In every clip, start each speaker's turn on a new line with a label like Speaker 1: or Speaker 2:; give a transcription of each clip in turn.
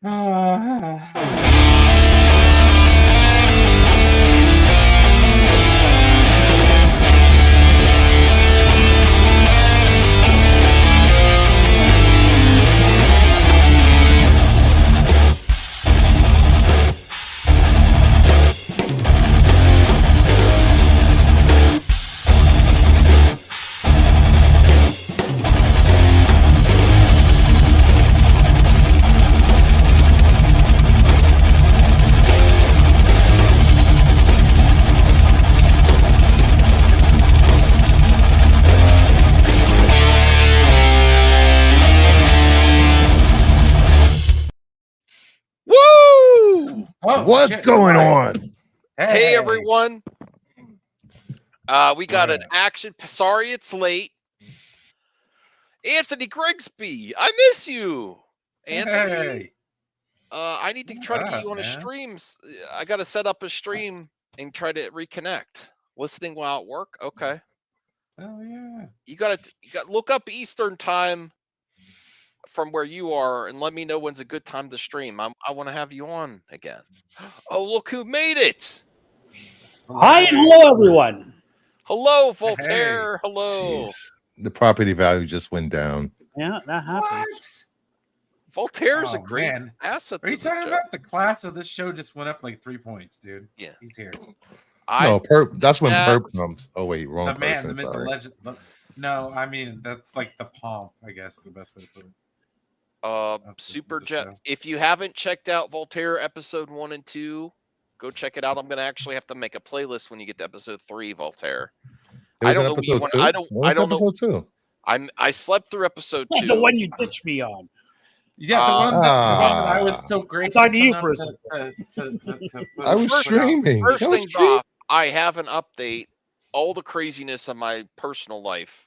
Speaker 1: Woo!
Speaker 2: What's going on?
Speaker 1: Hey everyone. We got an action. Sorry it's late. Anthony Grigsby, I miss you. Anthony. I need to try to get you on a stream. I got to set up a stream and try to reconnect. Listening while at work. Okay.
Speaker 3: Oh yeah.
Speaker 1: You got to look up Eastern time from where you are and let me know when's a good time to stream. I want to have you on again. Oh, look who made it.
Speaker 4: Hi and hello, everyone.
Speaker 1: Hello, Voltaire. Hey. Hello.
Speaker 2: Jeez. The property value just went down.
Speaker 4: Yeah, that happens.
Speaker 1: What? Voltaire's a great asset.
Speaker 3: Are you talking about the class of this show just went up like 3 points, dude?
Speaker 1: Yeah.
Speaker 3: He's here.
Speaker 2: No, Perp. That's when Perp comes. Oh, wait. Wrong person.
Speaker 3: The myth, the legend. No, I mean, that's like the pomp, I guess, is the best way to put it.
Speaker 1: Super Jet. If you haven't checked out Voltaire episode 1 and 2, go check it out. I'm gonna actually have to make a playlist when you get to episode 3, Voltaire. I don't know. I don't know. I slept through episode 2.
Speaker 4: The one you ditched me on.
Speaker 3: Yeah, the one that I was so gracious.
Speaker 4: I
Speaker 2: was streaming.
Speaker 1: First things off, I have an update. All the craziness of my personal life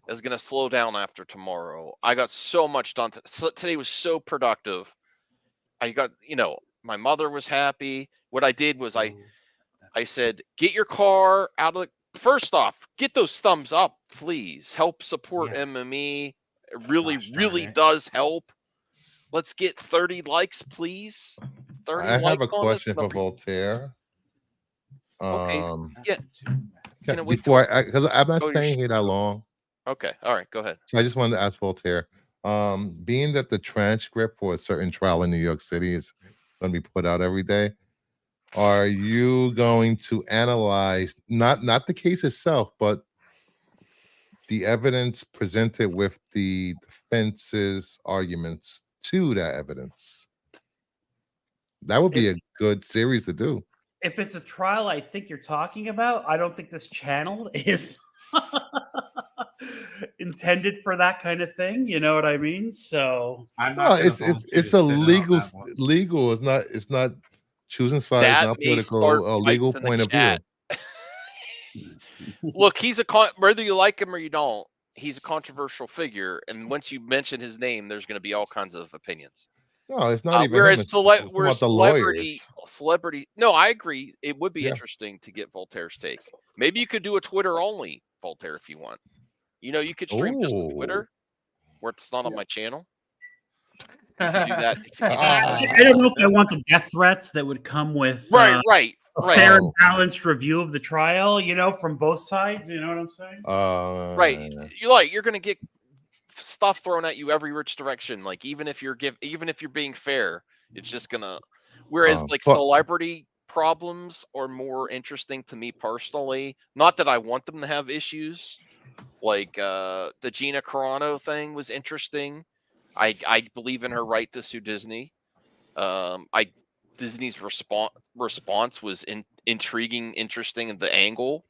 Speaker 1: is going to slow down after tomorrow. I got so much done. Today was so productive. I got, my mother was happy. What I did was I said, get your car out of the, first off, get those thumbs up, please. Help support MME. It really does help. Let's get 30 likes, please. 30
Speaker 2: I have a question for Voltaire.
Speaker 1: Okay. Yeah.
Speaker 2: Before because I'm not staying here that long.
Speaker 1: Okay. All right. Go ahead.
Speaker 2: So I just wanted to ask Voltaire, being that the transcript for a certain trial in New York City is going to be put out every day, are you going to analyze not the case itself, but the evidence presented with the defense's arguments to that evidence? That would be a good series to do.
Speaker 4: If it's a trial I think you're talking about, I don't think this channel is intended for that kind of thing. You know what I mean? So
Speaker 2: it's a legal. It's not choosing sides, not political. A legal point of view.
Speaker 1: Look, he's whether you like him or you don't, he's a controversial figure, and once you mention his name, there's going to be all kinds of opinions.
Speaker 2: No, it's not even.
Speaker 1: Whereas celebrity. No, I agree. It would be interesting to get Voltaire's take. Maybe you could do a Twitter only Voltaire if you want. You could stream just on Twitter, where it's not on my channel. You could do that.
Speaker 4: I don't know if I want the death threats that would come with
Speaker 1: right.
Speaker 4: A fair and balanced review of the trial, from both sides. You know what I'm saying?
Speaker 1: Right. You're going to get stuff thrown at you every which direction. Like even if you're being fair, it's just gonna. Whereas celebrity problems are more interesting to me personally. Not that I want them to have issues. Like the Gina Carano thing was interesting. I believe in her right to sue Disney. Disney's response was intriguing, interesting in the angle.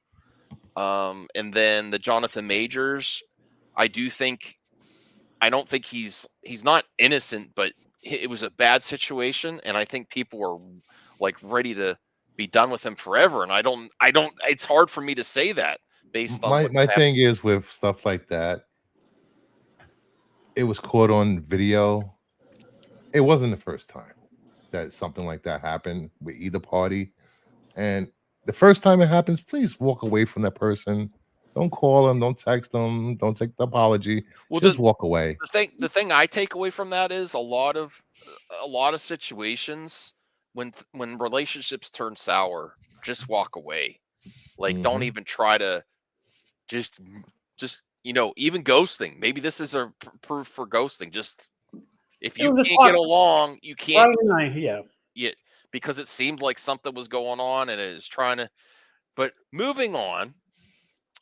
Speaker 1: And then the Jonathan Majors, I don't think he's not innocent, but it was a bad situation, and I think people are ready to be done with him forever. And I don't. It's hard for me to say that based on
Speaker 2: my thing is with stuff like that. It was caught on video. It wasn't the first time that something like that happened with either party, and the first time it happens, please walk away from that person. Don't call them. Don't text them. Don't take the apology. Just walk away.
Speaker 1: The thing I take away from that is a lot of a lot of situations when relationships turn sour, just walk away. Like, don't
Speaker 2: Mhm.
Speaker 1: even try to just even ghosting. Maybe this is a proof for ghosting. Just if
Speaker 4: It
Speaker 1: you
Speaker 4: was a
Speaker 1: can't get
Speaker 4: talk.
Speaker 1: along, you can't
Speaker 4: Brian and I, yeah.
Speaker 1: get because it seemed like something was going on and it is trying to. But moving on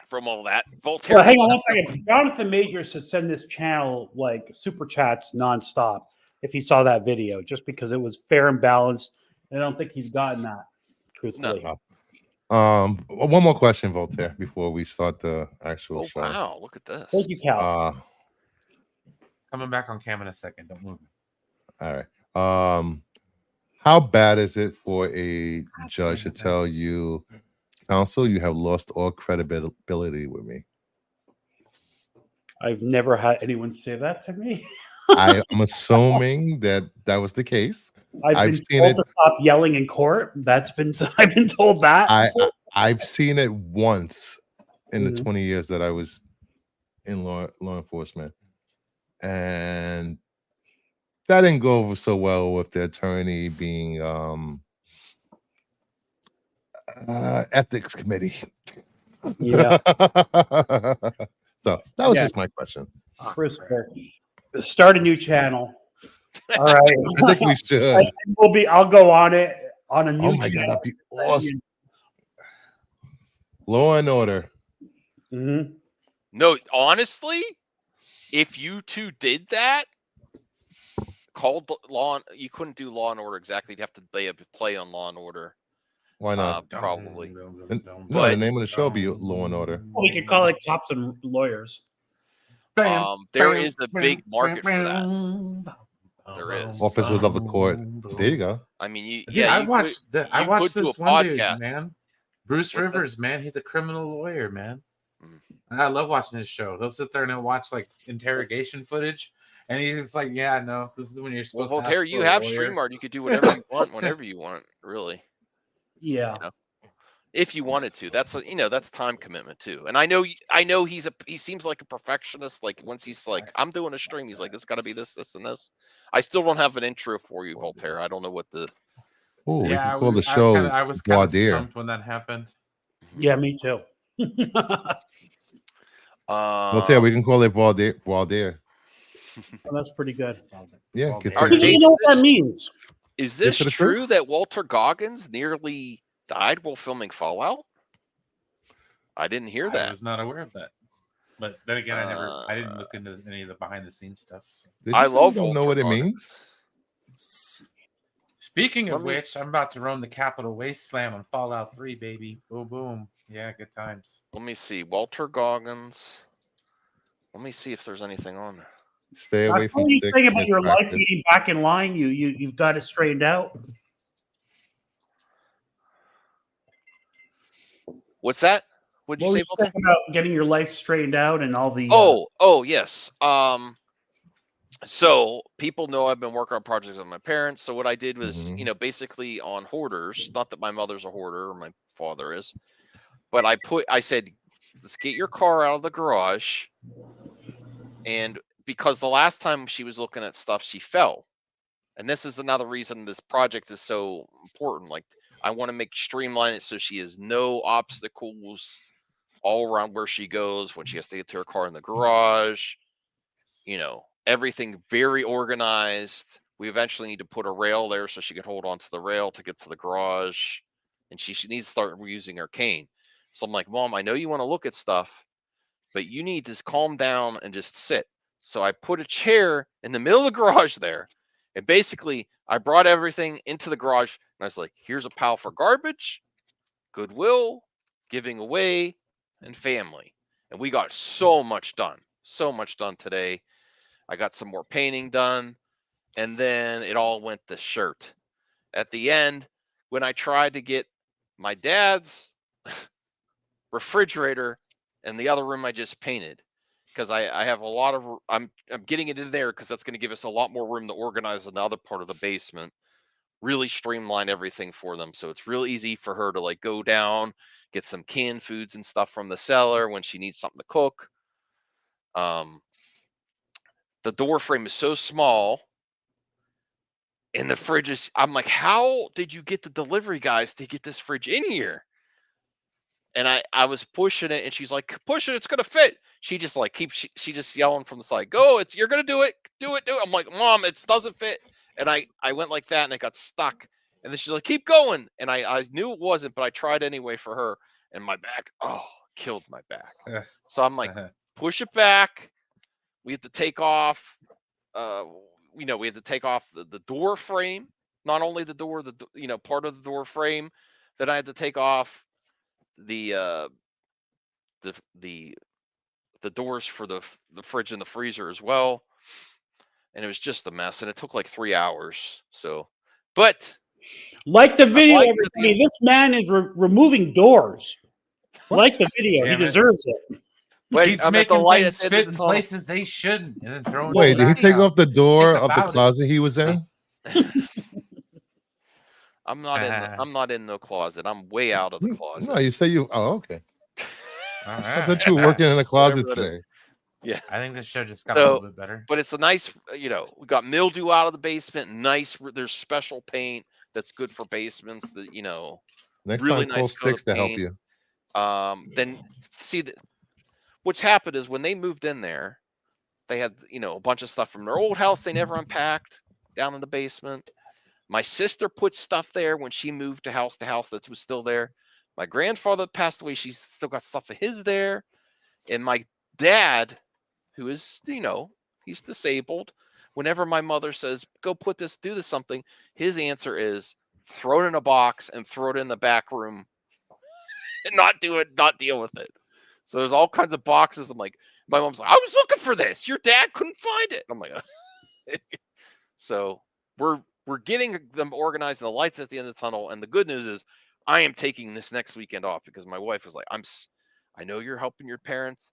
Speaker 1: from all that,
Speaker 4: Well,
Speaker 1: Voltaire's
Speaker 4: hang on one
Speaker 1: last.
Speaker 4: second. Jonathan Majors should send this channel like super chats nonstop if he saw that video, just because it was fair and balanced. And I don't think he's gotten that,
Speaker 1: No.
Speaker 4: truthfully.
Speaker 2: One more question, Voltaire, before we start the actual
Speaker 1: Oh
Speaker 2: show.
Speaker 1: wow! Look at this.
Speaker 4: Thank you, Cal.
Speaker 3: Coming back on cam in a second. Don't move.
Speaker 2: All right. How bad is it for a judge to
Speaker 3: damn it,
Speaker 2: tell
Speaker 3: Vince.
Speaker 2: you, counsel, you have lost all credibility with me?
Speaker 4: I've never had anyone say that to me.
Speaker 2: I'm assuming that was the case.
Speaker 4: I've
Speaker 2: I've
Speaker 4: been
Speaker 2: seen
Speaker 4: told
Speaker 2: it.
Speaker 4: to stop yelling in court. I've been told that.
Speaker 2: I've seen it once in the
Speaker 4: Mhm.
Speaker 2: 20 years that I was in law enforcement, and that didn't go over so well with the attorney being ethics committee.
Speaker 4: Yeah.
Speaker 2: So that was
Speaker 4: Yeah.
Speaker 2: just my question.
Speaker 4: Christopher, start a new channel. All right.
Speaker 2: I think we should.
Speaker 4: I'll go on it on a new
Speaker 2: Oh my god,
Speaker 4: channel.
Speaker 2: that'd be awesome. Law and Order.
Speaker 4: Mhm.
Speaker 1: No, honestly, if you two did that, called you couldn't do Law and Order exactly. You'd have to play on Law and Order.
Speaker 2: Why not?
Speaker 1: Probably.
Speaker 2: No, the name of the show be Law and Order.
Speaker 4: Well, we could call it cops and lawyers.
Speaker 1: There is a big market for that. There is.
Speaker 2: Officers of the court. There you go.
Speaker 1: I mean,
Speaker 3: Dude, I watched
Speaker 1: you
Speaker 3: watched
Speaker 1: could do
Speaker 3: this
Speaker 1: a
Speaker 3: one dude,
Speaker 1: podcast.
Speaker 3: man. Bruce
Speaker 1: What's that?
Speaker 3: Rivers, man, he's a criminal lawyer, man.
Speaker 1: Mm.
Speaker 3: I love watching his show. He'll sit there and he'll watch like interrogation footage, and he's like, "Yeah, no, this is when you're
Speaker 1: Well,
Speaker 3: supposed to ask
Speaker 1: Voltaire,
Speaker 3: for
Speaker 1: you
Speaker 3: a
Speaker 1: have
Speaker 3: lawyer."
Speaker 1: StreamYard. You could do whatever you want, whenever you want, really.
Speaker 4: Yeah.
Speaker 1: You know? If you wanted to. That's that's time commitment too. And I know he seems like a perfectionist. Like once he's like, I'm doing a stream, he's like, it's got to be this, this, and this. I still don't have an intro for you, Voltaire. I don't know what the.
Speaker 2: Oh, we
Speaker 3: Yeah,
Speaker 2: can call the show
Speaker 3: I was kind of
Speaker 2: Voir dire.
Speaker 3: stumped when that happened.
Speaker 4: Yeah, me too.
Speaker 2: Voltaire, we can call it Voir dire.
Speaker 4: Well, that's pretty good.
Speaker 2: Yeah,
Speaker 3: Well,
Speaker 2: get
Speaker 1: All
Speaker 2: to
Speaker 1: right,
Speaker 2: the
Speaker 4: You
Speaker 1: James,
Speaker 4: know what that means?
Speaker 1: is
Speaker 2: Get
Speaker 1: this
Speaker 2: to the
Speaker 1: true
Speaker 2: truth.
Speaker 1: that Walter Goggins nearly died while filming Fallout? I didn't hear
Speaker 3: I
Speaker 1: that.
Speaker 3: was not aware of that. But then again, I didn't look into any of the behind the scenes stuff. So.
Speaker 1: I love
Speaker 2: don't know
Speaker 1: Walter
Speaker 2: what it
Speaker 1: Goggins.
Speaker 2: means.
Speaker 3: Speaking of
Speaker 1: Let me-
Speaker 3: which, I'm about to run the Capital Waste Slam on Fallout 3, baby. Boom, boom. Yeah, good times.
Speaker 1: Let me see. Walter Goggins. Let me see if there's anything on there.
Speaker 2: Stay away
Speaker 4: That's
Speaker 2: from
Speaker 4: what you
Speaker 2: stick
Speaker 4: saying about your life
Speaker 2: practice.
Speaker 4: getting back in line. You've got it straightened out.
Speaker 1: What's that? What'd you
Speaker 4: What were
Speaker 1: say,
Speaker 4: you
Speaker 1: Voltaire?
Speaker 4: saying about getting your life straightened out and all the?
Speaker 1: Oh, yes. So people know I've been working on projects with my parents. So what I did was,
Speaker 2: Mhm.
Speaker 1: basically on hoarders. Not that my mother's a hoarder or my father is, but I said, let's get your car out of the garage. And because the last time she was looking at stuff, she fell. And this is another reason this project is so important. Like I want to streamline it so she has no obstacles all around where she goes when she has to get to her car in the garage. Everything very organized. We eventually need to put a rail there so she can hold onto the rail to get to the garage. And she needs to start using her cane. So I'm like, Mom, I know you want to look at stuff, but you need to calm down and just sit. So I put a chair in the middle of the garage there. And basically, I brought everything into the garage. And I was like, here's a pile for garbage, Goodwill, giving away, and family. And we got so much done. So much done today. I got some more painting done. And then it all went to shirt. At the end, when I tried to get my dad's refrigerator in the other room I just painted, because I have a lot of I'm getting it in there because that's going to give us a lot more room to organize in the other part of the basement. Really streamline everything for them, so it's real easy for her to like go down, get some canned foods and stuff from the cellar when she needs something to cook. The door frame is so small And the fridge is, I'm like, how did you get the delivery guys to get this fridge in here? And I was pushing it, and she's like, push it, it's gonna fit. She just like keeps she just yelling from the side, go, you're gonna do it, do it. I'm like, Mom, it doesn't fit. And I went like that, and it got stuck. And then she's like, keep going. And I knew it wasn't, but I tried anyway for her. And my back, killed my back. So I'm like, push it back. We have to take off. We have to take off the door frame. Not only the door, part of the door frame that I had to take off. The the doors for the fridge and the freezer as well, and it was just a mess, and it took like 3 hours. So, but
Speaker 4: Like the video,
Speaker 1: like
Speaker 4: everybody, this man is removing doors. Like the video, he
Speaker 3: Damn it.
Speaker 4: deserves it.
Speaker 1: wait,
Speaker 3: He's
Speaker 1: I'm at the
Speaker 3: making
Speaker 1: light
Speaker 3: things
Speaker 1: at the end
Speaker 3: fit
Speaker 1: of
Speaker 3: in
Speaker 1: the tunnel.
Speaker 3: places they shouldn't, and then throwing.
Speaker 2: Wait, did he
Speaker 3: shit
Speaker 2: take
Speaker 3: out.
Speaker 2: off the door
Speaker 3: Think
Speaker 2: of the
Speaker 3: about it.
Speaker 2: closet he was in?
Speaker 1: I'm not in the closet. I'm way out of the closet.
Speaker 2: No, you say you. Oh, okay.
Speaker 3: All
Speaker 2: I thought
Speaker 3: right.
Speaker 2: you were working in a closet
Speaker 1: Whatever it is.
Speaker 2: today.
Speaker 1: Yeah,
Speaker 3: I think this show just got a little bit better.
Speaker 1: but it's a nice, we got mildew out of the basement. Nice, there's special paint that's good for basements. That
Speaker 2: Next
Speaker 1: really
Speaker 2: time, call
Speaker 1: nice coat of
Speaker 2: Sticks to help
Speaker 1: paint.
Speaker 2: you.
Speaker 1: Then see what's happened is when they moved in there, they had a bunch of stuff from their old house they never unpacked down in the basement. My sister put stuff there when she moved to house that was still there. My grandfather passed away. She's still got stuff of his there. And my dad, who is, he's disabled. Whenever my mother says, go put this, do this something, his answer is throw it in a box and throw it in the back room and not deal with it. So there's all kinds of boxes. I'm like, my mom's like, I was looking for this. Your dad couldn't find it. I'm like, so we're getting them organized and the lights at the end of the tunnel. And the good news is I am taking this next weekend off because my wife was like, I know you're helping your parents.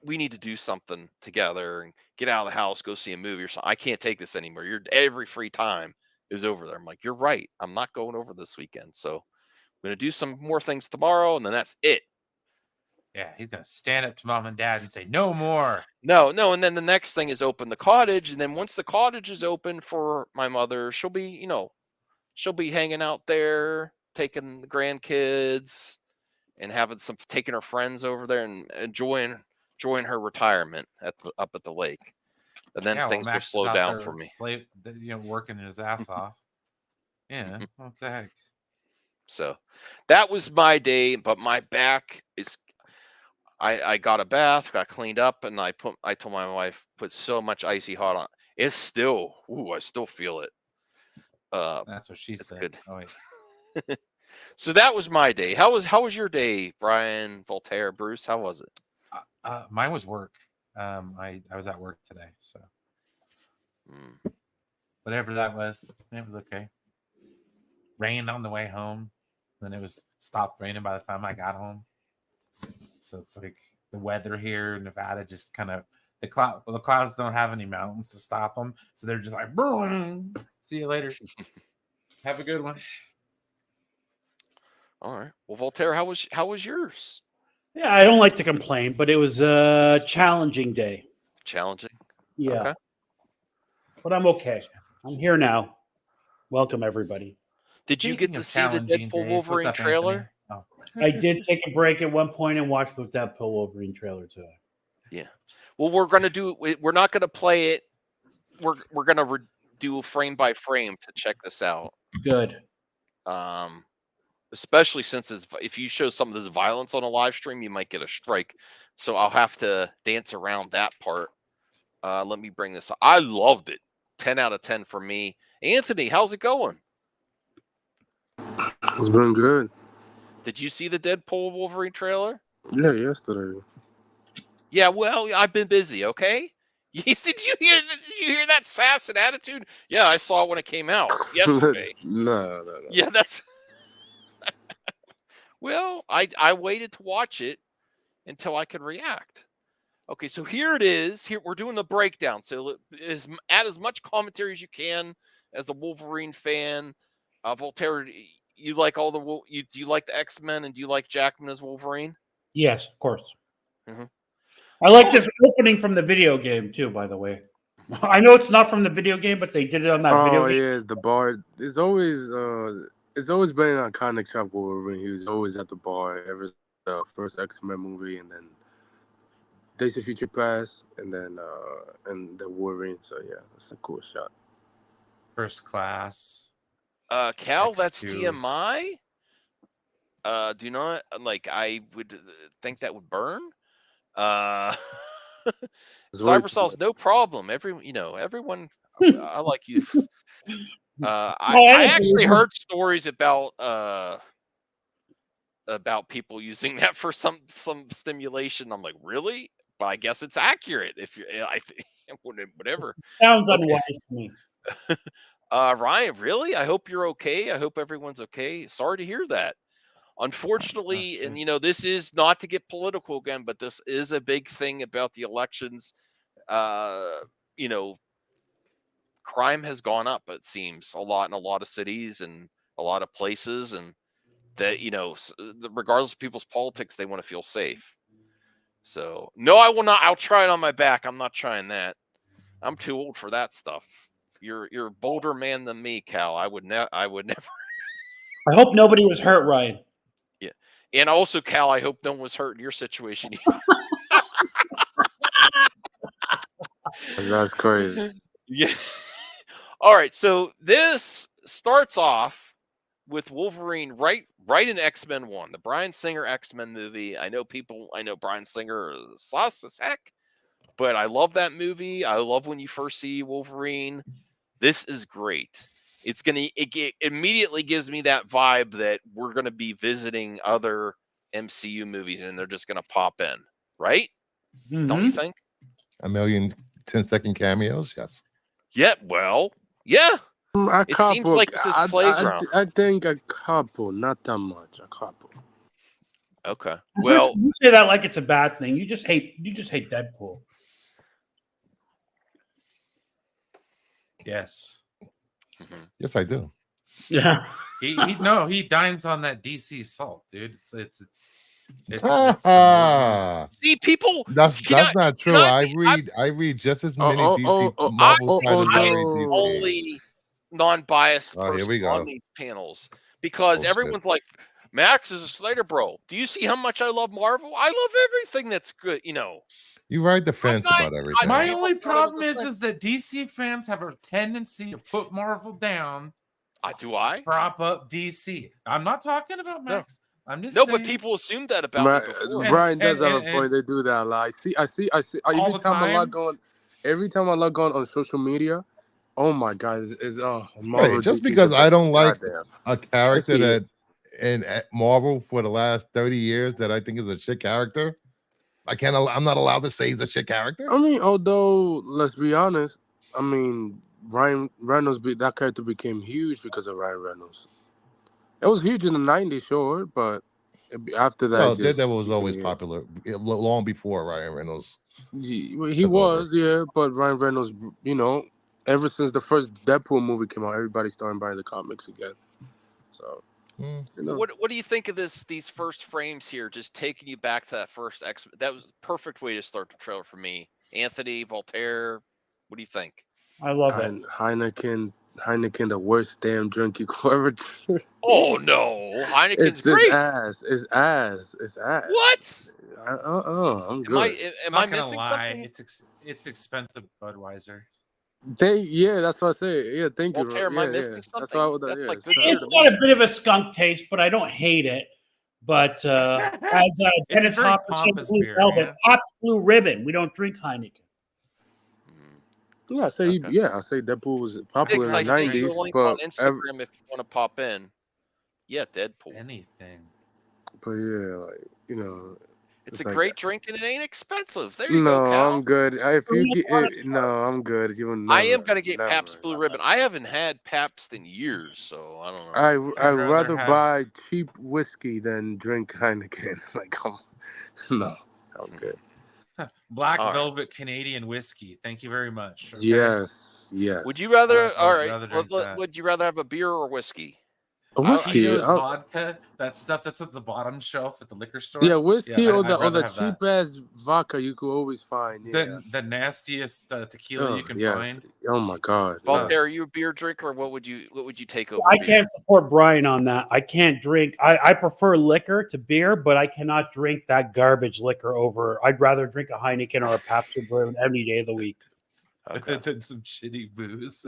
Speaker 1: We need to do something together and get out of the house, go see a movie or something. I can't take this anymore. Every free time is over there. I'm like, you're right. I'm not going over this weekend. So I'm going to do some more things tomorrow, and then that's it.
Speaker 3: Yeah, he's gonna stand up to mom and dad and say, "No more."
Speaker 1: No. And then the next thing is open the cottage, and then once the cottage is open for my mother, she'll be hanging out there, taking the grandkids, and taking her friends over there and enjoying her retirement up at the lake. And then things will slow down for me.
Speaker 3: Working his ass off. Yeah, what the heck?
Speaker 1: So that was my day, but my back is. I got a bath, got cleaned up, and I told my wife, put so much icy hot on. It's still, I still feel it.
Speaker 3: That's what she said.
Speaker 1: Good.
Speaker 3: Oh wait.
Speaker 1: So that was my day. How was your day, Brian, Voltaire, Bruce? How was it?
Speaker 3: Mine was work. I was at work today, so whatever that was, it was okay. Rained on the way home, then it was stopped raining by the time I got home. So it's like the weather here in Nevada just kind of the clouds don't have any mountains to stop them, so they're just like, boom. See you later. Have a good one.
Speaker 1: All right. Well, Voltaire, how was yours?
Speaker 4: Yeah, I don't like to complain, but it was a challenging day.
Speaker 1: Challenging.
Speaker 4: Yeah.
Speaker 1: Okay.
Speaker 4: But I'm okay. I'm here now. Welcome, everybody.
Speaker 1: Did you get to see the Deadpool Wolverine trailer?
Speaker 3: Oh.
Speaker 4: I did take a break at one point and watch the Deadpool Wolverine trailer today.
Speaker 1: Yeah. Well, we're not going to play it. We're going to do frame by frame to check this out.
Speaker 4: Good.
Speaker 1: Especially since if you show some of this violence on a live stream, you might get a strike. So I'll have to dance around that part. Let me bring this up. I loved it. 10 out of 10 for me. Anthony, how's it going?
Speaker 5: It's been good.
Speaker 1: Did you see the Deadpool Wolverine trailer?
Speaker 5: Yeah, yesterday.
Speaker 1: Yeah, well, I've been busy, okay? Yes, did you hear that sass and attitude? Yeah, I saw it when it came out yesterday.
Speaker 5: No.
Speaker 1: Yeah, that's well, I waited to watch it until I could react. Okay, so here it is. Here we're doing the breakdown. So add as much commentary as you can as a Wolverine fan. Voltaire, you like do you like the X-Men and do you like Jackman as Wolverine?
Speaker 4: Yes, of course.
Speaker 1: Mm-hmm.
Speaker 4: I like this opening from the video game too, by the way. I know it's not from the video game, but they did it on that video
Speaker 5: Oh
Speaker 4: game.
Speaker 5: yeah, the bar. It's always been an iconic shot for Wolverine. He was always at the bar ever since the first X-Men movie, and then Days of Future Past, and then and the Wolverine. So yeah, that's a cool shot.
Speaker 3: First Class.
Speaker 1: Cal, that's
Speaker 3: X2.
Speaker 1: TMI. Do not like. I would think that would burn.
Speaker 5: It's way too
Speaker 1: Cybersol's
Speaker 5: much.
Speaker 1: no problem. Everyone. I like you.
Speaker 4: Well,
Speaker 1: I
Speaker 4: anyway,
Speaker 1: actually heard stories about people using that for some stimulation. I'm like, really? But I guess it's accurate. If you, I think whatever.
Speaker 4: sounds
Speaker 1: Okay.
Speaker 4: unwise to me.
Speaker 1: Ryan, really? I hope you're okay. I hope everyone's okay. Sorry to hear that. Unfortunately,
Speaker 3: shit.
Speaker 1: and this is not to get political again, but this is a big thing about the elections. Uh, you know, crime has gone up, it seems, a lot in a lot of cities and a lot of places, and that regardless of people's politics, they want to feel safe. So no, I will not. I'll try it on my back. I'm not trying that. I'm too old for that stuff. You're a bolder man than me, Cal. I would never.
Speaker 4: I hope nobody was hurt, Ryan.
Speaker 1: Yeah, and also, Cal, I hope no one was hurt in your situation.
Speaker 5: That's crazy.
Speaker 1: Yeah. All right. So this starts off with Wolverine right in X-Men 1, the Bryan Singer X-Men movie. I know Bryan Singer is sus as heck, but I love that movie. I love when you first see Wolverine. This is great. It immediately gives me that vibe that we're gonna be visiting other MCU movies and they're just gonna pop in, right? Don't you think?
Speaker 2: A million 10-second cameos, yes.
Speaker 1: Yeah, well, yeah.
Speaker 5: A
Speaker 1: It seems
Speaker 5: couple.
Speaker 1: like it's his playground.
Speaker 5: I think a couple, not that much. A couple.
Speaker 1: Okay.
Speaker 4: Well,
Speaker 1: Well,
Speaker 4: you say that like it's a bad thing. You just hate Deadpool.
Speaker 3: Yes.
Speaker 1: mhm.
Speaker 2: Yes, I do.
Speaker 4: Yeah.
Speaker 3: He dines on that DC salt, dude. It's
Speaker 1: See, people.
Speaker 2: That's not true.
Speaker 1: I
Speaker 2: I read just as many
Speaker 5: Oh,
Speaker 2: DC
Speaker 5: oh,
Speaker 2: Marvel
Speaker 5: oh,
Speaker 2: titles as I
Speaker 1: I am
Speaker 2: read
Speaker 1: the
Speaker 2: DC.
Speaker 1: only non-biased
Speaker 2: Oh, here
Speaker 1: person
Speaker 2: we go.
Speaker 1: on these panels because
Speaker 2: Bullshit.
Speaker 1: everyone's like, Max is a Snyder bro. Do you see how much I love Marvel? I love everything that's good.
Speaker 2: You ride the fence
Speaker 1: not-
Speaker 2: about everything.
Speaker 3: My
Speaker 1: People
Speaker 3: only
Speaker 1: thought I was
Speaker 3: problem
Speaker 1: a
Speaker 3: is that DC fans have a tendency to put Marvel down,
Speaker 1: Do I?
Speaker 3: prop up DC. I'm not talking about
Speaker 1: No.
Speaker 3: Max. I'm just
Speaker 1: No,
Speaker 3: saying.
Speaker 1: but people assumed that about me before.
Speaker 5: Brian does have
Speaker 3: and-
Speaker 5: a point. They do that a lot. I see.
Speaker 3: All
Speaker 5: Every
Speaker 3: the
Speaker 5: time I log
Speaker 3: time?
Speaker 5: on, on social media, oh my god, Marvel.
Speaker 2: Hey, just
Speaker 5: DC
Speaker 2: because I
Speaker 5: debate.
Speaker 2: don't like
Speaker 5: Goddamn.
Speaker 2: a character
Speaker 5: see it.
Speaker 2: that in Marvel for the last 30 years that I think is a shit character, I'm not allowed to say he's a shit character.
Speaker 5: I mean, although let's be honest, I mean Ryan Reynolds, that character became huge because of Ryan Reynolds. It was huge in the '90s, sure, but after that,
Speaker 2: Well,
Speaker 5: it just
Speaker 2: Daredevil was
Speaker 5: became
Speaker 2: always
Speaker 5: huge.
Speaker 2: popular long before Ryan Reynolds.
Speaker 5: He
Speaker 2: took
Speaker 5: was,
Speaker 2: over.
Speaker 5: yeah, but Ryan Reynolds, ever since the first Deadpool movie came out, everybody's starting buying the comics again. So,
Speaker 1: What do you think of these first frames here? Just taking you back to that first X. That was the perfect way to start the trailer for me. Anthony Voltaire, what do you think?
Speaker 4: I love it.
Speaker 5: and Heineken, the worst damn drink you could ever drink.
Speaker 1: Oh no, Heineken's
Speaker 5: It's
Speaker 1: great.
Speaker 5: ass. It's ass.
Speaker 1: What?
Speaker 5: I'm
Speaker 1: Am
Speaker 5: good.
Speaker 1: am
Speaker 3: not
Speaker 1: I
Speaker 3: gonna
Speaker 1: missing
Speaker 3: lie,
Speaker 1: something?
Speaker 3: it's expensive Budweiser.
Speaker 5: That's what I say. Yeah, thank you.
Speaker 1: Voltaire, am I missing
Speaker 5: That's
Speaker 1: something?
Speaker 5: why.
Speaker 1: That's like
Speaker 5: It's
Speaker 1: good
Speaker 5: bad.
Speaker 1: beer
Speaker 4: It's
Speaker 1: to
Speaker 4: got
Speaker 1: me.
Speaker 4: a bit of a skunk taste, but I don't hate it. But as Dennis
Speaker 3: very
Speaker 4: Hopper said,
Speaker 3: pompous
Speaker 4: Blue
Speaker 3: beer,
Speaker 4: Velvet,
Speaker 3: man.
Speaker 4: Pop's Blue Ribbon. We don't drink Heineken.
Speaker 5: Yeah, I say
Speaker 1: Okay.
Speaker 5: I say Deadpool was popular
Speaker 1: Sticks,
Speaker 5: in
Speaker 1: I
Speaker 5: the
Speaker 1: sent you a
Speaker 5: '90s,
Speaker 1: link
Speaker 5: but
Speaker 1: on Instagram if you want to pop in. Yeah, Deadpool.
Speaker 3: Anything.
Speaker 1: It's a
Speaker 5: like-
Speaker 1: great drink and it ain't expensive. There you
Speaker 5: no,
Speaker 1: go, Cal.
Speaker 5: I'm good. If you
Speaker 4: Yeah,
Speaker 5: get
Speaker 4: honest
Speaker 5: it, no, I'm good. You will never.
Speaker 1: I am gonna get
Speaker 5: never.
Speaker 1: Pabst Blue Ribbon. I haven't had Pabst in years, so I don't know.
Speaker 5: I'd
Speaker 3: I'd
Speaker 5: rather
Speaker 3: rather have-
Speaker 5: buy cheap whiskey than drink Heineken. Like, come on. No, I'm good.
Speaker 3: Black
Speaker 1: All right.
Speaker 3: Velvet Canadian whiskey. Thank you very much. Okay?
Speaker 5: Yes.
Speaker 1: Would you rather?
Speaker 3: I
Speaker 1: All
Speaker 3: would
Speaker 1: right.
Speaker 3: rather drink that.
Speaker 1: Would you rather have a beer or whiskey?
Speaker 5: A whiskey.
Speaker 3: Tito's vodka, that stuff that's at the bottom shelf at the liquor store.
Speaker 5: Yeah, whiskey or
Speaker 3: I'd rather
Speaker 5: the
Speaker 3: have
Speaker 5: cheap
Speaker 3: that.
Speaker 5: ass vodka you could always find. Yeah.
Speaker 3: The nastiest tequila you can
Speaker 5: yes.
Speaker 3: find.
Speaker 5: Oh my god.
Speaker 1: Voltaire, are you a beer drinker, or what would you take over
Speaker 4: I
Speaker 1: beer?
Speaker 4: can't support Brian on that. I can't drink. I prefer liquor to beer, but I cannot drink that garbage liquor over. I'd rather drink a Heineken or a Pabst Blue any day of the week.
Speaker 1: Okay.
Speaker 3: Than some shitty booze.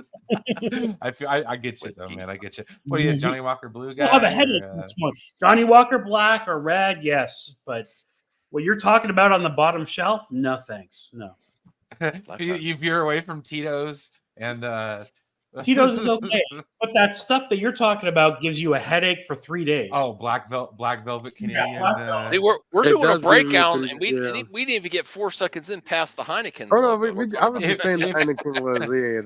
Speaker 3: I get you though, man. I get you. What are you, a Johnny Walker Blue guy?
Speaker 4: You'll have a headache
Speaker 3: or,
Speaker 4: this morning. Johnny Walker Black or Red, yes, but what you're talking about on the bottom shelf, no thanks. No.
Speaker 3: you veer away from Tito's and
Speaker 4: Tito's is okay, but that stuff that you're talking about gives you a headache for 3 days.
Speaker 3: Oh, Black Velvet Canadian.
Speaker 4: Black Velvet.
Speaker 1: See, we're
Speaker 5: It
Speaker 1: doing a
Speaker 5: does give you
Speaker 1: breakdown,
Speaker 5: the-
Speaker 1: and we didn't even get 4 seconds in past the Heineken.
Speaker 5: Oh no,
Speaker 1: logo.
Speaker 5: I was just
Speaker 3: If-
Speaker 5: saying the
Speaker 3: if-
Speaker 5: Heineken was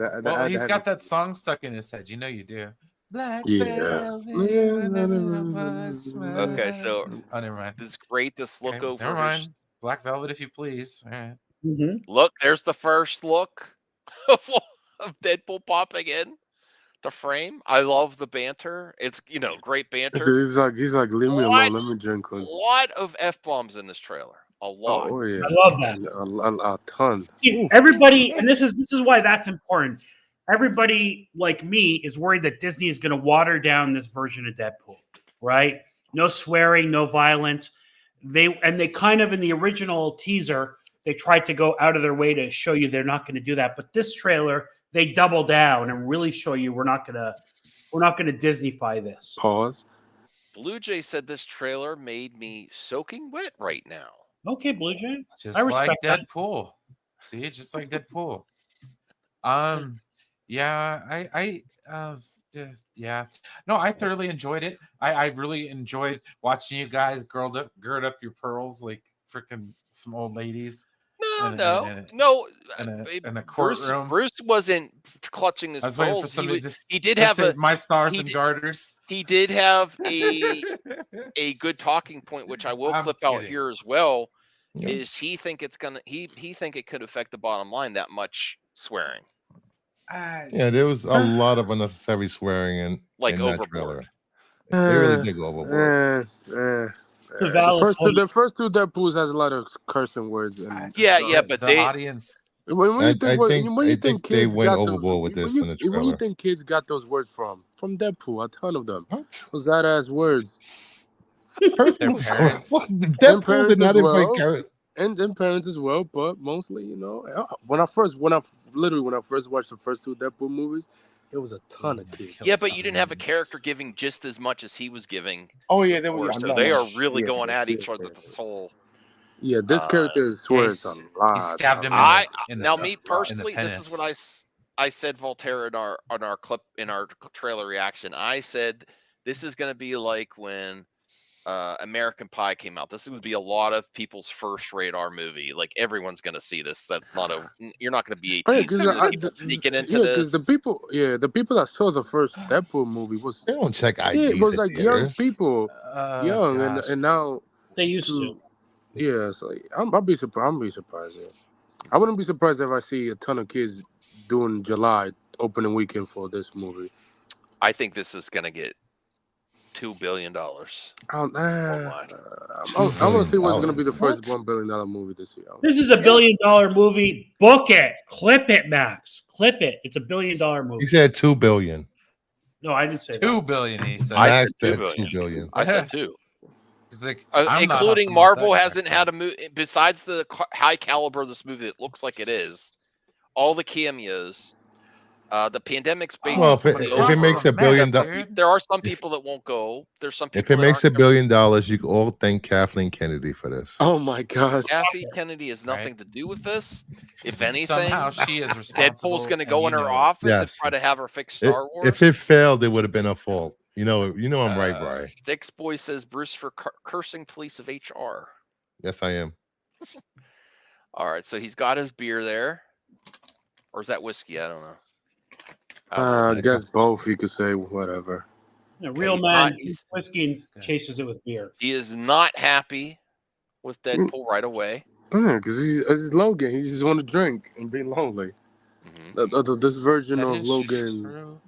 Speaker 5: yeah.
Speaker 3: Well, he's got that song stuck in his head. You know you do. Black
Speaker 5: Yeah.
Speaker 1: Okay, so
Speaker 3: oh, never mind.
Speaker 1: this great look
Speaker 3: Okay,
Speaker 1: over.
Speaker 3: never mind. Black Velvet, if you please. All right.
Speaker 4: Mhm.
Speaker 1: Look, there's the first look of Deadpool popping in the frame. I love the banter. It's great banter.
Speaker 5: He's like leave me
Speaker 1: What?
Speaker 5: alone. Let me drink
Speaker 1: A
Speaker 5: one.
Speaker 1: lot of f-bombs in this trailer. A lot.
Speaker 5: Oh yeah,
Speaker 4: I love that.
Speaker 5: And a ton.
Speaker 4: Everybody, and this is why that's important. Everybody like me is worried that Disney is going to water down this version of Deadpool, right? No swearing, no violence. They kind of in the original teaser, they tried to go out of their way to show you they're not going to do that. But this trailer, they double down and really show you we're not going to Disney-fy this.
Speaker 5: Pause.
Speaker 1: Blue Jay said this trailer made me soaking wet right now.
Speaker 4: Okay, Blue Jay.
Speaker 3: Just
Speaker 4: I
Speaker 3: like
Speaker 4: respect that.
Speaker 3: Deadpool. See, just like Deadpool. Yeah, yeah. No, I thoroughly enjoyed it. I really enjoyed watching you guys gird up your pearls like freaking some old ladies.
Speaker 1: No,
Speaker 3: In a courtroom.
Speaker 1: Bruce wasn't clutching his
Speaker 3: I was waiting for
Speaker 1: pearls.
Speaker 3: somebody
Speaker 1: He did
Speaker 3: to
Speaker 1: have
Speaker 3: say,
Speaker 1: a
Speaker 3: my stars
Speaker 1: he
Speaker 3: and
Speaker 1: did-
Speaker 3: garters.
Speaker 1: he did have a good talking point, which I will
Speaker 3: I'm
Speaker 1: clip out
Speaker 3: kidding.
Speaker 1: here as well.
Speaker 2: Yeah.
Speaker 1: Is he think it could affect the bottom line that much swearing,
Speaker 2: Yeah, there was a lot of unnecessary swearing in that
Speaker 1: overboard?
Speaker 2: trailer. They really did go overboard.
Speaker 4: The valid point.
Speaker 5: The first two Deadpools has a lot of cursing words. And
Speaker 1: Yeah, but
Speaker 3: the
Speaker 1: they
Speaker 3: audience.
Speaker 5: when you
Speaker 2: I
Speaker 5: think
Speaker 2: think they
Speaker 5: kids
Speaker 2: went
Speaker 5: got
Speaker 2: overboard with this in the
Speaker 5: when you
Speaker 2: trailer.
Speaker 5: think kids got those words from Deadpool, a ton of them.
Speaker 2: What?
Speaker 5: Those that ass words.
Speaker 3: Their parents.
Speaker 2: What? Deadpool
Speaker 5: parents
Speaker 2: did not
Speaker 5: as
Speaker 2: invite
Speaker 5: well.
Speaker 2: character.
Speaker 5: And parents as well, but mostly, when I first watched the first two Deadpool movies, it was a ton of kids.
Speaker 1: Yeah, but you didn't have a character giving just as much as he was giving.
Speaker 5: Oh yeah, they
Speaker 1: Before,
Speaker 5: were.
Speaker 1: so they are really going at each other. The soul.
Speaker 5: Yeah, this character swears a lot.
Speaker 3: He stabbed him.
Speaker 1: Me personally, this is what I said. Voltaire in our clip in our trailer reaction. I said this is going to be like when American Pie came out. This is going to be a lot of people's first radar movie. Like everyone's going to see this. That's not you're not going to be 18. People sneaking into this.
Speaker 5: Because the people that saw the first Deadpool movie was
Speaker 2: They don't check IDs.
Speaker 5: it was
Speaker 2: at
Speaker 5: like young
Speaker 2: theaters.
Speaker 5: people, young, and now
Speaker 4: They used to.
Speaker 5: yeah, it's like I'll be surprised. Yeah. I wouldn't be surprised if I see a ton of kids doing July opening weekend for this movie.
Speaker 1: I think this is going to get $2 billion.
Speaker 5: I want to see what's going to be the first $1 billion movie this year.
Speaker 4: This is $1 billion movie. Book it. Clip it, Max. Clip it. It's $1 billion movie.
Speaker 2: He said $2 billion.
Speaker 4: No, I didn't say
Speaker 3: $2 billion. He said.
Speaker 1: I
Speaker 2: Max
Speaker 1: said
Speaker 2: said
Speaker 1: $2
Speaker 2: $2 billion.
Speaker 1: I said 2.
Speaker 3: He's like, I'm not
Speaker 1: Including
Speaker 3: up to
Speaker 1: Marvel
Speaker 3: that
Speaker 1: hasn't had a movie besides the high caliber of this movie that looks like it is. All the cameos, the pandemic's based.
Speaker 2: Well, if it makes $1 billion,
Speaker 1: there are some people that won't go. There's some people.
Speaker 2: if it makes $1 billion, you can all thank Kathleen Kennedy for this.
Speaker 5: Oh my God!
Speaker 1: Kathy Kennedy has nothing to do with this. If anything,
Speaker 3: somehow she is responsible.
Speaker 1: Deadpool's going to go in her office and
Speaker 2: Yes.
Speaker 1: try to have her fix Star Wars.
Speaker 2: If it failed, it would have been her fault. You know I'm right, Brian.
Speaker 1: Sticks Boy says Bruce for cursing police of HR.
Speaker 2: Yes, I am.
Speaker 1: All right, so he's got his beer there, or is that whiskey? I don't know.
Speaker 5: I guess both. You could say whatever.
Speaker 4: A real
Speaker 1: He's
Speaker 4: man
Speaker 1: not-
Speaker 4: drinks
Speaker 1: he's-
Speaker 4: whiskey and chases it with beer.
Speaker 1: He is not happy with Deadpool right away.
Speaker 5: Yeah, because he's Logan. He just want to drink and be lonely.
Speaker 1: Mhm.
Speaker 5: This version
Speaker 3: That
Speaker 5: of
Speaker 3: is
Speaker 5: Logan.
Speaker 3: true.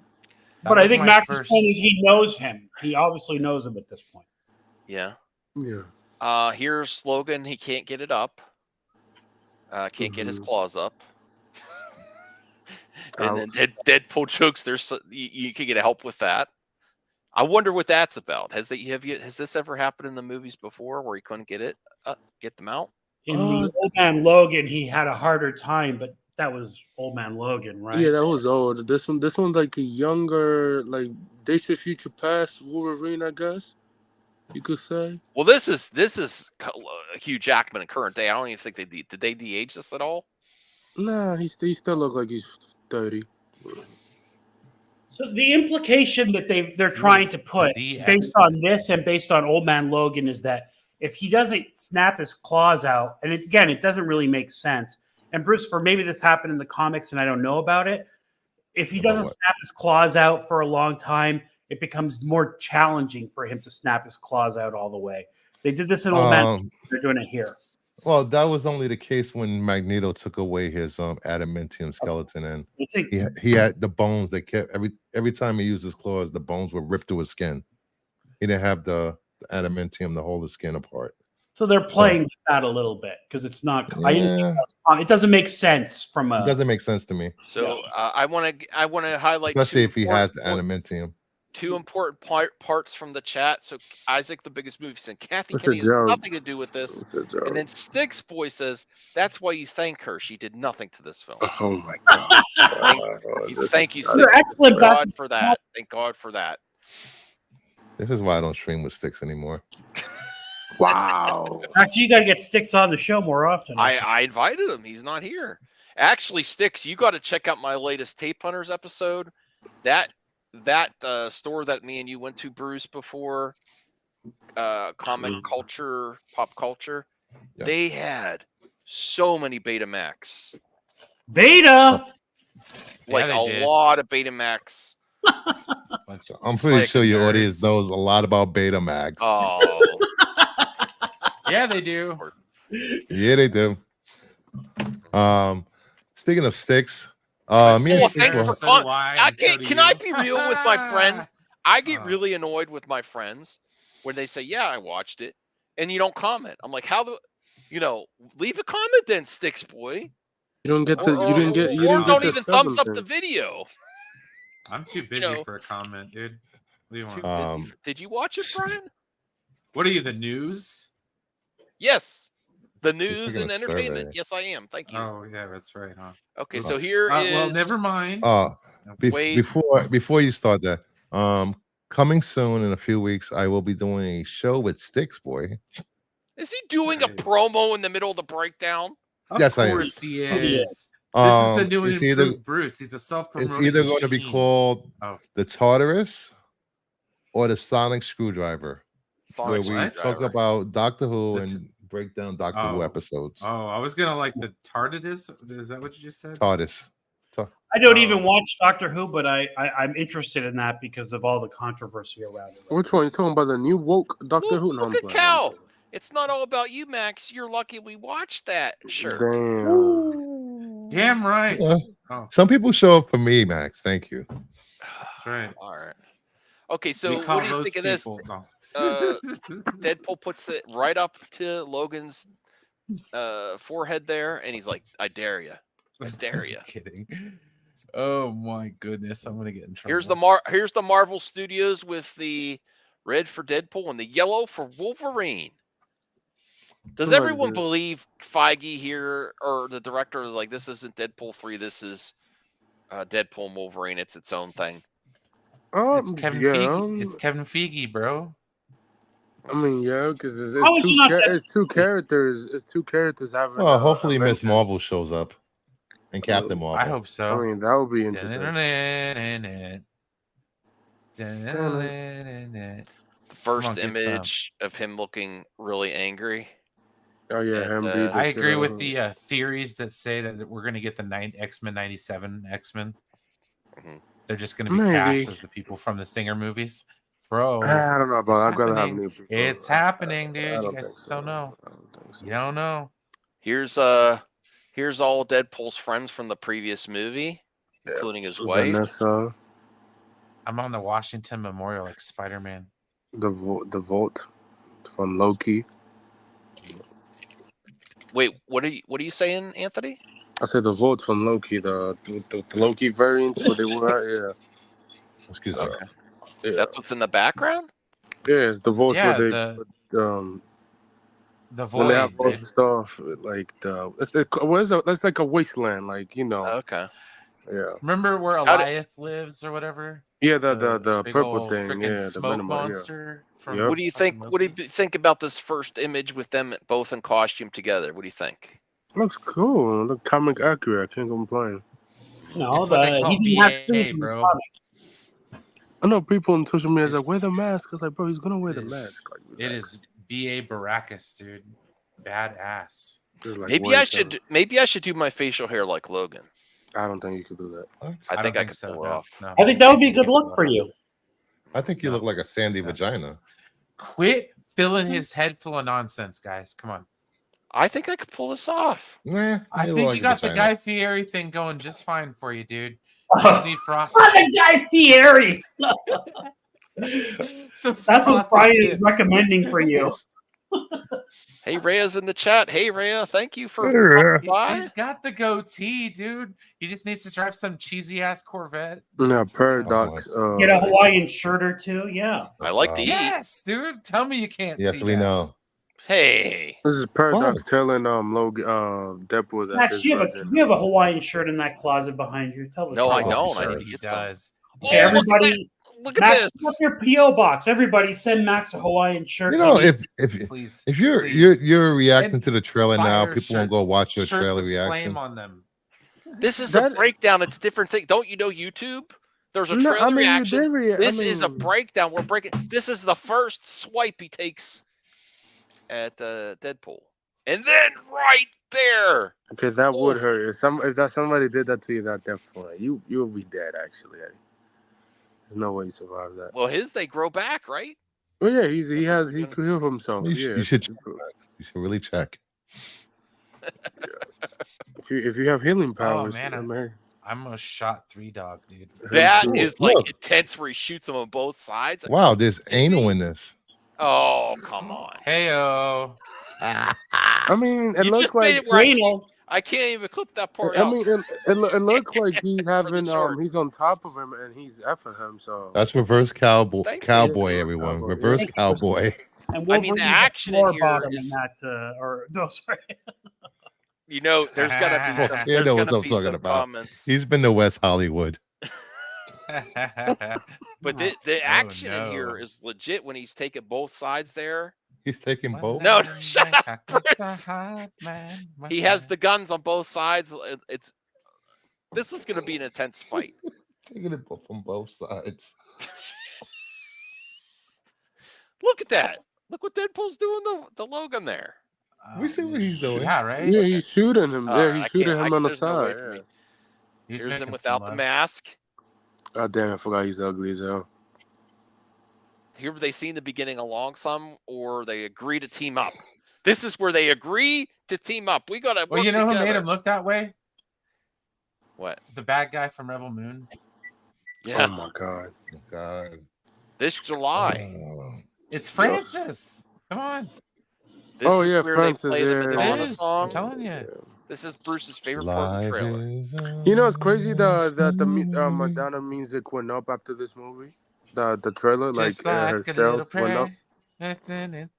Speaker 4: But I
Speaker 3: was
Speaker 4: think
Speaker 3: my
Speaker 4: Max's
Speaker 3: first-
Speaker 4: point is he knows him. He obviously knows him at this point.
Speaker 1: Yeah.
Speaker 5: Yeah.
Speaker 1: Here's Logan. He can't get it up. Can't get his claws up. And then Deadpool chokes. You can get help with that. I wonder what that's about. Has this ever happened in the movies before where he couldn't get them out?
Speaker 4: In the Old Man Logan, he had a harder time, but that was Old Man Logan, right?
Speaker 5: Yeah, that was old. This one's like a younger, like Days of Future Past Wolverine, I guess you could say.
Speaker 1: Well, this is Hugh Jackman in current day. I don't even think did they de-age this at all?
Speaker 5: Nah, he still looks like he's 30.
Speaker 4: So the implication that they're trying to put based on this and based on Old Man Logan is that if he doesn't snap his claws out, and it doesn't really make sense. And Bruce, for maybe this happened in the comics and I don't know about it. If he doesn't snap his claws out for a long time, it becomes more challenging for him to snap his claws out all the way. They did this in Old Man. They're doing it here.
Speaker 2: Well, that was only the case when Magneto took away his adamantium skeleton, and he had the bones that kept every time he used his claws, the bones were ripped through his skin. He didn't have the adamantium to hold the skin apart.
Speaker 4: So they're playing with that a little bit because it's not. Yeah. It doesn't make sense from a.
Speaker 2: It doesn't make sense to me.
Speaker 1: So I want to highlight,
Speaker 2: especially if he has the adamantium.
Speaker 1: Two important parts from the chat. So Isaac, the biggest movie, said Kathy Kenny has nothing to do with this. And then Sticks Boy says that's why you thank her. She did nothing to this film.
Speaker 5: Oh my god!
Speaker 1: Thank you, Sticks. Thank God for that. Thank God for that.
Speaker 2: This is why I don't stream with Sticks anymore.
Speaker 5: Wow.
Speaker 4: Actually, you got to get Sticks on the show more often.
Speaker 1: I invited him. He's not here. Actually, Sticks, you got to check out my latest Tape Hunters episode. That store that me and you went to, Bruce, before comic culture, pop culture, they had so many Betamax.
Speaker 4: Beta?
Speaker 1: Like a lot of Betamax.
Speaker 2: I'm pretty sure your audience knows a lot about Betamax.
Speaker 1: Oh.
Speaker 3: Yeah, they do.
Speaker 2: Yeah, they do. Speaking of Sticks,
Speaker 1: me and thanks for can I be real with my friends? I get really annoyed with my friends when they say, "Yeah, I watched it," and you don't comment. I'm like, "How leave a comment then, Sticks Boy."
Speaker 5: You don't get the.
Speaker 1: Don't even thumbs up the video.
Speaker 3: I'm too busy for a comment, dude. What do you want?
Speaker 1: Did you watch it, Brian?
Speaker 3: What are you, the news?
Speaker 1: Yes. The news and entertainment. Survey. Yes, I am. Thank you.
Speaker 3: Oh, yeah, that's right, huh?
Speaker 1: Okay, so here is.
Speaker 3: Well, never mind.
Speaker 2: Before you start that, coming soon in a few weeks, I will be doing a show with Sticks Boy.
Speaker 1: Is he doing a promo in the middle of the breakdown?
Speaker 2: Yes, I am.
Speaker 3: Of course he is. This is the new and improved Bruce. He's a self-promoting.
Speaker 2: It's either going to be called the Tartarus or the Sonic Screwdriver, where we talk about Doctor Who and break down Doctor Who episodes.
Speaker 3: Oh, I was gonna like the TARDIS. Is that what you just said?
Speaker 2: TARDIS.
Speaker 4: I don't even watch Doctor Who, but I'm interested in that because of all the controversy around it.
Speaker 5: Which one? You talking about the new woke Doctor Who?
Speaker 1: Look at Cal. It's not all about you, Max. You're lucky we watched that. Sure.
Speaker 3: Damn right.
Speaker 2: Some people show up for me, Max. Thank you.
Speaker 3: That's right.
Speaker 1: All right. Okay, so what do you think of this? Deadpool puts it right up to Logan's forehead there, and he's like, "I dare you. I dare you."
Speaker 3: Kidding. Oh my goodness, I'm gonna get in trouble.
Speaker 1: Here's the Marvel Studios with the red for Deadpool and the yellow for Wolverine. Does everyone believe Feige here, or the director, is like, this isn't Deadpool 3, this is Deadpool and Wolverine, it's its own thing?
Speaker 3: It's Kevin Feige. It's Kevin Feige, bro.
Speaker 5: I mean, yeah, because it's two characters. It's two characters having.
Speaker 2: Well, hopefully Miss Marvel shows up and Captain Marvel.
Speaker 3: I hope so.
Speaker 5: I mean, that would be interesting.
Speaker 1: The first image of him looking really angry.
Speaker 5: Oh yeah,
Speaker 3: I agree with the theories that say that we're going to get the X-Men 97 X-Men. Mm-hmm. They're just going to be cast as the people from the Singer movies. Bro,
Speaker 5: I don't know about that. I'd rather have new people.
Speaker 3: It's happening, dude. You guys don't know. I don't think so. You don't know.
Speaker 1: Here's all Deadpool's friends from the previous movie, including his wife.
Speaker 5: Vanessa.
Speaker 3: I'm on the Washington Memorial like Spider-Man.
Speaker 5: The Vault from Loki.
Speaker 1: Wait, what are you saying, Anthony?
Speaker 5: I said the Vault from Loki, the Loki variants what they were.
Speaker 2: Excuse me.
Speaker 1: Okay.
Speaker 5: Yeah,
Speaker 1: That's what's in the background?
Speaker 5: yeah. It's the Vault
Speaker 3: Yeah,
Speaker 5: where
Speaker 3: the
Speaker 5: when they have
Speaker 3: Void.
Speaker 5: all
Speaker 3: Dude.
Speaker 5: the stuff like what is it? That's like a wasteland, like
Speaker 1: Okay.
Speaker 5: Yeah.
Speaker 3: Remember where
Speaker 1: How did-
Speaker 3: Eliath lives or whatever?
Speaker 5: Yeah, the
Speaker 3: big
Speaker 5: purple
Speaker 3: ol'
Speaker 5: thing.
Speaker 3: freaking
Speaker 5: Yeah, the
Speaker 3: smoke
Speaker 5: minimum. Yeah.
Speaker 3: monster. From
Speaker 5: Yep.
Speaker 1: What do you
Speaker 3: fucking
Speaker 1: think? What do
Speaker 3: Loki?
Speaker 1: you think about this first image with them both in costume together? What do you think?
Speaker 5: Looks cool. Look comic accurate. I can't complain.
Speaker 4: No,
Speaker 3: It's what they call
Speaker 4: he didn't have
Speaker 3: BA,
Speaker 4: suits in the
Speaker 3: bro.
Speaker 4: comics.
Speaker 5: I know people on social media is like,
Speaker 3: It's-
Speaker 5: wear the mask. I was like, bro, he's gonna wear
Speaker 3: It
Speaker 5: the
Speaker 3: is-
Speaker 5: mask. Like,
Speaker 3: It is BA Baracus, dude. Badass.
Speaker 5: Just like
Speaker 1: Maybe I should do my facial hair like Logan.
Speaker 5: I don't think you could do that.
Speaker 2: What?
Speaker 1: I think I could
Speaker 3: so.
Speaker 1: pull it
Speaker 3: No,
Speaker 1: off.
Speaker 3: no.
Speaker 4: I think that would be a good look for you.
Speaker 2: I think you look like a sandy vagina.
Speaker 3: Quit filling his head full of nonsense, guys. Come on.
Speaker 1: I think I could pull this off.
Speaker 2: Nah,
Speaker 3: I
Speaker 2: you look
Speaker 3: think
Speaker 2: like
Speaker 3: you
Speaker 2: a
Speaker 3: got the
Speaker 2: vagina.
Speaker 3: Guy Fieri thing going just fine for you, dude. You just need frosting.
Speaker 4: Not the Guy Fieri. That's what Brian is recommending for you.
Speaker 1: Hey, Rhea's in the chat. Hey, Rhea, thank you for stopping by.
Speaker 3: He's got the goatee, dude. He just needs to drive some cheesy ass Corvette.
Speaker 5: Yeah, Paradox.
Speaker 4: Get a Hawaiian shirt or two. Yeah.
Speaker 1: I like to eat.
Speaker 3: Yes, dude. Tell me you can't
Speaker 2: Yes,
Speaker 3: see
Speaker 2: we
Speaker 3: that.
Speaker 2: know.
Speaker 1: Hey.
Speaker 5: This is Paradox
Speaker 2: What?
Speaker 5: telling Logan Deadpool that
Speaker 4: Max,
Speaker 5: this
Speaker 4: you
Speaker 5: version.
Speaker 4: have a Hawaiian shirt in that closet behind you. Tell the
Speaker 1: No, I
Speaker 4: truth.
Speaker 1: don't. I
Speaker 2: sure
Speaker 1: need to
Speaker 3: He
Speaker 1: get some.
Speaker 3: does.
Speaker 4: Okay,
Speaker 1: Oh,
Speaker 4: everybody,
Speaker 1: look at
Speaker 4: Max,
Speaker 1: this.
Speaker 4: put up your PO box. Everybody, send Max a Hawaiian shirt.
Speaker 2: You know,
Speaker 4: He needs-
Speaker 3: Please.
Speaker 2: if you're
Speaker 3: please.
Speaker 2: you're reacting
Speaker 3: And
Speaker 2: to the trailer now,
Speaker 3: fire
Speaker 2: people won't go
Speaker 3: shirts.
Speaker 2: watch your
Speaker 3: Shirts
Speaker 2: trailer
Speaker 3: with
Speaker 2: reaction.
Speaker 3: flame on them.
Speaker 1: This is
Speaker 5: That-
Speaker 1: a breakdown. It's different thing. Don't you know YouTube? There's a
Speaker 5: No,
Speaker 1: trailer
Speaker 5: I mean, you
Speaker 1: reaction.
Speaker 5: did
Speaker 1: This is a breakdown. We're breaking. This is the first swipe he takes at Deadpool, and then right there.
Speaker 5: Okay, that would
Speaker 1: Oof.
Speaker 5: hurt. If that somebody did that to you, that definitely you would be dead. Actually, there's no way you survive that.
Speaker 1: Well, they grow back, right?
Speaker 5: Well, yeah, he could heal himself.
Speaker 2: You should really check.
Speaker 5: If you have healing
Speaker 3: Oh
Speaker 5: powers,
Speaker 3: man, I almost shot 3 Dog, dude.
Speaker 1: That
Speaker 2: Look,
Speaker 1: is like
Speaker 2: look.
Speaker 1: intense where he shoots them on both sides.
Speaker 2: Wow, there's anal in this.
Speaker 1: Oh, come on.
Speaker 3: Heyo.
Speaker 5: I mean, it
Speaker 1: You
Speaker 5: looks
Speaker 1: just made
Speaker 5: like
Speaker 1: it where
Speaker 4: Anal.
Speaker 1: I can't even clip that part
Speaker 5: I
Speaker 1: out.
Speaker 5: mean, it looks like he's having
Speaker 1: short.
Speaker 5: he's on top of him and he's effing him. So
Speaker 2: That's reverse cowboy.
Speaker 1: Thank you.
Speaker 2: Cowboy,
Speaker 5: Yeah,
Speaker 2: everyone.
Speaker 5: cowboy,
Speaker 2: Reverse
Speaker 5: yeah.
Speaker 2: cowboy.
Speaker 4: And
Speaker 1: I mean, the
Speaker 4: Wolverine's a
Speaker 1: action in
Speaker 4: floor
Speaker 1: here
Speaker 4: bottom
Speaker 1: is-
Speaker 4: in that, or no, sorry.
Speaker 1: You know, there's gonna be
Speaker 2: Well,
Speaker 1: some,
Speaker 2: you
Speaker 1: there's
Speaker 2: know what
Speaker 1: gonna
Speaker 2: I'm
Speaker 1: be
Speaker 2: talking
Speaker 1: some
Speaker 2: about.
Speaker 1: comments.
Speaker 2: He's been to West Hollywood.
Speaker 1: But the action in
Speaker 3: no.
Speaker 1: here is legit when he's taking both sides there.
Speaker 2: He's taking both.
Speaker 1: No, shut up, Chris. He has the guns on both sides. This is gonna be an intense fight.
Speaker 2: Taking it from both sides.
Speaker 1: Look at that. Look what Deadpool's doing the Logan there.
Speaker 2: We see what he's doing.
Speaker 3: Yeah, right?
Speaker 5: yeah, he's shooting him. Yeah, he's
Speaker 1: I
Speaker 5: shooting
Speaker 1: can't-
Speaker 5: him on the
Speaker 1: there's no way
Speaker 5: side.
Speaker 1: for me.
Speaker 5: Yeah.
Speaker 3: He's
Speaker 1: Here's him
Speaker 3: making
Speaker 1: without
Speaker 3: some
Speaker 1: the
Speaker 3: love.
Speaker 1: mask.
Speaker 5: God damn, I forgot he's ugly as hell.
Speaker 1: Here they see in the beginning along some, or they agree to team up. This is where they agree to team up. We gotta work
Speaker 3: Well, you know
Speaker 1: together.
Speaker 3: who made him look that way?
Speaker 1: What?
Speaker 3: The bad guy from Rebel Moon.
Speaker 1: Yeah.
Speaker 5: Oh my god.
Speaker 2: Oh, God.
Speaker 1: This July.
Speaker 2: Oh.
Speaker 3: It's Francis. Come on.
Speaker 1: This
Speaker 5: Oh,
Speaker 1: is
Speaker 5: yeah,
Speaker 1: where
Speaker 5: Francis,
Speaker 1: they play the
Speaker 5: yeah,
Speaker 3: It
Speaker 1: Madonna
Speaker 3: is. I'm
Speaker 1: song.
Speaker 3: telling you.
Speaker 1: This is Bruce's favorite part of the
Speaker 2: Life
Speaker 1: trailer.
Speaker 2: is a
Speaker 5: You know, it's crazy that the
Speaker 2: story.
Speaker 5: Madonna music went up after this movie. The trailer, like,
Speaker 3: Just like
Speaker 5: her
Speaker 3: a little
Speaker 5: sales went up.
Speaker 3: prayer. Lifting it,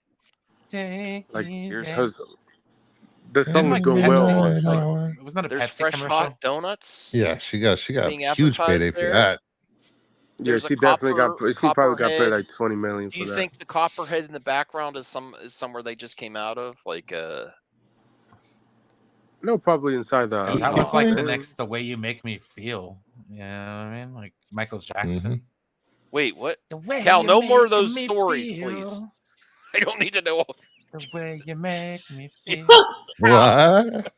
Speaker 3: take
Speaker 5: Like,
Speaker 3: you
Speaker 1: here's
Speaker 3: there.
Speaker 5: Because the
Speaker 3: Then,
Speaker 5: song was
Speaker 3: like,
Speaker 5: doing
Speaker 3: Pepsi,
Speaker 5: well.
Speaker 3: like,
Speaker 2: Hour.
Speaker 3: wasn't that a
Speaker 1: There's
Speaker 3: Pepsi
Speaker 1: fresh
Speaker 3: commercial?
Speaker 1: hot donuts.
Speaker 2: Yeah, she got
Speaker 1: Being
Speaker 2: a huge
Speaker 1: advertised
Speaker 2: payday for
Speaker 1: there.
Speaker 2: that.
Speaker 5: Yeah,
Speaker 1: There's a
Speaker 5: she definitely
Speaker 1: copper-
Speaker 5: she probably got paid
Speaker 1: copperhead.
Speaker 5: like 20 million
Speaker 1: Do
Speaker 5: for
Speaker 1: you
Speaker 5: that.
Speaker 1: think the copperhead in the background is somewhere they just came out of? Like
Speaker 5: No, probably inside the.
Speaker 3: And that was like the
Speaker 5: thing.
Speaker 3: next "The Way You Make Me Feel." You know what I mean? Like Michael Jackson.
Speaker 1: wait, what?
Speaker 3: The way
Speaker 1: Cal,
Speaker 3: you
Speaker 1: no more of
Speaker 3: make
Speaker 1: those
Speaker 3: me
Speaker 1: stories,
Speaker 3: feel,
Speaker 1: please. I don't need to know.
Speaker 3: The way you make me feel.
Speaker 2: What?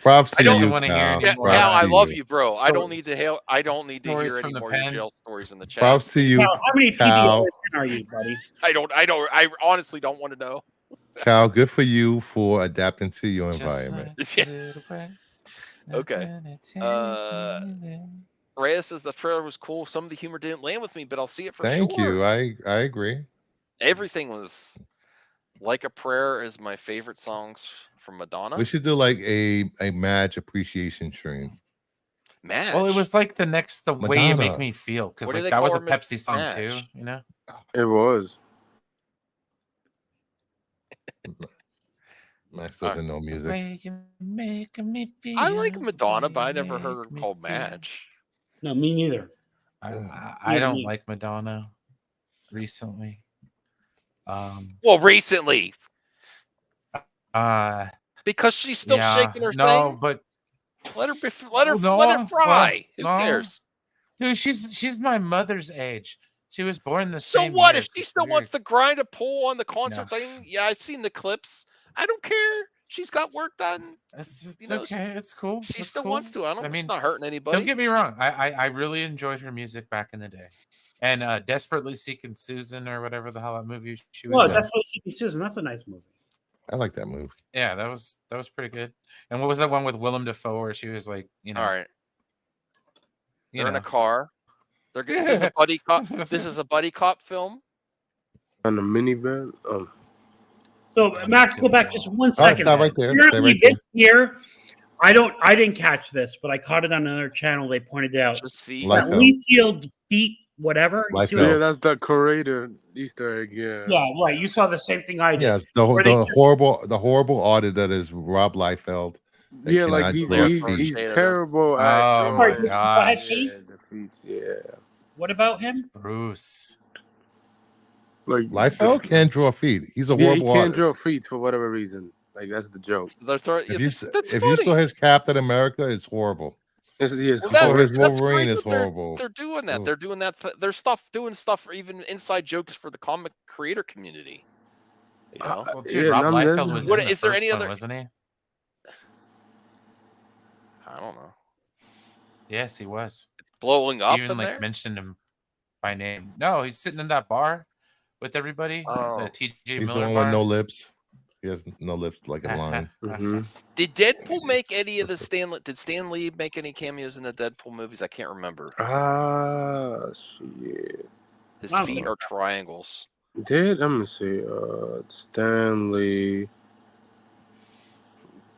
Speaker 2: Props to
Speaker 1: I don't
Speaker 2: you,
Speaker 3: wanna hear
Speaker 2: Cal.
Speaker 3: any more.
Speaker 2: Props
Speaker 1: Cal, I
Speaker 2: to
Speaker 1: love you, bro. I don't
Speaker 3: Stories.
Speaker 1: need to hear. I don't need to
Speaker 3: Stories
Speaker 1: hear
Speaker 3: from
Speaker 1: any
Speaker 3: the
Speaker 1: more of your
Speaker 3: pen.
Speaker 1: jail stories in the chat.
Speaker 2: Props to you,
Speaker 4: Cal, how many
Speaker 2: Cal.
Speaker 4: PBS are you, buddy?
Speaker 1: I honestly don't want to know.
Speaker 2: Cal. Good for you for adapting to your
Speaker 3: Just
Speaker 2: environment.
Speaker 3: like
Speaker 1: Yeah.
Speaker 3: a little prayer.
Speaker 1: Okay.
Speaker 3: Lifting it, take you there.
Speaker 1: Reyes says the trailer was cool. Some of the humor didn't land with me, but I'll see it for
Speaker 2: Thank
Speaker 1: sure.
Speaker 2: you. I agree.
Speaker 1: Everything was Like a Prayer is my favorite songs from Madonna.
Speaker 2: We should do like a Madge appreciation stream.
Speaker 1: Madge.
Speaker 3: Well, it was like the way you make
Speaker 2: Madonna.
Speaker 3: me feel, because
Speaker 1: What do
Speaker 3: like
Speaker 1: they
Speaker 3: that was
Speaker 1: call
Speaker 3: a
Speaker 1: her,
Speaker 3: Pepsi song
Speaker 1: Madge?
Speaker 3: too, you know.
Speaker 5: It was.
Speaker 2: Max doesn't know
Speaker 3: The
Speaker 2: music.
Speaker 3: way you make me feel.
Speaker 1: I like
Speaker 3: the
Speaker 1: Madonna,
Speaker 3: way
Speaker 1: but I
Speaker 3: you
Speaker 1: never heard her
Speaker 3: make me
Speaker 1: called
Speaker 3: feel.
Speaker 1: Madge.
Speaker 4: No, me neither.
Speaker 3: I don't like Madonna recently.
Speaker 1: Well, recently,
Speaker 3: Uh,
Speaker 1: because she's still
Speaker 3: yeah,
Speaker 1: shaking her
Speaker 3: no,
Speaker 1: thing.
Speaker 3: but
Speaker 1: Let her let her
Speaker 3: no,
Speaker 1: fry. Who
Speaker 3: no.
Speaker 1: cares?
Speaker 3: Dude, she's my mother's age. She was born the
Speaker 1: So
Speaker 3: same
Speaker 1: what
Speaker 3: year.
Speaker 1: if she still wants the grind to pull on the concert
Speaker 3: No.
Speaker 1: thing? Yeah, I've seen the clips. I don't care. She's got work done.
Speaker 3: It's
Speaker 1: You know,
Speaker 3: okay. It's cool.
Speaker 1: She
Speaker 3: It's
Speaker 1: still
Speaker 3: cool.
Speaker 1: wants to. I don't.
Speaker 3: I mean,
Speaker 1: it's not hurting anybody.
Speaker 3: don't get me wrong. I really enjoyed her music back in the day, and Desperately Seeking Susan or whatever the hell that movie she was
Speaker 4: Well,
Speaker 3: in.
Speaker 4: that's what Seeking Susan. That's a nice movie.
Speaker 2: I like that movie.
Speaker 3: Yeah, that was pretty good. And what was that one with Willem Dafoe where she was like, you know,
Speaker 1: All right,
Speaker 3: you
Speaker 1: they're in
Speaker 3: know,
Speaker 1: a car. This is a buddy cop. This is a buddy cop film.
Speaker 5: On the minivan.
Speaker 4: So Max, go back just 1 second.
Speaker 2: stop right there. Stay
Speaker 4: Apparently,
Speaker 2: right there.
Speaker 4: this year, I didn't catch this, but I caught it on another channel. They pointed out
Speaker 1: Just feet.
Speaker 2: Life
Speaker 4: that
Speaker 2: Out.
Speaker 4: Leafield feet, whatever. You
Speaker 2: Life
Speaker 4: see what-
Speaker 2: Out.
Speaker 5: Yeah, that's the curator Easter egg. Yeah.
Speaker 4: yeah, right. You saw the same thing I did.
Speaker 2: Yes,
Speaker 4: Where they
Speaker 2: the
Speaker 4: said-
Speaker 2: horrible audit that is Rob Liefeld. that
Speaker 5: Yeah, like
Speaker 2: cannot
Speaker 5: he's
Speaker 2: draw
Speaker 5: he's,
Speaker 2: feet.
Speaker 5: he's
Speaker 1: Shade of
Speaker 5: terrible at
Speaker 3: Oh
Speaker 5: drawing.
Speaker 3: my
Speaker 4: Sorry, this-
Speaker 3: gosh.
Speaker 5: Yeah, the feet, yeah.
Speaker 4: What about him?
Speaker 3: Bruce.
Speaker 5: Like
Speaker 2: Liefeld can't draw feet. He's a
Speaker 5: Yeah, he
Speaker 2: horrible
Speaker 5: can't
Speaker 2: artist.
Speaker 5: draw feet for whatever reason. Like that's the joke.
Speaker 2: If you
Speaker 1: that's
Speaker 2: if you saw
Speaker 1: funny.
Speaker 2: his Captain America, it's horrible.
Speaker 5: Yes, yes.
Speaker 1: Well,
Speaker 2: Before his
Speaker 1: that's
Speaker 2: Wolverine
Speaker 1: great
Speaker 2: is
Speaker 1: that they're-
Speaker 2: horrible.
Speaker 1: They're doing that.
Speaker 2: Ooh.
Speaker 1: They're doing that. They're doing stuff for even inside jokes for the comic creator community. You know,
Speaker 3: Well, dude,
Speaker 5: Yeah,
Speaker 3: Rob
Speaker 5: none of
Speaker 3: Liefeld
Speaker 5: them-
Speaker 3: was
Speaker 1: What-
Speaker 3: in the
Speaker 1: is there
Speaker 3: first
Speaker 1: any
Speaker 3: one,
Speaker 1: other-
Speaker 3: wasn't he?
Speaker 1: I don't know.
Speaker 3: Yes, he was.
Speaker 1: Blowing up
Speaker 3: Even
Speaker 1: in
Speaker 3: like
Speaker 1: there.
Speaker 3: mentioned him by name. No, he's sitting in that bar with everybody.
Speaker 1: Oh.
Speaker 3: The TJ
Speaker 2: He's the
Speaker 3: Miller
Speaker 2: one
Speaker 3: bar.
Speaker 2: with no lips. He has no lips like a lion.
Speaker 5: Mhm.
Speaker 1: Did Deadpool make any of the Did Stan Lee make any cameos in the Deadpool movies? I can't remember.
Speaker 5: Ah, shit.
Speaker 1: His
Speaker 4: I don't
Speaker 1: feet
Speaker 4: know.
Speaker 1: are triangles.
Speaker 5: Let me see. Stanley,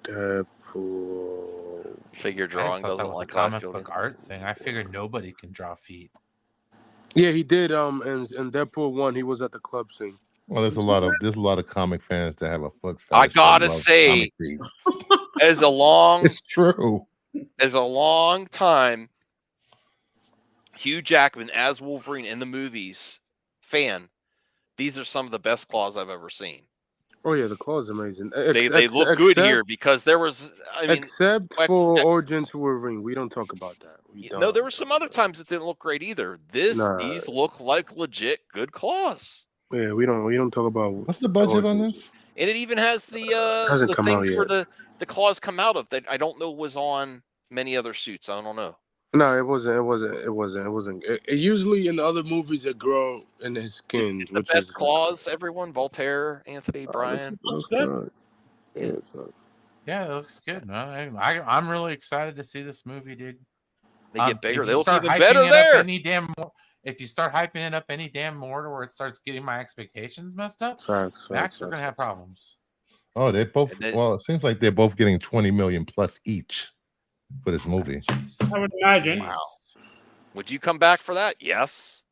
Speaker 5: Deadpool.
Speaker 1: Figure
Speaker 3: I just
Speaker 1: drawing
Speaker 3: thought that
Speaker 1: doesn't
Speaker 3: was a
Speaker 1: like
Speaker 3: comic
Speaker 1: life building.
Speaker 3: book art thing. I figured nobody can draw feet.
Speaker 5: Yeah, he did. In Deadpool 1, he was at the club scene.
Speaker 2: Well, there's a lot of comic fans that have a foot fetish.
Speaker 1: I
Speaker 2: that
Speaker 1: gotta
Speaker 2: love
Speaker 1: say-
Speaker 2: comic feet.
Speaker 1: As a long
Speaker 2: It's true.
Speaker 1: time Hugh Jackman as Wolverine in the movies fan, these are some of the best claws I've ever seen.
Speaker 5: Oh yeah, the claw's amazing.
Speaker 1: They look good here because there was, I mean,
Speaker 5: except
Speaker 1: like-
Speaker 5: for Origins Wolverine, we don't talk about that.
Speaker 1: no, there were some other times that didn't look great either.
Speaker 5: Nah.
Speaker 1: These look like legit good claws.
Speaker 5: Yeah, we don't talk about.
Speaker 2: What's the budget on
Speaker 5: Origins.
Speaker 2: this?
Speaker 1: And it even has the
Speaker 5: Hasn't come out
Speaker 1: things where
Speaker 5: yet.
Speaker 1: the claws come out of that I don't know was on many other suits. I don't know.
Speaker 5: No, it wasn't. It usually in the other movies it grow in his skin.
Speaker 1: The best claws, everyone. Voltaire, Anthony, Brian.
Speaker 4: Looks good.
Speaker 5: Yeah, it's not.
Speaker 3: Yeah, it looks good, man. I'm really excited to see this movie, dude.
Speaker 1: They get bigger.
Speaker 3: If
Speaker 1: They
Speaker 3: you
Speaker 1: look
Speaker 3: start
Speaker 1: even
Speaker 3: hyping
Speaker 1: better
Speaker 3: it up
Speaker 1: there.
Speaker 3: any damn more, if you start hyping it up any damn more to where it starts getting my expectations messed up,
Speaker 5: Facts.
Speaker 3: Max, we're gonna have problems.
Speaker 2: Oh, they both.
Speaker 1: And then-
Speaker 2: Well, it seems like they're both getting 20 million plus each for this movie.
Speaker 3: Jeez.
Speaker 4: I would imagine.
Speaker 3: Jeez.
Speaker 1: Would you come back for that? Yes.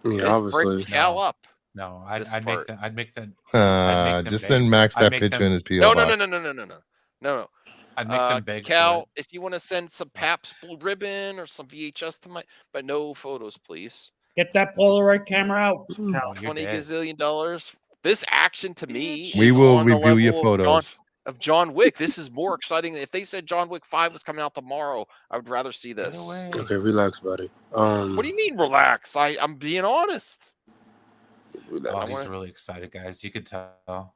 Speaker 5: Yeah,
Speaker 1: Let's
Speaker 5: obviously.
Speaker 1: break Cal up.
Speaker 3: No,
Speaker 1: This
Speaker 3: I'd
Speaker 1: part.
Speaker 3: make that. I'd make that. them
Speaker 2: Just
Speaker 3: big.
Speaker 2: send Max
Speaker 3: I'd
Speaker 2: that
Speaker 3: make
Speaker 2: picture
Speaker 3: them-
Speaker 2: in his PO
Speaker 1: No.
Speaker 2: box.
Speaker 1: No.
Speaker 3: I'd make them big.
Speaker 1: Cal, if you want to send some Pabst Blue Ribbon or some VHS to my, but no photos, please.
Speaker 4: Get that Polaroid camera out.
Speaker 3: Oh,
Speaker 4: Cal.
Speaker 3: you're
Speaker 1: $20
Speaker 3: dead.
Speaker 1: gazillion. This action to me,
Speaker 2: We
Speaker 1: is
Speaker 2: will
Speaker 1: on the
Speaker 2: review your
Speaker 1: level of
Speaker 2: photos.
Speaker 1: John Wick. This is more exciting. If they said John Wick 5 was coming out tomorrow, I would rather see
Speaker 3: Get
Speaker 1: this.
Speaker 3: away.
Speaker 5: Okay, relax, buddy.
Speaker 1: What do you mean, relax? I'm being honest.
Speaker 5: Relax.
Speaker 3: Oh,
Speaker 1: I
Speaker 3: he's
Speaker 1: wanna-
Speaker 3: really excited, guys. You could tell.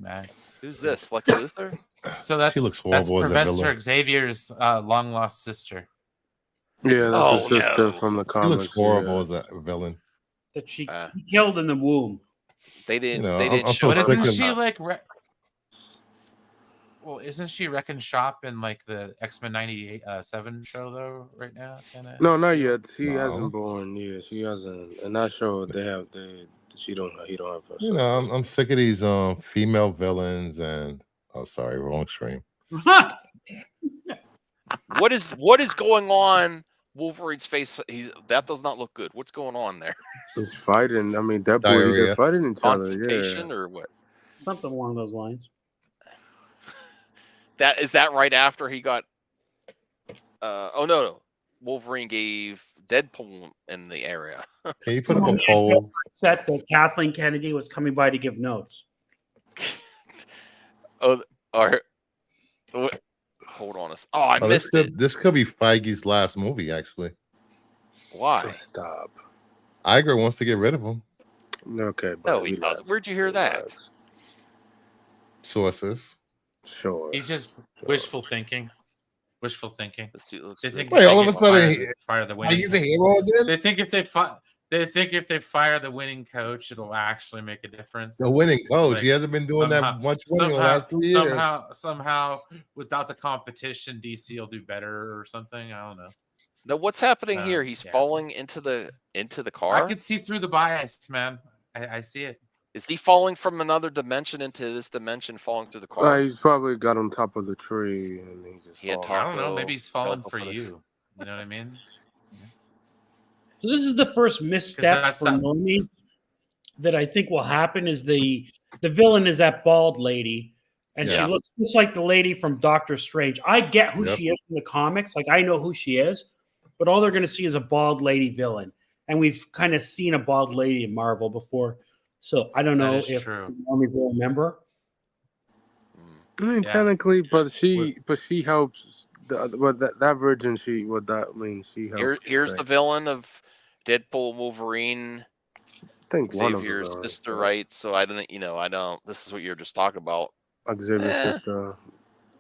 Speaker 3: Max.
Speaker 1: Who's this? Lex Luthor?
Speaker 3: So that's
Speaker 2: She looks
Speaker 3: that's
Speaker 2: horrible as a
Speaker 3: Professor
Speaker 2: villain.
Speaker 3: Xavier's long lost sister.
Speaker 5: Yeah, that's
Speaker 1: Oh,
Speaker 5: the sister
Speaker 1: no.
Speaker 5: from the
Speaker 2: He
Speaker 5: comics.
Speaker 2: looks horrible
Speaker 5: yeah.
Speaker 2: as a villain.
Speaker 4: That she
Speaker 1: Ah.
Speaker 4: he killed in the womb.
Speaker 1: They didn't.
Speaker 2: You know,
Speaker 1: they
Speaker 2: I'm-
Speaker 1: didn't
Speaker 2: I'm
Speaker 1: show
Speaker 2: so
Speaker 3: But
Speaker 1: her
Speaker 2: sick
Speaker 3: isn't
Speaker 2: of-
Speaker 3: she like? Well, isn't she wrecking shop in like the X-Men 97 show though right now? Kinda
Speaker 5: No, not
Speaker 3: deal?
Speaker 5: yet. He
Speaker 2: No.
Speaker 5: hasn't born. Yeah, she hasn't. And that show, he don't have her
Speaker 2: You know,
Speaker 5: sister.
Speaker 2: I'm sick of these female villains and sorry, wrong stream.
Speaker 1: What is going on? Wolverine's face. That does not look good. What's going on there?
Speaker 5: He's fighting. I mean, Deadpool. They're
Speaker 2: Diarrhea.
Speaker 5: fighting each other.
Speaker 1: Constipation
Speaker 5: Yeah.
Speaker 1: or what?
Speaker 4: Something along those lines.
Speaker 1: That is that right after he got. Oh no, Wolverine gave Deadpool in the area.
Speaker 2: Can you put up a poll?
Speaker 4: Set that Kathleen Kennedy was coming by to give notes.
Speaker 1: Oh, or hold on. Oh, I missed it.
Speaker 2: This could be Feige's last movie, actually.
Speaker 1: Why?
Speaker 5: Stop.
Speaker 2: Iger wants to get rid of him.
Speaker 5: Okay, but
Speaker 1: No, he doesn't. Where'd you hear that?
Speaker 2: Sources.
Speaker 5: Sure.
Speaker 3: He's just wishful thinking. Wishful thinking.
Speaker 1: This dude looks
Speaker 3: They think
Speaker 2: Wait,
Speaker 3: if
Speaker 2: all
Speaker 3: they
Speaker 2: of a
Speaker 3: get
Speaker 2: sudden,
Speaker 3: fire the winning.
Speaker 2: He's a hero again?
Speaker 3: They think if they fire the winning coach, it'll actually make a difference.
Speaker 2: The winning coach.
Speaker 3: Like,
Speaker 2: he hasn't been doing that much winning the last 2 years.
Speaker 3: Somehow, without the competition, DC will do better or something. I don't know.
Speaker 1: Now, what's happening here? He's
Speaker 3: Yeah.
Speaker 1: falling into the car.
Speaker 3: I can see through the bias, man. I see it.
Speaker 1: Is he falling from another dimension into this dimension, falling through the car?
Speaker 5: He's probably got on top of the tree and he just.
Speaker 1: He had
Speaker 5: fallen.
Speaker 3: I don't know.
Speaker 1: Taco,
Speaker 3: Maybe he's falling
Speaker 1: Taco
Speaker 3: for
Speaker 1: for the-
Speaker 3: you. You know what I mean?
Speaker 4: So this is the first misstep
Speaker 3: that's
Speaker 4: for
Speaker 3: not-
Speaker 4: normies that I think will happen. Is the villain is that bald lady, and she
Speaker 1: Yeah.
Speaker 4: looks just like the lady from Doctor Strange. I get who
Speaker 2: Yep.
Speaker 4: she is from the comics, like I know who she is, but all they're going to see is a bald lady villain, and we've kind of seen a bald lady in Marvel before. So I don't
Speaker 3: That
Speaker 4: know
Speaker 3: is
Speaker 4: if
Speaker 3: true.
Speaker 4: normies will remember.
Speaker 5: I mean,
Speaker 3: Yeah.
Speaker 5: technically, but she helps. That virgin, she helps.
Speaker 1: Here's the villain of Deadpool Wolverine.
Speaker 5: I think one of
Speaker 1: Xavier's
Speaker 5: them.
Speaker 1: sister, right? So I don't. This is what you're just talking about.
Speaker 5: Xavier's sister.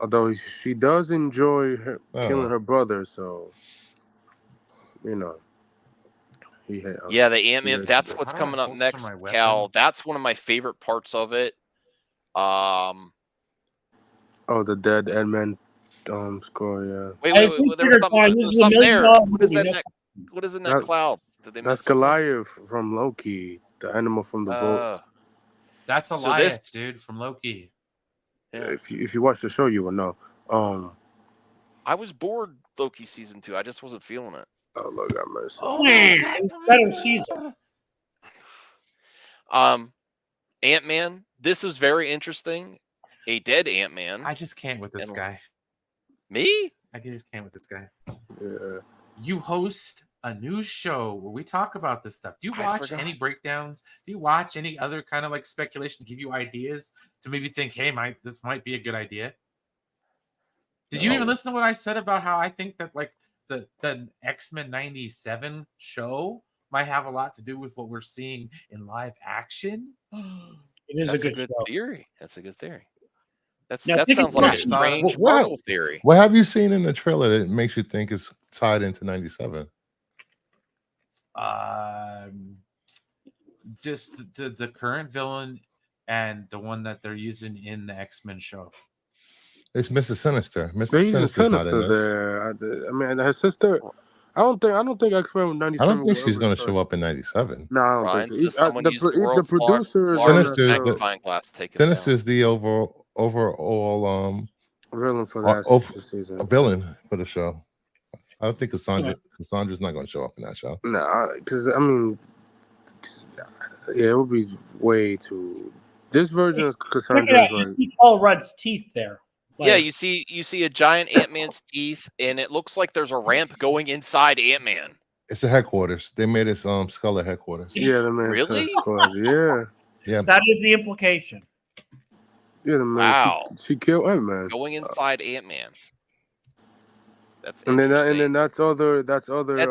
Speaker 5: Although she does enjoy killing her brother, so you know.
Speaker 1: Yeah, the Ant-Man.
Speaker 5: yeah,
Speaker 1: That's
Speaker 5: so
Speaker 1: what's
Speaker 3: how do I
Speaker 1: coming up
Speaker 3: holster
Speaker 1: next,
Speaker 3: my weapon?
Speaker 1: Cal. That's one of my favorite parts of it.
Speaker 5: Oh, the dead Ant-Man score. Yeah.
Speaker 1: Wait.
Speaker 4: I
Speaker 1: There
Speaker 4: think
Speaker 1: was
Speaker 4: they're
Speaker 1: something,
Speaker 4: fine.
Speaker 1: there
Speaker 4: This
Speaker 1: was
Speaker 4: is a
Speaker 1: something there.
Speaker 4: $1 million
Speaker 1: What is
Speaker 4: movie,
Speaker 1: that? What is in that
Speaker 5: That-
Speaker 1: cloud? Did they miss
Speaker 5: That's
Speaker 1: something?
Speaker 5: Goliath from Loki, the animal from the boat.
Speaker 3: That's
Speaker 1: So
Speaker 3: Elias,
Speaker 1: this-
Speaker 3: dude, from Loki.
Speaker 1: Yeah.
Speaker 5: If you watch the show, you will know.
Speaker 1: I was bored Loki season 2. I just wasn't feeling it.
Speaker 5: Oh, Lord have mercy.
Speaker 4: It's better season.
Speaker 1: Ant-Man. This is very interesting. A dead Ant-Man.
Speaker 3: I just can't with this
Speaker 1: And-
Speaker 3: guy.
Speaker 1: Me?
Speaker 3: I just can't with this guy.
Speaker 5: Yeah.
Speaker 3: You host a news show where we talk about this stuff. Do you
Speaker 1: I
Speaker 3: watch
Speaker 1: forgot.
Speaker 3: any breakdowns? Do you watch any other kind of like speculation to give you ideas to maybe think, hey, this might be a good idea? Did you even
Speaker 2: No.
Speaker 3: listen to what I said about how I think that like the X-Men 97 show might have a lot to do with what we're seeing in live action?
Speaker 4: It is
Speaker 1: That's
Speaker 4: a good show.
Speaker 1: theory. That's a good theory. That
Speaker 4: Now, take
Speaker 1: sounds
Speaker 4: a
Speaker 1: like a
Speaker 4: question.
Speaker 1: strange
Speaker 2: What-
Speaker 1: Marvel theory.
Speaker 2: What have you seen in the trailer that makes you think it's tied into 97?
Speaker 3: Just the current villain and the one that they're using in the X-Men show.
Speaker 2: It's Mr. Sinister. Mr.
Speaker 5: They're using
Speaker 2: Sinister's not in
Speaker 5: Sinister
Speaker 2: this.
Speaker 5: there. I mean, her sister. I don't think X-Men 97.
Speaker 2: I don't think
Speaker 5: will
Speaker 2: she's
Speaker 5: ever
Speaker 2: going to
Speaker 5: turn.
Speaker 2: show up in 97.
Speaker 5: No, I don't
Speaker 1: Ryan
Speaker 5: think
Speaker 1: says
Speaker 5: so.
Speaker 1: someone used the
Speaker 5: The
Speaker 1: world's
Speaker 5: producers
Speaker 1: largest
Speaker 2: Sinister is the-
Speaker 1: magnifying glass to take it
Speaker 2: Sinister
Speaker 1: down.
Speaker 2: is the overall
Speaker 5: villain for that
Speaker 2: a
Speaker 5: season.
Speaker 2: villain for the show. I don't think Cassandra's not going to show up in that show.
Speaker 5: No, because I mean, yeah, it would be way too. This version of
Speaker 4: Check it
Speaker 5: Cassandra
Speaker 4: out.
Speaker 5: is like.
Speaker 4: You see Paul Rudd's teeth there.
Speaker 1: Yeah,
Speaker 4: Like,
Speaker 1: you see a giant Ant-Man's teeth, and it looks like there's a ramp going inside Ant-Man.
Speaker 2: It's the headquarters. They made it Skull headquarters.
Speaker 5: Yeah, the man.
Speaker 1: Really?
Speaker 5: Yeah,
Speaker 2: Yeah.
Speaker 4: that is the implication.
Speaker 5: yeah, the man.
Speaker 1: Wow.
Speaker 5: She killed him, man.
Speaker 1: Going inside Ant-Man. That's
Speaker 5: And then
Speaker 1: interesting.
Speaker 5: that's other.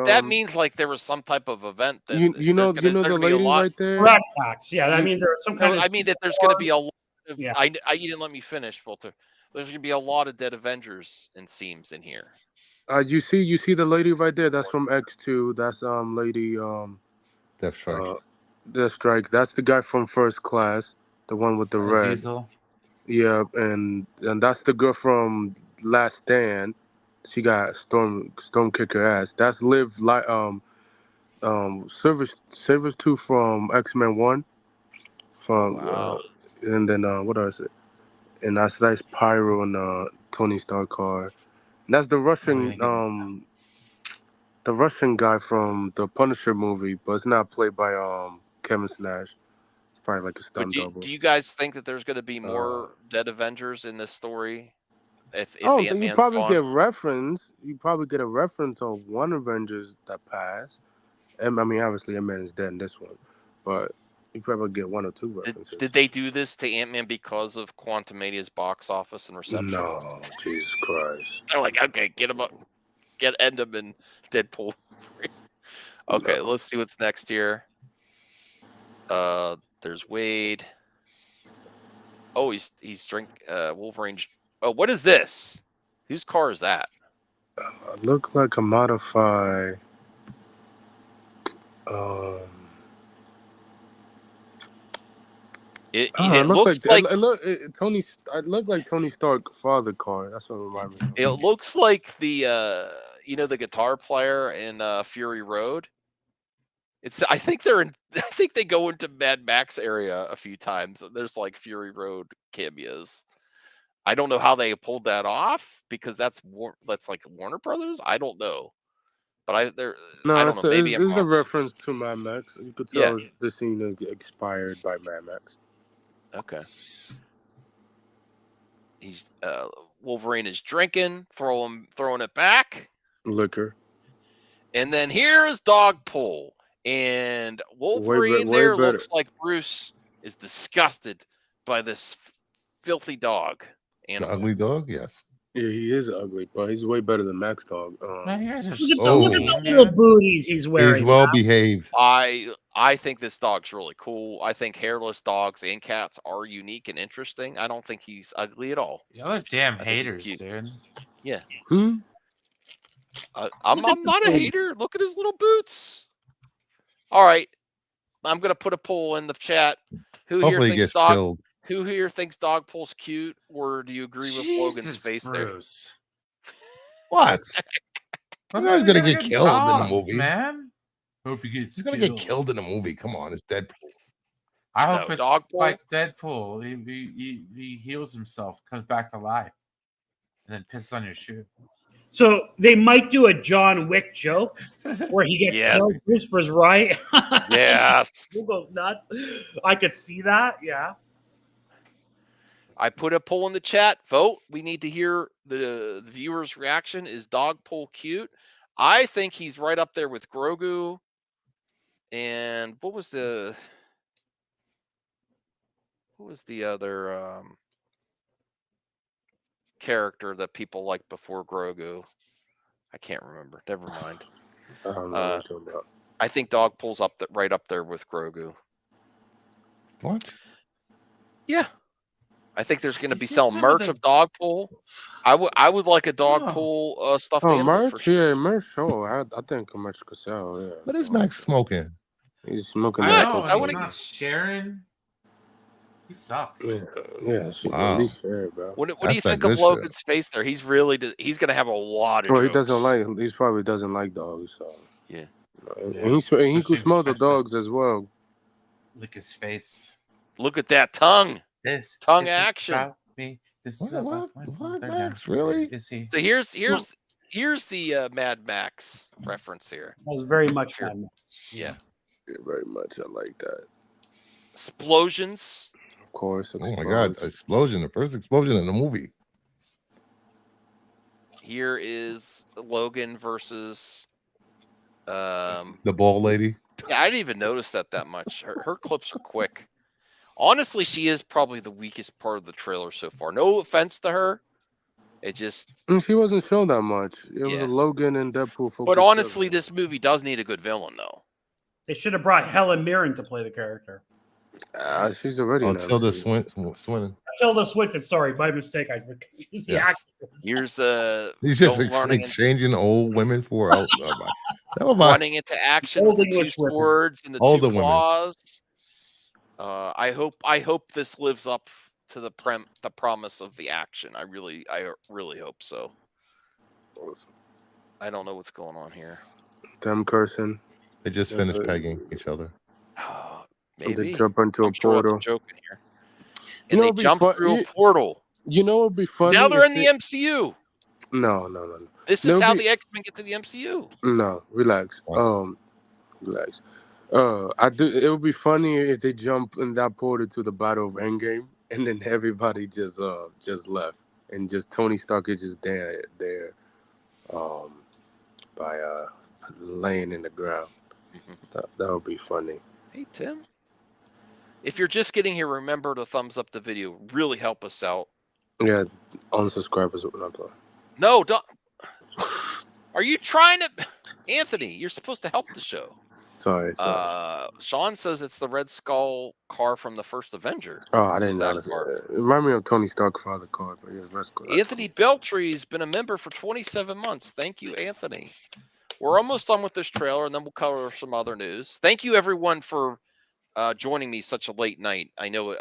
Speaker 1: That means like there was some type of event that
Speaker 5: you know
Speaker 1: there's
Speaker 5: the
Speaker 1: gonna be a
Speaker 5: lady
Speaker 1: lot.
Speaker 5: right there.
Speaker 4: Correct, Max. Yeah, that
Speaker 5: You-
Speaker 4: means there was some
Speaker 1: No,
Speaker 4: kind of.
Speaker 1: I mean that there's going to be a lot of.
Speaker 4: Yeah.
Speaker 1: You didn't let me finish, Filter. There's going to be a lot of dead Avengers and seams in here.
Speaker 5: You see the lady right there. That's from X2. That's lady
Speaker 2: Deathstrike.
Speaker 5: Deathstrike. That's the guy from First Class, the one with the red.
Speaker 3: Azazel.
Speaker 5: Yeah, and that's the girl from Last Stand. She got storm kick her ass. That's Liv like Service 2 from X-Men 1
Speaker 1: Oh
Speaker 5: from
Speaker 1: wow.
Speaker 5: and then what else? And that's Pyro and Tony Stark car. That's
Speaker 3: Oh, we didn't get
Speaker 5: the Russian guy from the Punisher movie, but it's not played by Kevin Nash. It's probably like a
Speaker 1: But
Speaker 5: stunt
Speaker 1: do
Speaker 5: double.
Speaker 1: you guys think that there's going to be
Speaker 5: Uh,
Speaker 1: more dead Avengers in this story
Speaker 5: I
Speaker 1: if
Speaker 5: don't think you
Speaker 1: Ant-Man's
Speaker 5: probably
Speaker 1: gone?
Speaker 5: get reference. You probably get a reference of one Avengers that passed. And I mean, obviously, Ant-Man is dead in this one, but you probably get one or two
Speaker 1: Did
Speaker 5: references.
Speaker 1: they do this to Ant-Man because of Quantumania's box office and reception?
Speaker 5: No, Jesus Christ.
Speaker 1: They're like, okay, get him up, end him in Deadpool. Okay,
Speaker 5: No.
Speaker 1: let's see what's next here. There's Wade. Oh, he's drink Wolverine. Oh, what is this? Whose car is that?
Speaker 5: Look like a modified. Um,
Speaker 1: It
Speaker 5: it looks
Speaker 1: looks
Speaker 5: like
Speaker 1: like
Speaker 5: Tony. It looked like Tony Stark father car. That's what it reminded me
Speaker 1: it
Speaker 5: of.
Speaker 1: looks like the the guitar player in Fury Road. I think they're in I think they go into Mad Max area a few times. There's like Fury Road cameos. I don't know how they pulled that off because that's like Warner Brothers. I don't know, but I
Speaker 5: No,
Speaker 1: don't know. Maybe I'm
Speaker 5: it's a
Speaker 1: wrong.
Speaker 5: reference to Mad Max. You could
Speaker 1: Yeah.
Speaker 5: tell the scene is expired by Mad Max.
Speaker 1: Okay. He's Wolverine is drinking, throwing it back,
Speaker 5: Liquor.
Speaker 1: and then here's Dogpool, and Wolverine
Speaker 5: Way
Speaker 1: there
Speaker 5: better.
Speaker 1: looks like Bruce is disgusted by this filthy dog
Speaker 2: The
Speaker 1: animal.
Speaker 2: ugly dog, yes.
Speaker 5: Yeah, he is ugly, but he's way better than Max Dog.
Speaker 3: Man, you guys are
Speaker 4: Look
Speaker 3: so
Speaker 4: at
Speaker 2: Oh.
Speaker 4: the
Speaker 3: mean,
Speaker 4: little
Speaker 3: man.
Speaker 4: booties he's
Speaker 2: He's
Speaker 4: wearing.
Speaker 2: well behaved.
Speaker 1: I think this dog's really cool. I think hairless dogs and cats are unique and interesting. I don't think he's ugly at all.
Speaker 3: Y'all are damn
Speaker 1: I think he's
Speaker 3: haters,
Speaker 1: cute.
Speaker 3: dude.
Speaker 1: Yeah,
Speaker 5: Hmm?
Speaker 1: I'm
Speaker 4: Look at the
Speaker 1: not a
Speaker 4: booty.
Speaker 1: hater. Look at his little boots. All right, I'm gonna put a poll in the chat.
Speaker 2: Hopefully he gets killed.
Speaker 1: Who here thinks Dogpool's cute, or do you agree with Logan's
Speaker 3: Jesus,
Speaker 1: face there?
Speaker 3: Bruce.
Speaker 2: What?
Speaker 3: What
Speaker 2: You know he's
Speaker 3: about
Speaker 2: gonna
Speaker 3: the
Speaker 2: get
Speaker 3: other
Speaker 2: killed in the
Speaker 3: dogs,
Speaker 2: movie.
Speaker 3: man? Hope he gets
Speaker 2: He's gonna get killed in the movie. Come on, it's Deadpool.
Speaker 3: I hope
Speaker 1: No,
Speaker 3: it's
Speaker 1: Dogpool?
Speaker 3: like Deadpool. He heals himself, comes back to life, and then pisses on your shoe.
Speaker 4: So they might do a John Wick joke where he gets
Speaker 1: Yes.
Speaker 4: killed. Christopher's right.
Speaker 1: Yes.
Speaker 4: Who goes nuts? I could see that. Yeah.
Speaker 1: I put a poll in the chat. Vote. We need to hear the viewers' reaction. Is Dogpool cute? I think he's right up there with Grogu. And what was the other character that people liked before Grogu? I can't remember. Never mind.
Speaker 5: I don't know what you're talking about.
Speaker 1: I think Dogpool's right up there with Grogu.
Speaker 2: What?
Speaker 1: Yeah. I think there's going to
Speaker 3: Did
Speaker 1: be
Speaker 3: you see
Speaker 1: selling
Speaker 3: some
Speaker 1: merch
Speaker 3: of
Speaker 1: of Dogpool. I would like a Dogpool stuffed
Speaker 5: Oh,
Speaker 1: animal for
Speaker 5: merch?
Speaker 1: sure.
Speaker 5: Yeah, merch. Oh, I think merch could sell. Yeah.
Speaker 2: What is Max smoking?
Speaker 5: He's smoking
Speaker 3: I
Speaker 1: What?
Speaker 5: that
Speaker 3: know,
Speaker 1: I
Speaker 3: and
Speaker 1: wanna-
Speaker 3: he's not sharing. You suck.
Speaker 5: Yeah, she
Speaker 2: Wow.
Speaker 5: at least fair, bro.
Speaker 1: What do you
Speaker 2: That's that
Speaker 1: think of
Speaker 2: good shit.
Speaker 1: Logan's face there? He's going to have a lot of
Speaker 5: Well, he
Speaker 1: jokes.
Speaker 5: probably doesn't like dogs. So.
Speaker 1: Yeah.
Speaker 5: And
Speaker 3: Yeah,
Speaker 5: he could
Speaker 3: especially
Speaker 5: smell the
Speaker 3: if
Speaker 5: dogs as well.
Speaker 3: Lick his face.
Speaker 1: Look at that tongue.
Speaker 3: This
Speaker 1: Tongue
Speaker 3: is
Speaker 1: action.
Speaker 3: about me. This is about my
Speaker 2: What,
Speaker 3: father now.
Speaker 2: Max? Really?
Speaker 3: Is he?
Speaker 1: So here's the Mad Max reference here.
Speaker 4: That was very much
Speaker 1: Sure.
Speaker 4: fun.
Speaker 1: Yeah.
Speaker 5: Yeah, very much. I like that.
Speaker 1: Explosions.
Speaker 5: Of course.
Speaker 2: Oh my god, explosion. The first explosion in the movie.
Speaker 1: Here is Logan versus
Speaker 2: The ball lady.
Speaker 1: yeah, I didn't even notice that much. Her clips are quick. Honestly, she is probably the weakest part of the trailer so far. No offense to her. It just
Speaker 5: She wasn't shown that much. It was
Speaker 1: Yeah.
Speaker 5: a Logan and Deadpool focus.
Speaker 1: But honestly, this movie does need a good villain though.
Speaker 4: They should have brought Helen Mirren to play the character.
Speaker 5: She's already in
Speaker 2: Tilda
Speaker 5: everything.
Speaker 2: Swinton.
Speaker 4: Tilda Swinton. Sorry, by mistake, I confused the
Speaker 2: Yes.
Speaker 4: actors.
Speaker 1: Here's
Speaker 2: He's just
Speaker 1: running
Speaker 2: exchanging old women for
Speaker 1: running into action with the
Speaker 4: Old
Speaker 1: two
Speaker 4: English women.
Speaker 1: swords and the
Speaker 2: Older
Speaker 1: two
Speaker 2: women.
Speaker 1: claws. I hope this lives up to the promise of the action. I really hope so. I don't know what's going on here.
Speaker 5: Them cursing.
Speaker 2: They just
Speaker 5: Yes,
Speaker 2: finished
Speaker 5: sir.
Speaker 2: pegging each other.
Speaker 5: They
Speaker 1: Maybe.
Speaker 5: jump into
Speaker 1: I'm
Speaker 5: a
Speaker 1: sure that's a
Speaker 5: portal.
Speaker 1: joke in here.
Speaker 5: You
Speaker 1: And
Speaker 5: know
Speaker 1: they
Speaker 5: what'd be
Speaker 1: jump through a portal.
Speaker 5: You know what'd be funny?
Speaker 1: Now they're
Speaker 5: if
Speaker 1: in the MCU.
Speaker 5: No.
Speaker 1: This
Speaker 5: No,
Speaker 1: is how
Speaker 5: be-
Speaker 1: the X-Men get to the MCU.
Speaker 5: No, relax. Relax. I do. It would be funny if they jump in that portal to the Battle of Endgame, and then everybody just left, and just Tony Stark is just there, by laying in the ground. That would be funny.
Speaker 1: Hey, Tim. If you're just getting here, remember to thumbs up the video. Really help us out.
Speaker 5: Yeah, unsubscribers would not play.
Speaker 1: No, don't. Are you trying to, Anthony? You're supposed to help the show.
Speaker 5: Sorry.
Speaker 1: Sean says it's the Red Skull car from the first Avenger.
Speaker 5: Oh, I didn't
Speaker 1: Who's
Speaker 5: know.
Speaker 1: that car?
Speaker 5: It remind me of Tony Stark father card, but yeah, that's cool.
Speaker 1: Anthony Beltree's been a member for 27 months. Thank you, Anthony. We're almost done with this trailer, and then we'll cover some other news. Thank you, everyone, for joining me such a late night. I know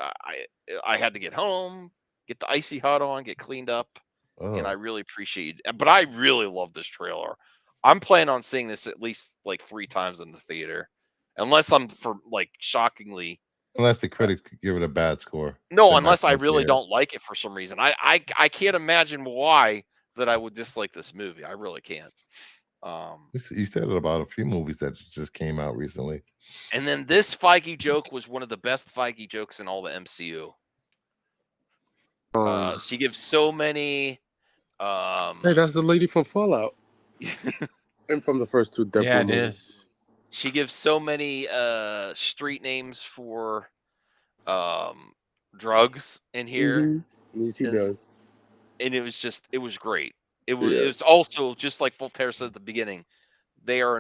Speaker 1: I had to get home, get the icy hot on, get cleaned up, and I really appreciate it. But I really love this trailer. I'm planning on seeing this at least like 3 times in the theater, unless I'm for like shockingly.
Speaker 2: Unless the critics give it a bad score.
Speaker 1: No, unless I really don't like it for some reason. I can't imagine why that I would dislike this movie. I really can't.
Speaker 2: You said it about a few movies that just came out recently.
Speaker 1: And then this Feige joke was one of the best Feige jokes in all the MCU. She gives so many.
Speaker 5: Hey, that's the lady from Fallout. And from the first 2 Deadpool
Speaker 3: Yeah, it
Speaker 5: movies.
Speaker 3: is.
Speaker 1: She gives so many street names for drugs in here.
Speaker 5: Yes, he does.
Speaker 1: And it was great. It was also just like Voltaire said at the beginning. They are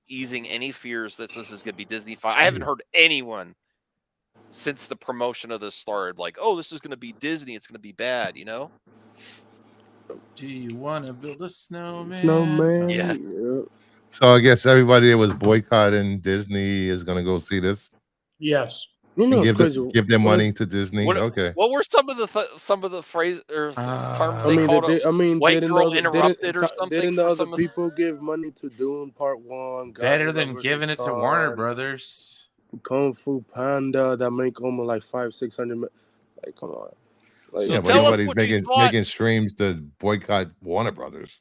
Speaker 1: easing any fears that this is going to be Disney. I haven't heard anyone since the promotion of this started like, oh, this is going to be Disney. It's going to be bad, you know?
Speaker 3: Do you want to build a snowman?
Speaker 5: Snowman.
Speaker 1: Yeah.
Speaker 2: So I guess everybody that was boycotting Disney is going to go see this.
Speaker 4: Yes.
Speaker 5: You know,
Speaker 2: give them money to Disney. Okay.
Speaker 1: What were some of the phrases or terms they called it? White
Speaker 5: didn't
Speaker 1: girl interrupted or something?
Speaker 5: Didn't the other people give money to Dune Part 1?
Speaker 3: Better than giving it to Warner Brothers.
Speaker 5: Kung Fu Panda that make almost like 500-600. Like, come on. Like,
Speaker 2: yeah, but everybody's making streams to boycott Warner Brothers.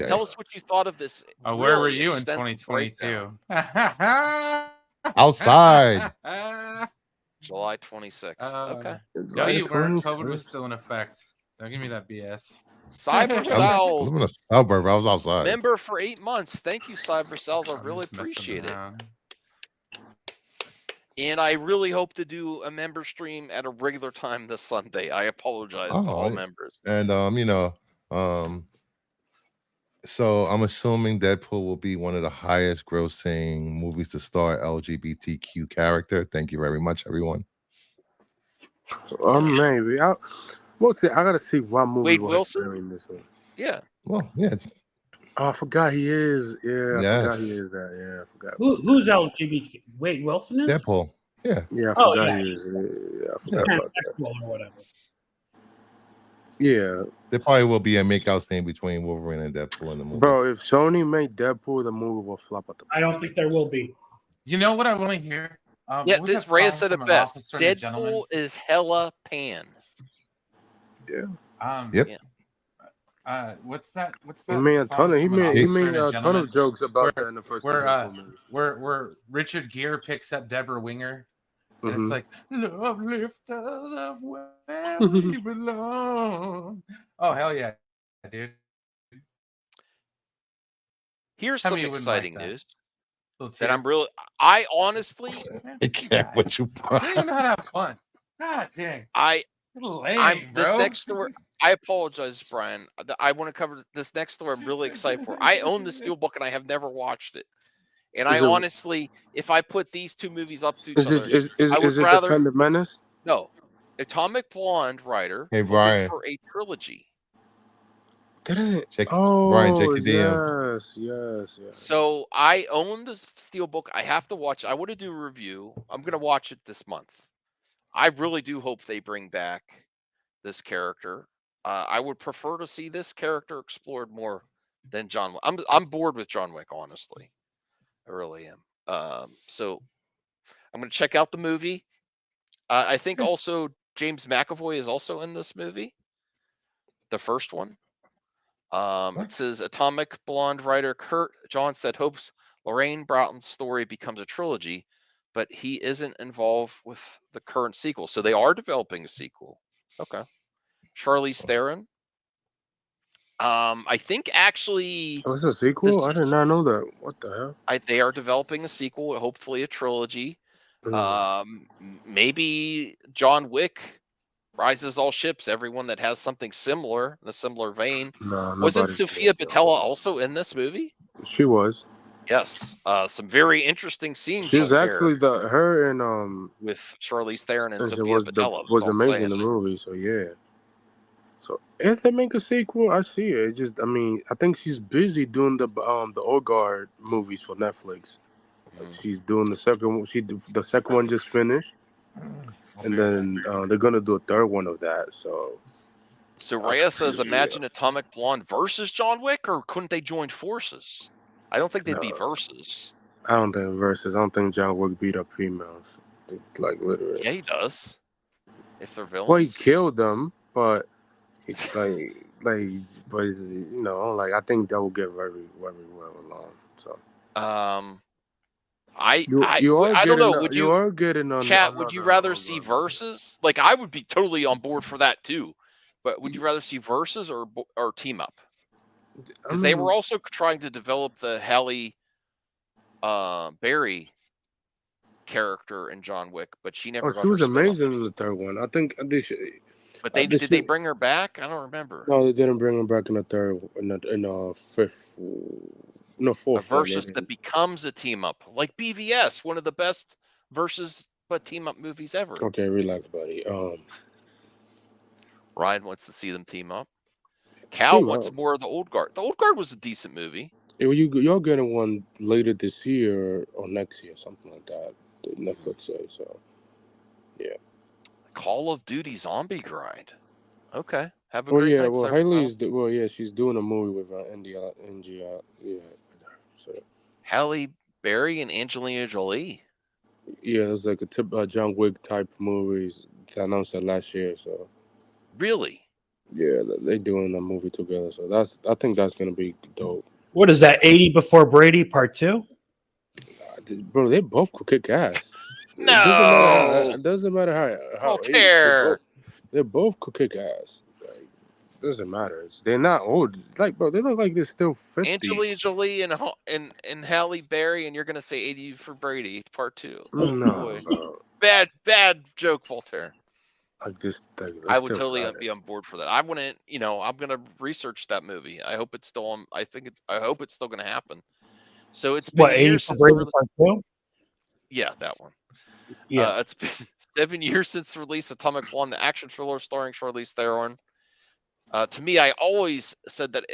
Speaker 1: Tell us what you thought of this.
Speaker 3: Where were you in 2022?
Speaker 2: Outside.
Speaker 1: July 26th. Okay.
Speaker 3: No, you weren't. COVID was still in effect. Don't give me that BS.
Speaker 1: Cyber Cells.
Speaker 2: I live in a suburb. I was outside.
Speaker 1: Member for 8 months. Thank you, Cyber Cells. I really appreciate it. And I really hope to do a member stream at a regular time this Sunday. I apologize to all members.
Speaker 2: And so I'm assuming Deadpool will be one of the highest grossing movies to star LGBTQ character. Thank you very much, everyone.
Speaker 5: Maybe. Mostly, I gotta see one movie.
Speaker 1: Wade Wilson?
Speaker 5: In this one.
Speaker 1: Yeah.
Speaker 2: Well, yeah.
Speaker 5: Oh, I forgot he is. Yeah, I forgot he is that. Yeah, I forgot.
Speaker 4: Who's LGBT? Wade Wilson is?
Speaker 2: Deadpool. Yeah.
Speaker 5: Yeah, I forgot he is. Yeah, I forgot about
Speaker 4: that. Or whatever.
Speaker 5: Yeah.
Speaker 2: There probably will be a makeout scene between Wolverine and Deadpool in the movie.
Speaker 5: Bro, if Sony made Deadpool, the movie will flop at the
Speaker 4: I don't think there will be.
Speaker 3: You know what I want to hear?
Speaker 1: This Reyes said it best. Deadpool is hella pan.
Speaker 5: Yeah.
Speaker 2: Yep.
Speaker 3: Yeah. What's that?
Speaker 5: He made a ton of jokes about that in the first
Speaker 3: where Richard Gere picks up Deborah Winger. And it's like, love lift us up where we belong. Oh, hell yeah, dude.
Speaker 1: Here's some exciting news that I honestly...
Speaker 2: I can't what you
Speaker 3: brought. You know how to have fun. God dang.
Speaker 1: This next story... I apologize, Brian. I want to cover this next story. I'm really excited for. I own the Steelbook and I have never watched it. And honestly, if I put these 2 movies up to each other, I would rather.
Speaker 5: Defend the Menace?
Speaker 1: No, Atomic Blonde writer.
Speaker 2: Hey, Brian.
Speaker 1: For a trilogy.
Speaker 5: Did it?
Speaker 2: Brian, check the DM.
Speaker 5: Yes.
Speaker 1: So I own the Steelbook. I have to watch. I want to do a review. I'm gonna watch it this month. I really do hope they bring back this character. I would prefer to see this character explored more than John. I'm bored with John Wick, honestly. I really am. So I'm gonna check out the movie. I think also James McAvoy is also in this movie, the first one. It
Speaker 2: What?
Speaker 1: says Atomic Blonde writer Kurt Johnstead hopes Lorraine Broughton's story becomes a trilogy, but he isn't involved with the current sequel. So they are developing a sequel. Okay. Charlize Theron. I think actually
Speaker 5: What's a sequel? I did not know that. What the hell?
Speaker 1: they are developing a sequel, hopefully a trilogy. Maybe John Wick rises all ships. Everyone that has something similar in a similar vein.
Speaker 5: No,
Speaker 1: Wasn't
Speaker 5: nobody.
Speaker 1: Sophia Boutella also in this movie?
Speaker 5: She was.
Speaker 1: Yes. Some very interesting scenes
Speaker 5: She
Speaker 1: you'll
Speaker 5: was
Speaker 1: share
Speaker 5: actually her and
Speaker 1: with Charlize Theron and
Speaker 5: and she
Speaker 1: Sophia Boutella. That's
Speaker 5: was
Speaker 1: all I'm
Speaker 5: amazing in
Speaker 1: saying.
Speaker 5: the movie. So yeah. So if they make a sequel, I see it. It just, I mean, I think she's busy doing the Old Guard movies for Netflix. She's doing the second one. The second one just finished, and then they're gonna do a third one of that. So
Speaker 1: Reyes says,
Speaker 5: yeah.
Speaker 1: imagine Atomic Blonde versus John Wick, or couldn't they join forces? I don't think they'd be
Speaker 5: No,
Speaker 1: versus.
Speaker 5: I don't think versus. I don't think John Wick beat up females, like literally.
Speaker 1: Yeah, he does. If they're
Speaker 5: Well, he
Speaker 1: villains.
Speaker 5: killed them, but he, but I think that will get very, very well along. So
Speaker 1: I don't know. Would
Speaker 5: you
Speaker 1: you
Speaker 5: are getting on
Speaker 1: chat? Would you
Speaker 5: another
Speaker 1: rather
Speaker 5: Old
Speaker 1: see
Speaker 5: Guard movie.
Speaker 1: versus? Like, I would be totally on board for that too. But would you rather see versus or team up?
Speaker 5: I
Speaker 1: Because they were
Speaker 5: mean,
Speaker 1: also trying to develop the Halle Berry character in John Wick, but she never
Speaker 5: she
Speaker 1: got her
Speaker 5: was
Speaker 1: spin-off.
Speaker 5: amazing in the third one. I think they should.
Speaker 1: But
Speaker 5: They
Speaker 1: did they
Speaker 5: should.
Speaker 1: bring her back? I don't remember.
Speaker 5: No, they didn't bring him back in the third, in the fifth, no,
Speaker 1: A
Speaker 5: fourth one. They
Speaker 1: versus that
Speaker 5: didn't.
Speaker 1: becomes a team up, like BVS, one of the best versus but team up movies ever.
Speaker 5: Okay, relax, buddy.
Speaker 1: Ryan wants to see them team up. Cal
Speaker 5: Team
Speaker 1: wants
Speaker 5: up.
Speaker 1: more of the Old Guard. The Old Guard was a decent movie.
Speaker 5: You're getting one later this year or next year, something like that. The Netflix says so. Yeah.
Speaker 1: Call of Duty Zombie Grind. Okay. Have a
Speaker 5: Well,
Speaker 1: great
Speaker 5: yeah.
Speaker 1: night,
Speaker 5: Well,
Speaker 1: Cyberpunk.
Speaker 5: well, yeah. She's doing a movie with India. Yeah. So
Speaker 1: Halle Berry and Angelina Jolie.
Speaker 5: yeah, it was like a John Wick type movies. They announced that last year. So
Speaker 1: Really?
Speaker 5: yeah, they doing a movie together. So I think that's gonna be dope.
Speaker 4: What is that? 80 Before Brady Part 2?
Speaker 5: Bro, they both could kick ass. It doesn't matter how.
Speaker 1: No.
Speaker 5: It doesn't matter how age.
Speaker 1: Voltaire.
Speaker 5: They both could kick ass. Like, doesn't matter. They're not old. Like, bro, they look like they're still 50.
Speaker 1: Angelina Jolie and Halle Berry, and you're gonna say 80 for Brady Part 2. Oh
Speaker 5: No,
Speaker 1: boy.
Speaker 5: bro.
Speaker 1: Bad joke, Voltaire.
Speaker 5: Like this.
Speaker 1: I would totally be on board for that. I wouldn't, I'm gonna research that movie. I hope it's still on. I hope it's still gonna happen. So it's been
Speaker 4: What, 80
Speaker 1: years
Speaker 4: for
Speaker 1: since
Speaker 4: Brady Part 2?
Speaker 1: yeah, that one.
Speaker 4: Yeah.
Speaker 1: It's been 7 years since the release of Atomic Blonde, the action thriller starring Charlize Theron. To me, I always said that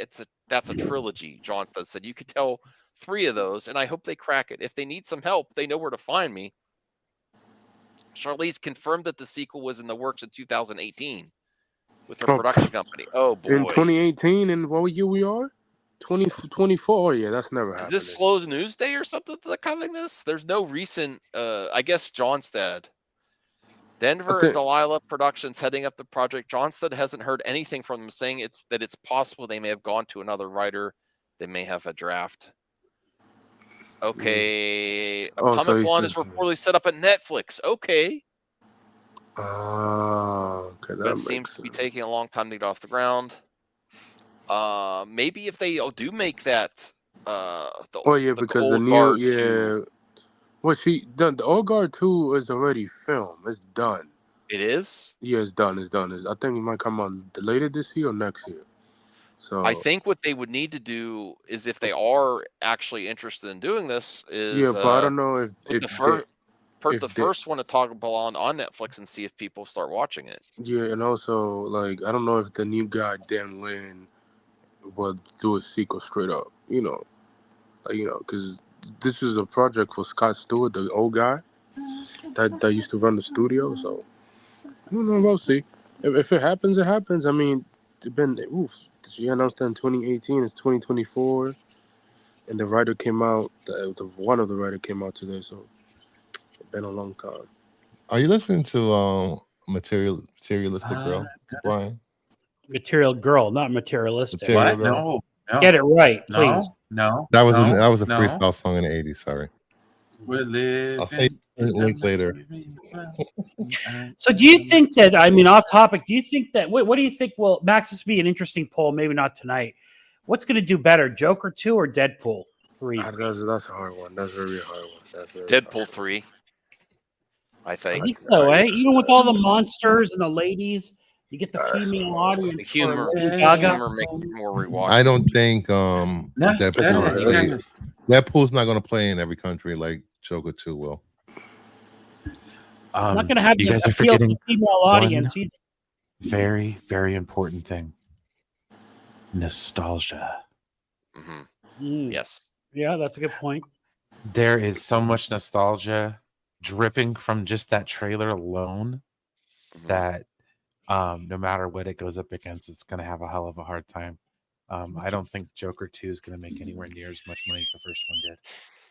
Speaker 1: that's a trilogy. John said you could tell 3 of those, and I hope they crack it. If they need some help, they know where to find me. Charlize confirmed that the sequel was in the works in 2018 with her production company. Oh boy!
Speaker 5: In 2018, and what year we are? 2024. Yeah, that's never
Speaker 1: Is
Speaker 5: happening.
Speaker 1: this Slow News Day or something that covering this? There's no recent. I guess Johnstead. Denver and Delilah Productions heading up the project. Johnstead hasn't heard anything from them, saying it's possible they may have gone to another writer. They may have a draft. Okay. Atomic Blonde is reportedly set up at Netflix. Okay.
Speaker 5: Okay,
Speaker 1: But it seems to be taking a long time to get off the ground. Maybe if they do make that
Speaker 5: because the new
Speaker 1: Guard
Speaker 5: 2. Well, the Old Guard 2 is already filmed. It's done.
Speaker 1: It is?
Speaker 5: Yeah, it's done. I think it might come out later this year or next year. So
Speaker 1: I think what they would need to do is, if they are actually interested in doing this, is
Speaker 5: but I don't know if
Speaker 1: the first one to talk about on Netflix and see if people start watching it.
Speaker 5: Yeah, and also like I don't know if the new guy Dan Lin will do a sequel straight up. Because this is a project for Scott Stewart, the old guy that used to run the studio. So I don't know. We'll see. If it happens, it happens. I mean, it's been She announced that in 2018. It's 2024, and the writer came out. One of the writer came out today, so it's been a long time.
Speaker 2: Are you listening to Materialistic Girl, Brian?
Speaker 4: Material girl, not materialistic.
Speaker 2: Material
Speaker 3: What?
Speaker 2: Girl?
Speaker 3: No.
Speaker 4: Get it right,
Speaker 3: No.
Speaker 4: please.
Speaker 3: No.
Speaker 2: That was
Speaker 3: no,
Speaker 2: that was a
Speaker 3: no.
Speaker 2: freestyle song in the '80s. Sorry.
Speaker 3: We're living.
Speaker 2: I'll say link later.
Speaker 4: So do you think that, I mean, off topic, do you think that, what do you think will, Max, this be an interesting poll, maybe not tonight. What's going to do better, Joker 2 or Deadpool 3?
Speaker 5: That's a hard one. That's a really hard one. That's very
Speaker 1: Deadpool
Speaker 5: hard.
Speaker 1: 3. I
Speaker 4: I
Speaker 1: think
Speaker 4: think so, eh? Even with all the monsters and the ladies, you get the
Speaker 5: That's
Speaker 4: female
Speaker 5: a-
Speaker 4: audience
Speaker 1: the
Speaker 4: for
Speaker 1: humor,
Speaker 4: Lady
Speaker 1: the
Speaker 4: Gaga.
Speaker 1: humor makes it more rewatchable.
Speaker 2: I don't think
Speaker 3: No,
Speaker 2: Deadpool's not going to play in every country like Joker 2 will.
Speaker 4: I'm not going to have
Speaker 3: you
Speaker 4: the
Speaker 3: guys are
Speaker 4: appeal to
Speaker 3: forgetting
Speaker 4: female audience either.
Speaker 3: very, very important thing. Nostalgia.
Speaker 1: Mhm.
Speaker 4: Mm.
Speaker 1: Yes.
Speaker 4: Yeah, that's a good point.
Speaker 3: There is so much nostalgia dripping from just that trailer alone
Speaker 1: Mhm.
Speaker 3: that no matter what it goes up against, it's going to have a hell of a hard time. I don't think Joker 2 is going to make anywhere near as much money as the first one did.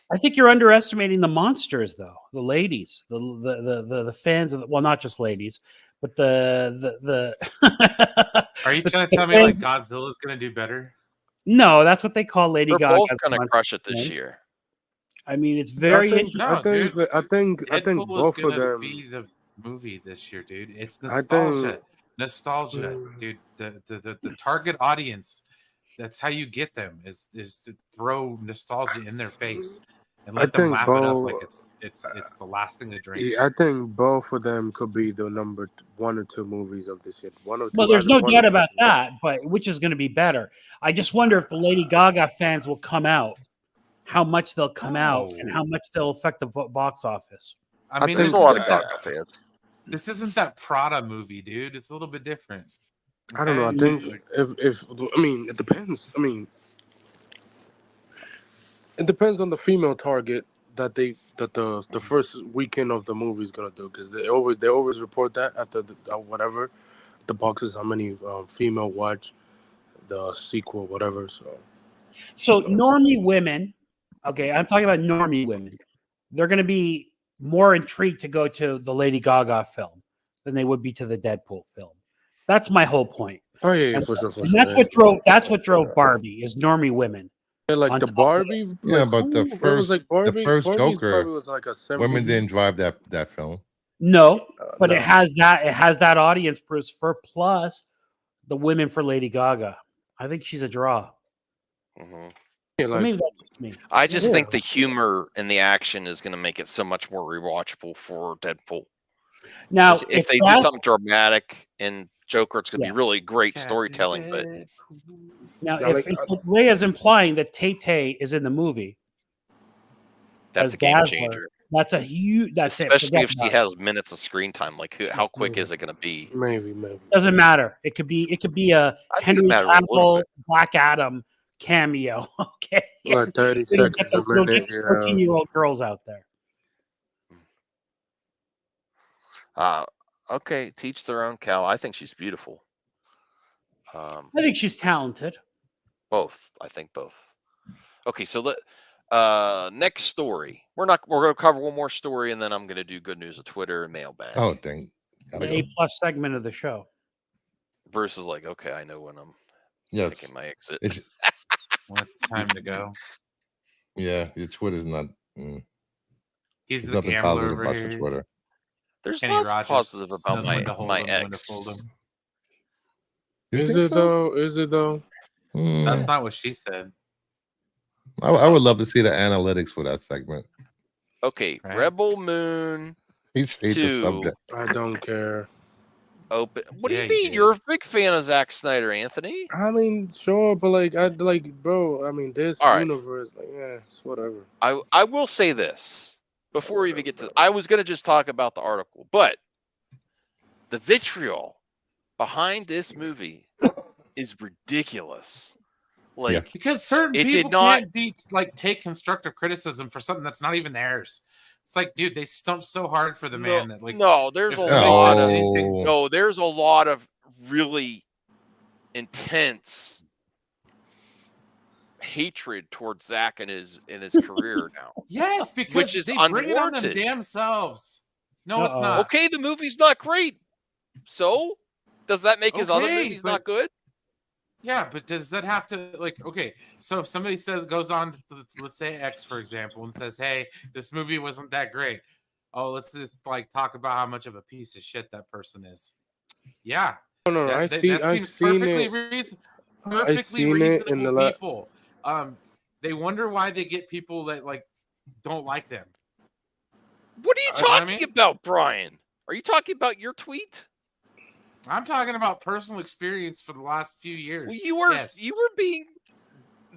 Speaker 4: I think you're underestimating the monsters, though. The ladies, the fans of well, not just ladies, but the.
Speaker 3: Are you
Speaker 4: the-
Speaker 3: trying to
Speaker 4: the
Speaker 3: tell me like
Speaker 4: fans-
Speaker 3: Godzilla is going to do better?
Speaker 4: No, that's what they call Lady
Speaker 1: They're
Speaker 4: Gaga.
Speaker 1: both going to crush it this year.
Speaker 4: I mean, it's very interesting.
Speaker 3: No, dude.
Speaker 5: I think
Speaker 3: Deadpool is
Speaker 5: both of
Speaker 3: going to
Speaker 5: them.
Speaker 3: be the movie this year, dude. It's
Speaker 5: I
Speaker 3: nostalgia.
Speaker 5: think-
Speaker 3: Nostalgia, dude. The target audience, that's how you get them is to throw nostalgia in their face and let them
Speaker 5: think
Speaker 3: laugh it up
Speaker 5: both-
Speaker 3: like it's the last thing to drink.
Speaker 5: Yeah, I think both of them could be the number 1 or 2 movies of this year. One or two.
Speaker 4: Well, there's
Speaker 5: either
Speaker 4: no
Speaker 5: one
Speaker 4: doubt
Speaker 5: or
Speaker 4: about
Speaker 5: two.
Speaker 4: that, but which is going to be better? I just wonder if the Lady Gaga fans will come out, how much they'll come out, and how much they'll affect the box office.
Speaker 3: I mean,
Speaker 1: There's
Speaker 3: this
Speaker 1: a lot of
Speaker 3: isn't that-
Speaker 1: Gaga fans.
Speaker 3: This isn't that Prada movie, dude. It's a little bit different.
Speaker 5: I don't know. I
Speaker 3: Okay?
Speaker 5: think if I mean, it depends. I mean, it depends on the female target that the first weekend of the movie is gonna do, because they always report that after whatever the boxes, how many female watch the sequel, whatever.
Speaker 4: So normie women, okay, I'm talking about normie women. They're going to be more intrigued to go to the Lady Gaga film than they would be to the Deadpool film. That's my whole point.
Speaker 5: Oh yeah,
Speaker 4: And,
Speaker 5: for sure.
Speaker 4: and that's what drove Barbie is normie women.
Speaker 5: Yeah, like
Speaker 4: on
Speaker 5: the
Speaker 4: top of
Speaker 5: Barbie.
Speaker 2: Yeah,
Speaker 5: like,
Speaker 2: but the
Speaker 5: it was
Speaker 2: first
Speaker 5: like Barbie.
Speaker 2: first
Speaker 5: Barbie's
Speaker 2: Joker,
Speaker 5: probably was like a 7
Speaker 2: women didn't drive that film.
Speaker 4: No, but
Speaker 5: no.
Speaker 4: it has that audience, Bruce, for plus the women for Lady Gaga. I think she's a draw.
Speaker 1: Mhm.
Speaker 5: Yeah,
Speaker 4: But
Speaker 5: like
Speaker 4: maybe that's just me.
Speaker 1: I just
Speaker 5: Yeah.
Speaker 1: think the humor and the action is going to make it so much more rewatchable for Deadpool.
Speaker 4: Now,
Speaker 1: If they do
Speaker 4: that's-
Speaker 1: something dramatic in Joker, it's going to
Speaker 4: Yeah.
Speaker 1: be really great
Speaker 3: Captain
Speaker 1: storytelling. But
Speaker 4: now,
Speaker 5: Yeah,
Speaker 4: if
Speaker 5: like,
Speaker 4: if Ray is implying that Tay is in the movie,
Speaker 1: that's
Speaker 4: as
Speaker 1: a game
Speaker 4: Dazzler,
Speaker 1: changer,
Speaker 4: that's a huge. That's
Speaker 1: especially
Speaker 4: it.
Speaker 1: if she has minutes of screen time. Like, how quick is it going to be?
Speaker 5: maybe.
Speaker 4: Doesn't matter. It could be a
Speaker 1: I think
Speaker 4: Henry
Speaker 1: it matters a little
Speaker 4: Cavill,
Speaker 1: bit.
Speaker 4: Black Adam cameo. Okay,
Speaker 5: Like 30
Speaker 4: you'll get
Speaker 5: seconds
Speaker 4: the
Speaker 5: a minute.
Speaker 4: 14-year-old girls out there.
Speaker 1: Okay, teach their own, Cal. I think she's beautiful.
Speaker 4: I think she's talented.
Speaker 1: Both. I think both. Okay, so next story. We're going to cover one more story, and then I'm going to do good news of Twitter and mailbag.
Speaker 2: Oh, dang.
Speaker 4: The
Speaker 2: Gotta go.
Speaker 4: A+ segment of the show.
Speaker 1: Bruce is like, okay, I know when I'm
Speaker 2: Yes.
Speaker 1: making my exit.
Speaker 2: It's,
Speaker 3: Well, it's time to go.
Speaker 2: yeah, your Twitter's not.
Speaker 3: He's
Speaker 2: There's
Speaker 3: the
Speaker 2: nothing
Speaker 3: gambler
Speaker 2: positive
Speaker 3: over
Speaker 2: about
Speaker 3: here.
Speaker 2: your Twitter.
Speaker 1: There's
Speaker 3: Kenny
Speaker 1: lots
Speaker 3: Rogers
Speaker 1: positive about
Speaker 3: knows when to hold
Speaker 1: my
Speaker 3: him and when to
Speaker 1: ex.
Speaker 3: fold him.
Speaker 2: You
Speaker 5: Is
Speaker 2: think
Speaker 5: it
Speaker 2: so?
Speaker 5: though? Is it though?
Speaker 3: That's not what she said.
Speaker 2: I would love to see the analytics for that segment.
Speaker 1: Okay,
Speaker 3: Right.
Speaker 1: Rebel Moon
Speaker 2: He's hates the
Speaker 1: 2
Speaker 2: subject.
Speaker 5: I don't care.
Speaker 1: open. What
Speaker 3: Yeah,
Speaker 1: do
Speaker 3: you
Speaker 1: you mean?
Speaker 3: did.
Speaker 1: You're a big fan of Zack Snyder, Anthony.
Speaker 5: I mean, sure, but bro. I mean, this
Speaker 1: All right.
Speaker 5: universe, it's whatever.
Speaker 1: I will say this before we even get to. I was going to just talk about the article, but the vitriol behind this movie is ridiculous. Like,
Speaker 2: Yeah.
Speaker 3: Because certain
Speaker 1: It did
Speaker 3: people
Speaker 1: not-
Speaker 3: can't take constructive criticism for something that's not even theirs. It's like, dude, they stumped so hard for the
Speaker 1: No,
Speaker 3: man that like
Speaker 1: no, there's
Speaker 3: if
Speaker 1: a
Speaker 3: somebody
Speaker 1: lot
Speaker 3: says
Speaker 1: of
Speaker 3: anything,
Speaker 1: no, there's a lot of really intense hatred towards Zach in his career now,
Speaker 3: yes, because
Speaker 1: which is
Speaker 3: they bring it on them
Speaker 1: unwarranted.
Speaker 3: damn selves. No, it's
Speaker 4: Uh-oh.
Speaker 3: not.
Speaker 1: Okay, the movie's not great. So, does that make his other
Speaker 3: Okay,
Speaker 1: movies not good?
Speaker 3: Yeah, but does that have to like okay? So if somebody goes on, let's say X for example, and says, "Hey, this movie wasn't that great." Oh, let's just like talk about how much of a piece of shit that person is. Yeah,
Speaker 5: No,
Speaker 3: that seems
Speaker 5: seen
Speaker 3: perfectly
Speaker 5: it.
Speaker 3: perfectly
Speaker 5: seen it in
Speaker 3: reasonable
Speaker 5: the
Speaker 3: people. They wonder why they get people that like don't like them.
Speaker 1: What are you
Speaker 3: You know what I
Speaker 1: talking
Speaker 3: mean?
Speaker 1: about, Brian? Are you talking about your tweet?
Speaker 3: I'm talking about personal experience for the last few years.
Speaker 1: Well, you were
Speaker 3: Yes.
Speaker 1: being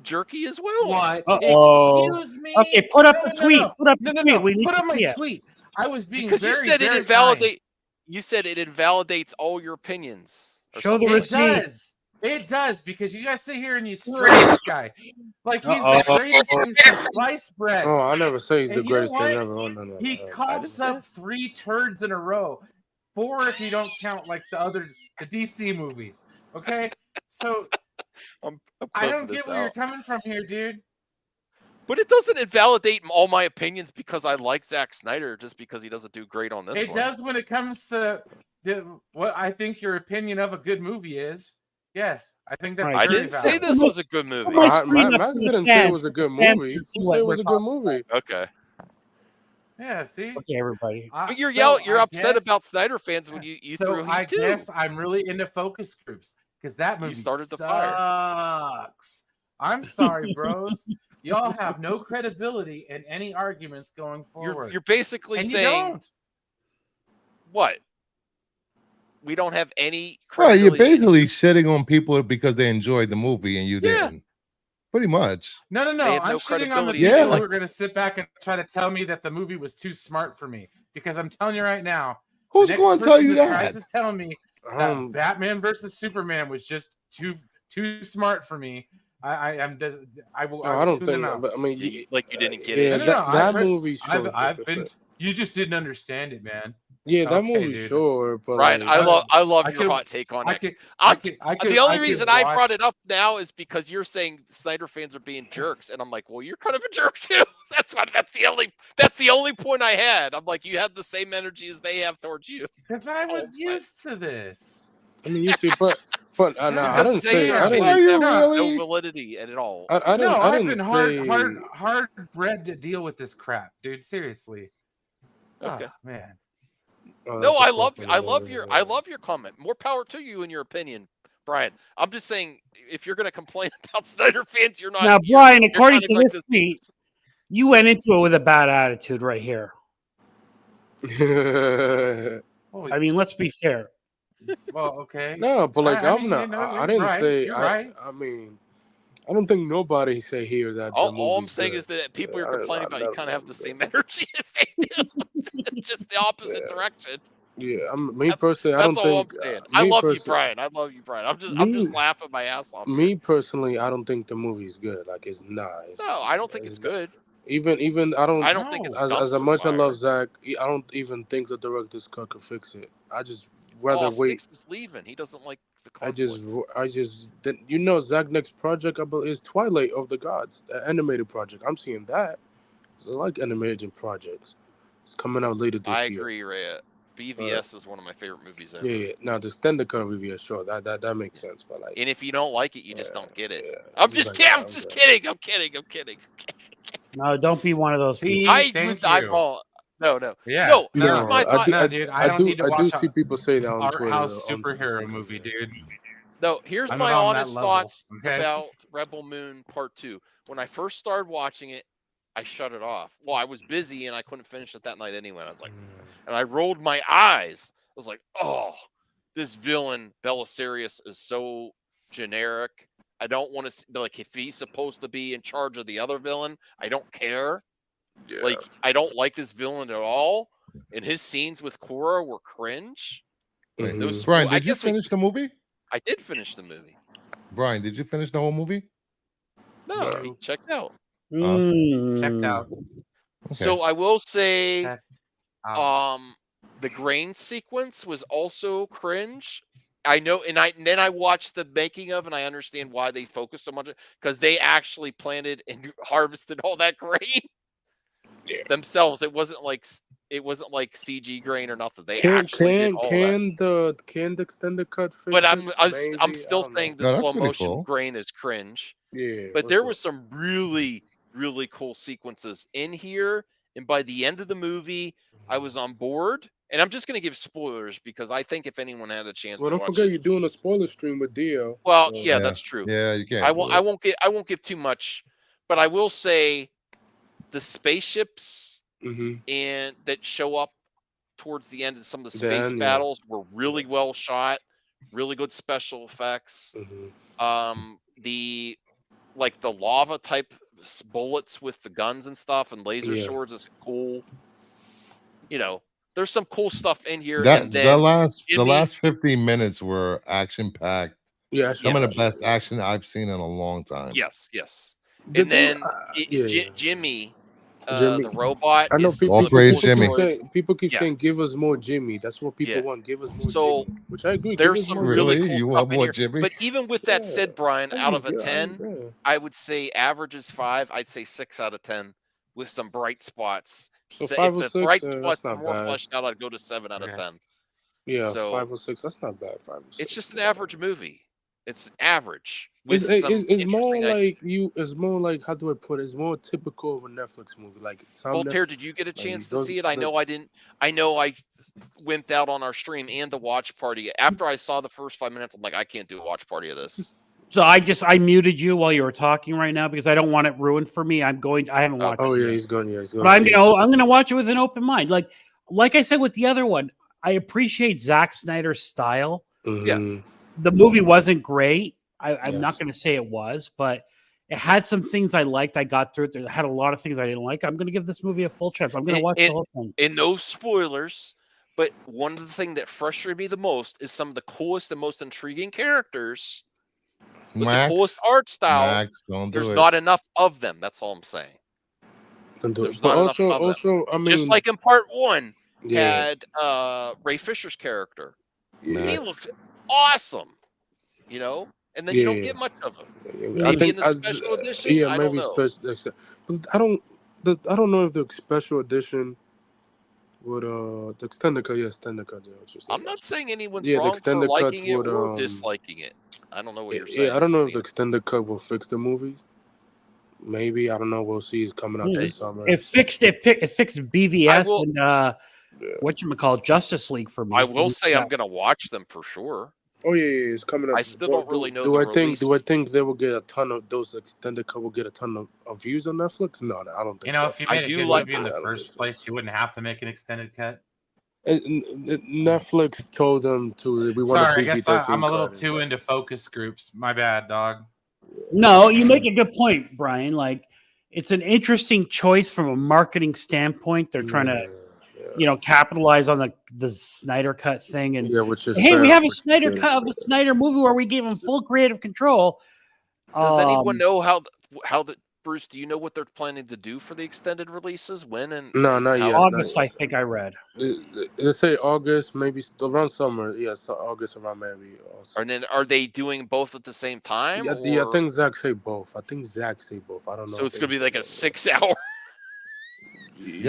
Speaker 1: jerky as well.
Speaker 3: What?
Speaker 4: Uh-oh.
Speaker 3: Excuse me.
Speaker 4: Okay, put up the
Speaker 3: No,
Speaker 4: tweet. Put up the
Speaker 3: no,
Speaker 4: tweet. We need
Speaker 3: Put
Speaker 4: to
Speaker 3: up my
Speaker 4: see it.
Speaker 3: tweet. I was being
Speaker 1: Because you
Speaker 3: very,
Speaker 1: said it
Speaker 3: very
Speaker 1: invalidate. You said it invalidates all your opinions. or
Speaker 4: Show the
Speaker 1: something like that.
Speaker 4: receipt.
Speaker 3: It does because you guys sit here and you stray this guy like he's the greatest thing since sliced bread.
Speaker 5: Oh, I never say he's the
Speaker 3: And you know
Speaker 5: greatest thing
Speaker 3: what?
Speaker 5: ever. Oh, no.
Speaker 3: He coughs up 3 turds in a row, 4 if you don't count like the DC movies. Okay, so
Speaker 1: I'm
Speaker 3: I
Speaker 1: clipping
Speaker 3: don't
Speaker 1: this
Speaker 3: get where you're
Speaker 1: out.
Speaker 3: coming from here, dude.
Speaker 1: But it doesn't invalidate all my opinions because I like Zack Snyder just because he doesn't do great on this
Speaker 3: It
Speaker 1: one.
Speaker 3: does when it comes to what I think your opinion of a good movie is. Yes, I think that's
Speaker 4: Right.
Speaker 1: I
Speaker 3: very
Speaker 1: didn't say
Speaker 3: valid.
Speaker 1: this was a good movie.
Speaker 4: my screen up
Speaker 5: Max
Speaker 4: to the
Speaker 5: didn't say it
Speaker 4: fans,
Speaker 5: was a
Speaker 4: so
Speaker 5: good
Speaker 4: the fans
Speaker 5: movie.
Speaker 4: can see
Speaker 5: He
Speaker 4: what
Speaker 5: said it
Speaker 4: we're
Speaker 5: was a good
Speaker 4: talking
Speaker 5: movie.
Speaker 1: Okay.
Speaker 3: Yeah, see?
Speaker 4: Okay, everybody.
Speaker 1: But you're
Speaker 3: So
Speaker 1: you're
Speaker 3: I
Speaker 1: upset
Speaker 3: guess-
Speaker 1: about Snyder fans when you
Speaker 3: so
Speaker 1: threw heat
Speaker 3: I
Speaker 1: too.
Speaker 3: guess I'm really into focus groups because that movie
Speaker 1: started the fire.
Speaker 3: sucks. I'm sorry, bros. Y'all have no credibility in any arguments going forward.
Speaker 1: You're basically
Speaker 3: and you
Speaker 1: saying
Speaker 3: don't.
Speaker 1: what? We don't have any
Speaker 2: Well, you're
Speaker 1: credibility.
Speaker 2: basically shitting on people because they enjoyed the movie and you
Speaker 1: Yeah.
Speaker 2: didn't. Pretty much.
Speaker 3: No.
Speaker 1: They have
Speaker 3: I'm
Speaker 1: no
Speaker 3: shitting on the
Speaker 1: credibility.
Speaker 3: people
Speaker 2: Yeah.
Speaker 3: who are going to sit back and try to tell me that the movie was too smart for me. Because I'm telling you right now,
Speaker 2: Who's
Speaker 3: the next
Speaker 2: going to tell
Speaker 3: person
Speaker 2: you
Speaker 3: that
Speaker 2: that?
Speaker 3: tries to tell me that
Speaker 5: Um,
Speaker 3: Batman versus Superman was just too smart for me, I will
Speaker 5: no, I don't
Speaker 3: tune
Speaker 5: think.
Speaker 3: them out.
Speaker 5: But I mean,
Speaker 1: You didn't get
Speaker 5: yeah,
Speaker 1: it.
Speaker 3: No,
Speaker 5: that movie's
Speaker 3: I've been. You just didn't understand it, man.
Speaker 5: Yeah, that
Speaker 3: Okay,
Speaker 5: movie's
Speaker 3: dude.
Speaker 5: sure, but
Speaker 1: Ryan,
Speaker 5: like,
Speaker 1: I love
Speaker 3: I
Speaker 1: your
Speaker 3: could-
Speaker 1: hot take on
Speaker 3: I
Speaker 1: X.
Speaker 3: could-
Speaker 1: The only reason I
Speaker 3: watch-
Speaker 1: brought it up now is because you're saying Snyder fans are being jerks, and I'm like, well, you're kind of a jerk too. That's the only point I had. I'm like, you have the same energy as they have towards you.
Speaker 3: Because I was used to this.
Speaker 5: I mean, you see, but no, I
Speaker 1: Because
Speaker 5: didn't
Speaker 1: saying
Speaker 5: say. I
Speaker 1: your
Speaker 5: didn't.
Speaker 2: Are
Speaker 1: opinions
Speaker 2: you
Speaker 1: have no
Speaker 2: really?
Speaker 1: validity at all.
Speaker 5: I didn't.
Speaker 3: No,
Speaker 5: I
Speaker 3: I've
Speaker 5: didn't
Speaker 3: been
Speaker 5: say,
Speaker 3: hard bred to deal with this crap, dude. Seriously.
Speaker 1: Okay.
Speaker 3: Oh, man.
Speaker 5: Oh,
Speaker 1: No,
Speaker 5: that's
Speaker 1: I
Speaker 5: a
Speaker 1: love
Speaker 5: compliment.
Speaker 1: your comment. More power to you and your opinion, Brian. I'm just saying, if you're going to complain about Snyder fans, you're not.
Speaker 4: Now,
Speaker 1: you're-
Speaker 4: Brian,
Speaker 1: you're
Speaker 4: according
Speaker 1: kind
Speaker 4: to
Speaker 1: of like
Speaker 4: this tweet, you went into it with a bad attitude right here.
Speaker 3: Oh,
Speaker 4: I mean, let's be fair.
Speaker 3: well, okay.
Speaker 5: No, but like
Speaker 3: I
Speaker 5: I'm
Speaker 3: mean,
Speaker 5: not.
Speaker 3: you know,
Speaker 5: I
Speaker 3: you're
Speaker 5: didn't
Speaker 3: right,
Speaker 5: say.
Speaker 3: you're right.
Speaker 5: I mean, I don't think nobody say here that the
Speaker 1: all I'm
Speaker 5: movie's
Speaker 1: saying
Speaker 5: good.
Speaker 1: is that people
Speaker 5: Yeah,
Speaker 1: you're complaining about, you
Speaker 5: never-
Speaker 1: kind of have the same energy as they do. It's just the opposite direction.
Speaker 5: Yeah, me personally, I
Speaker 1: That's
Speaker 5: don't
Speaker 1: all
Speaker 5: think.
Speaker 1: I'm saying. I
Speaker 5: Me
Speaker 1: love you,
Speaker 5: personally,
Speaker 1: Brian. I love you, Brian. I'm just
Speaker 5: Me-
Speaker 1: laughing my ass off.
Speaker 5: me personally, I don't think the movie's good. Like it's not.
Speaker 1: No, I don't think it's good.
Speaker 5: Even I don't.
Speaker 1: I don't think it's
Speaker 5: As
Speaker 1: dumpster
Speaker 5: much I
Speaker 1: fire.
Speaker 5: love Zach, I don't even think the director's cut could fix it. I just rather
Speaker 1: Oh,
Speaker 5: wait.
Speaker 1: Sticks is leaving. He doesn't like the
Speaker 5: I
Speaker 1: conflict.
Speaker 5: just Zach next project I believe is Twilight of the Gods, the animated project. I'm seeing that. So I like animated projects. It's coming out later this
Speaker 1: I
Speaker 5: year.
Speaker 1: agree, Ray. BVS is one of my favorite movies ever.
Speaker 5: Yeah. Now the extended cut of BVS, sure, that makes sense. But like,
Speaker 1: And if you don't like it, you just don't get it.
Speaker 5: yeah,
Speaker 1: I'm just kidding. I'm just kidding. I'm kidding.
Speaker 4: No, don't be one of those
Speaker 3: See,
Speaker 4: people.
Speaker 3: thank you.
Speaker 1: No.
Speaker 3: Yeah.
Speaker 1: No,
Speaker 3: No,
Speaker 1: here's my thought.
Speaker 3: No, dude, I don't need to
Speaker 5: I do
Speaker 3: watch
Speaker 5: see people say that on
Speaker 3: art
Speaker 5: Twitter.
Speaker 3: house superhero movie, dude.
Speaker 1: No, here's
Speaker 3: I'm
Speaker 1: my
Speaker 3: not on that
Speaker 1: honest
Speaker 3: level,
Speaker 1: thoughts
Speaker 3: okay?
Speaker 1: about Rebel Moon Part 2. When I first started watching it, I shut it off. Well, I was busy and I couldn't finish it that night anyway. I was like, and I rolled my eyes. I was like, oh, this villain, Belisarius, is so generic. I don't want to, like, if he's supposed to be in charge of the other villain, I don't care.
Speaker 5: Yeah.
Speaker 1: Like, I don't like this villain at all. And his scenes with Korra were cringe.
Speaker 5: Mhm.
Speaker 1: Those
Speaker 2: Brian,
Speaker 1: I
Speaker 2: did you
Speaker 1: guess we-
Speaker 2: finish the movie?
Speaker 1: I did finish the movie.
Speaker 2: Brian, did you finish the whole movie?
Speaker 1: No,
Speaker 5: No.
Speaker 1: he checked out.
Speaker 3: Checked out.
Speaker 2: Okay.
Speaker 1: So I will say,
Speaker 3: That's out.
Speaker 1: the grain sequence was also cringe. I know, and then I watched the making of, and I understand why they focused so much because they actually planted and harvested all that grain
Speaker 5: Yeah.
Speaker 1: themselves. It wasn't like CG grain or nothing. They
Speaker 5: Can
Speaker 1: actually did
Speaker 5: can
Speaker 1: all that.
Speaker 5: can the extended cut
Speaker 1: But
Speaker 5: fix it?
Speaker 1: I'm
Speaker 5: Maybe, I
Speaker 1: still
Speaker 5: don't know.
Speaker 1: saying the
Speaker 2: No, that's
Speaker 1: slow
Speaker 2: pretty
Speaker 1: motion
Speaker 2: cool.
Speaker 1: grain is cringe.
Speaker 5: Yeah,
Speaker 1: But
Speaker 5: for
Speaker 1: there
Speaker 5: sure.
Speaker 1: was some really, really cool sequences in here. And by the end of the movie, I was on board. And I'm just going to give spoilers because I think if anyone had a chance
Speaker 5: Well,
Speaker 1: to
Speaker 5: don't
Speaker 1: watch
Speaker 5: forget
Speaker 1: it,
Speaker 5: you're doing a spoiler stream with Dio.
Speaker 1: well,
Speaker 5: So
Speaker 1: yeah,
Speaker 2: Yeah.
Speaker 1: that's true.
Speaker 2: Yeah, you can't do it.
Speaker 1: I won't give too much, but I will say the spaceships and that show up towards the end of some of the space
Speaker 5: then yeah.
Speaker 1: battles were really well shot, really good special effects. The like the lava type bullets with the guns and stuff and laser
Speaker 5: Yeah.
Speaker 1: swords is cool. You know, there's some cool stuff in here. And
Speaker 2: That the
Speaker 1: then Jimmy,
Speaker 2: last 15 minutes were action packed.
Speaker 5: Yeah,
Speaker 2: Some
Speaker 1: yeah,
Speaker 2: of the best action I've seen in a long time.
Speaker 1: yes.
Speaker 5: The
Speaker 1: And
Speaker 5: thing,
Speaker 1: then
Speaker 5: yeah,
Speaker 1: Jimmy,
Speaker 5: Jimmy.
Speaker 1: the robot
Speaker 5: I know
Speaker 1: is some
Speaker 2: All
Speaker 1: of the
Speaker 2: praise
Speaker 1: coolest
Speaker 2: Jimmy.
Speaker 1: droids.
Speaker 5: people keep
Speaker 1: Yeah,
Speaker 5: saying give us more Jimmy. That's what people
Speaker 1: yeah.
Speaker 5: want. Give us more
Speaker 1: So
Speaker 5: Jimmy, which I agree. Give
Speaker 1: there's
Speaker 5: us
Speaker 1: some
Speaker 5: more
Speaker 1: really
Speaker 5: Jimmy.
Speaker 2: Really?
Speaker 1: cool
Speaker 2: You
Speaker 1: stuff
Speaker 2: want
Speaker 1: in
Speaker 2: more
Speaker 1: here.
Speaker 2: Jimmy?
Speaker 1: But even with that
Speaker 5: Yeah,
Speaker 1: said, Brian,
Speaker 5: I
Speaker 1: out
Speaker 5: just
Speaker 1: of a
Speaker 5: get.
Speaker 1: 10,
Speaker 5: Yeah.
Speaker 1: I would say average is 5. I'd say 6 out of 10 with some bright spots.
Speaker 5: So
Speaker 1: So
Speaker 5: five
Speaker 1: if
Speaker 5: or
Speaker 1: the
Speaker 5: six,
Speaker 1: bright spots
Speaker 5: that's
Speaker 1: were
Speaker 5: not
Speaker 1: more
Speaker 5: bad.
Speaker 1: fleshed out, I'd go to 7 out of
Speaker 3: Okay.
Speaker 1: 10.
Speaker 5: Yeah,
Speaker 1: So
Speaker 5: 5 or 6. That's not bad. 5 or 6.
Speaker 1: it's just an average movie. It's average with
Speaker 5: It's
Speaker 1: some
Speaker 5: it's more
Speaker 1: interesting
Speaker 5: like
Speaker 1: ideas.
Speaker 5: you. It's more like, how do I put it? It's more typical of a Netflix movie. Like some
Speaker 1: Voltaire, did you get a
Speaker 5: like
Speaker 1: chance to
Speaker 5: those.
Speaker 1: see it? I know I didn't. I know I went out on our stream and the watch party. After I saw the first 5 minutes, I'm like, I can't do a watch party of this.
Speaker 4: So I muted you while you were talking right now because I don't want it ruined for me. I haven't watched
Speaker 5: Oh
Speaker 4: it
Speaker 5: yeah,
Speaker 4: yet.
Speaker 5: he's going. Yeah, he's going.
Speaker 4: But I'm gonna watch it with an open mind. Like I said with the other one, I appreciate Zack Snyder's style.
Speaker 5: Mm-hmm.
Speaker 4: The movie wasn't great. I'm not
Speaker 5: Yes.
Speaker 4: gonna say it was, but it had some things I liked. I got through it. It had a lot of things I didn't like. I'm gonna give this movie a full chance. I'm gonna watch the whole thing.
Speaker 1: And no spoilers, but one of the things that frustrated me the most is some of the coolest and most intriguing characters with the coolest art style.
Speaker 2: Don't
Speaker 1: There's
Speaker 2: do it.
Speaker 1: not enough of them. That's all I'm saying.
Speaker 5: Don't do it.
Speaker 1: There's
Speaker 5: But
Speaker 1: not enough of them.
Speaker 5: also, I
Speaker 1: Just
Speaker 5: mean,
Speaker 1: like in part 1
Speaker 5: yeah,
Speaker 1: had Ray Fisher's character.
Speaker 5: yeah,
Speaker 1: He looked awesome, you know, and then you don't
Speaker 5: yeah.
Speaker 1: get much of him.
Speaker 5: I
Speaker 1: Maybe
Speaker 5: think,
Speaker 1: in the special edition,
Speaker 5: yeah,
Speaker 1: I don't
Speaker 5: maybe
Speaker 1: know.
Speaker 5: special. But I don't know if the special edition would the extended cut. Yeah, extended cut. Yeah, what you're saying.
Speaker 1: I'm not saying anyone's
Speaker 5: Yeah, the
Speaker 1: wrong for
Speaker 5: extended cut
Speaker 1: liking it
Speaker 5: would
Speaker 1: or disliking it. I don't know what you're
Speaker 5: yeah, I
Speaker 1: saying.
Speaker 5: don't know if
Speaker 1: See,
Speaker 5: the extended cut will fix the movie. Maybe, I don't know. We'll see. It's coming out this summer.
Speaker 4: It fixed BVS
Speaker 1: will-
Speaker 4: and
Speaker 5: Yeah.
Speaker 4: whatchamacallit, Justice League for me.
Speaker 1: I will say
Speaker 4: Yeah.
Speaker 1: I'm gonna watch them for sure.
Speaker 5: Oh yeah, it's coming up.
Speaker 1: I still don't really know the release.
Speaker 5: Do I think they will get a ton of those extended cut? Will get a ton of views on Netflix? No, I don't think
Speaker 3: You know,
Speaker 5: so.
Speaker 3: if you
Speaker 1: I
Speaker 3: made a
Speaker 1: do
Speaker 3: good
Speaker 1: like-
Speaker 3: movie in
Speaker 5: I
Speaker 3: the
Speaker 5: don't
Speaker 3: first
Speaker 5: think so.
Speaker 3: place, you wouldn't have to make an extended cut.
Speaker 5: Netflix told them to. We want
Speaker 3: Sorry,
Speaker 5: a
Speaker 3: I guess
Speaker 5: PG-13
Speaker 3: I'm a little
Speaker 5: cut and
Speaker 3: too
Speaker 5: stuff.
Speaker 3: into focus groups. My bad, dog.
Speaker 4: No, you make a good point, Brian. Like, it's an interesting choice from a marketing standpoint. They're trying to, capitalize on the Snyder Cut thing, and
Speaker 5: which is
Speaker 4: hey, we
Speaker 5: fair,
Speaker 4: have a
Speaker 5: which is
Speaker 4: Snyder
Speaker 5: fair.
Speaker 4: Cut of a Snyder movie where we gave him full creative control.
Speaker 1: Does anyone know how the Bruce? Do you know what they're planning to do for the extended releases? When and
Speaker 5: No,
Speaker 1: and
Speaker 5: not
Speaker 1: how?
Speaker 5: yet.
Speaker 4: August? I think I read.
Speaker 5: Let's say August, maybe around summer. Yeah, so August around maybe. Also.
Speaker 1: And then are they doing both at the same time?
Speaker 5: Yeah, I
Speaker 1: Or
Speaker 5: think Zach say both. I don't know.
Speaker 1: so it's gonna be like a 6-hour,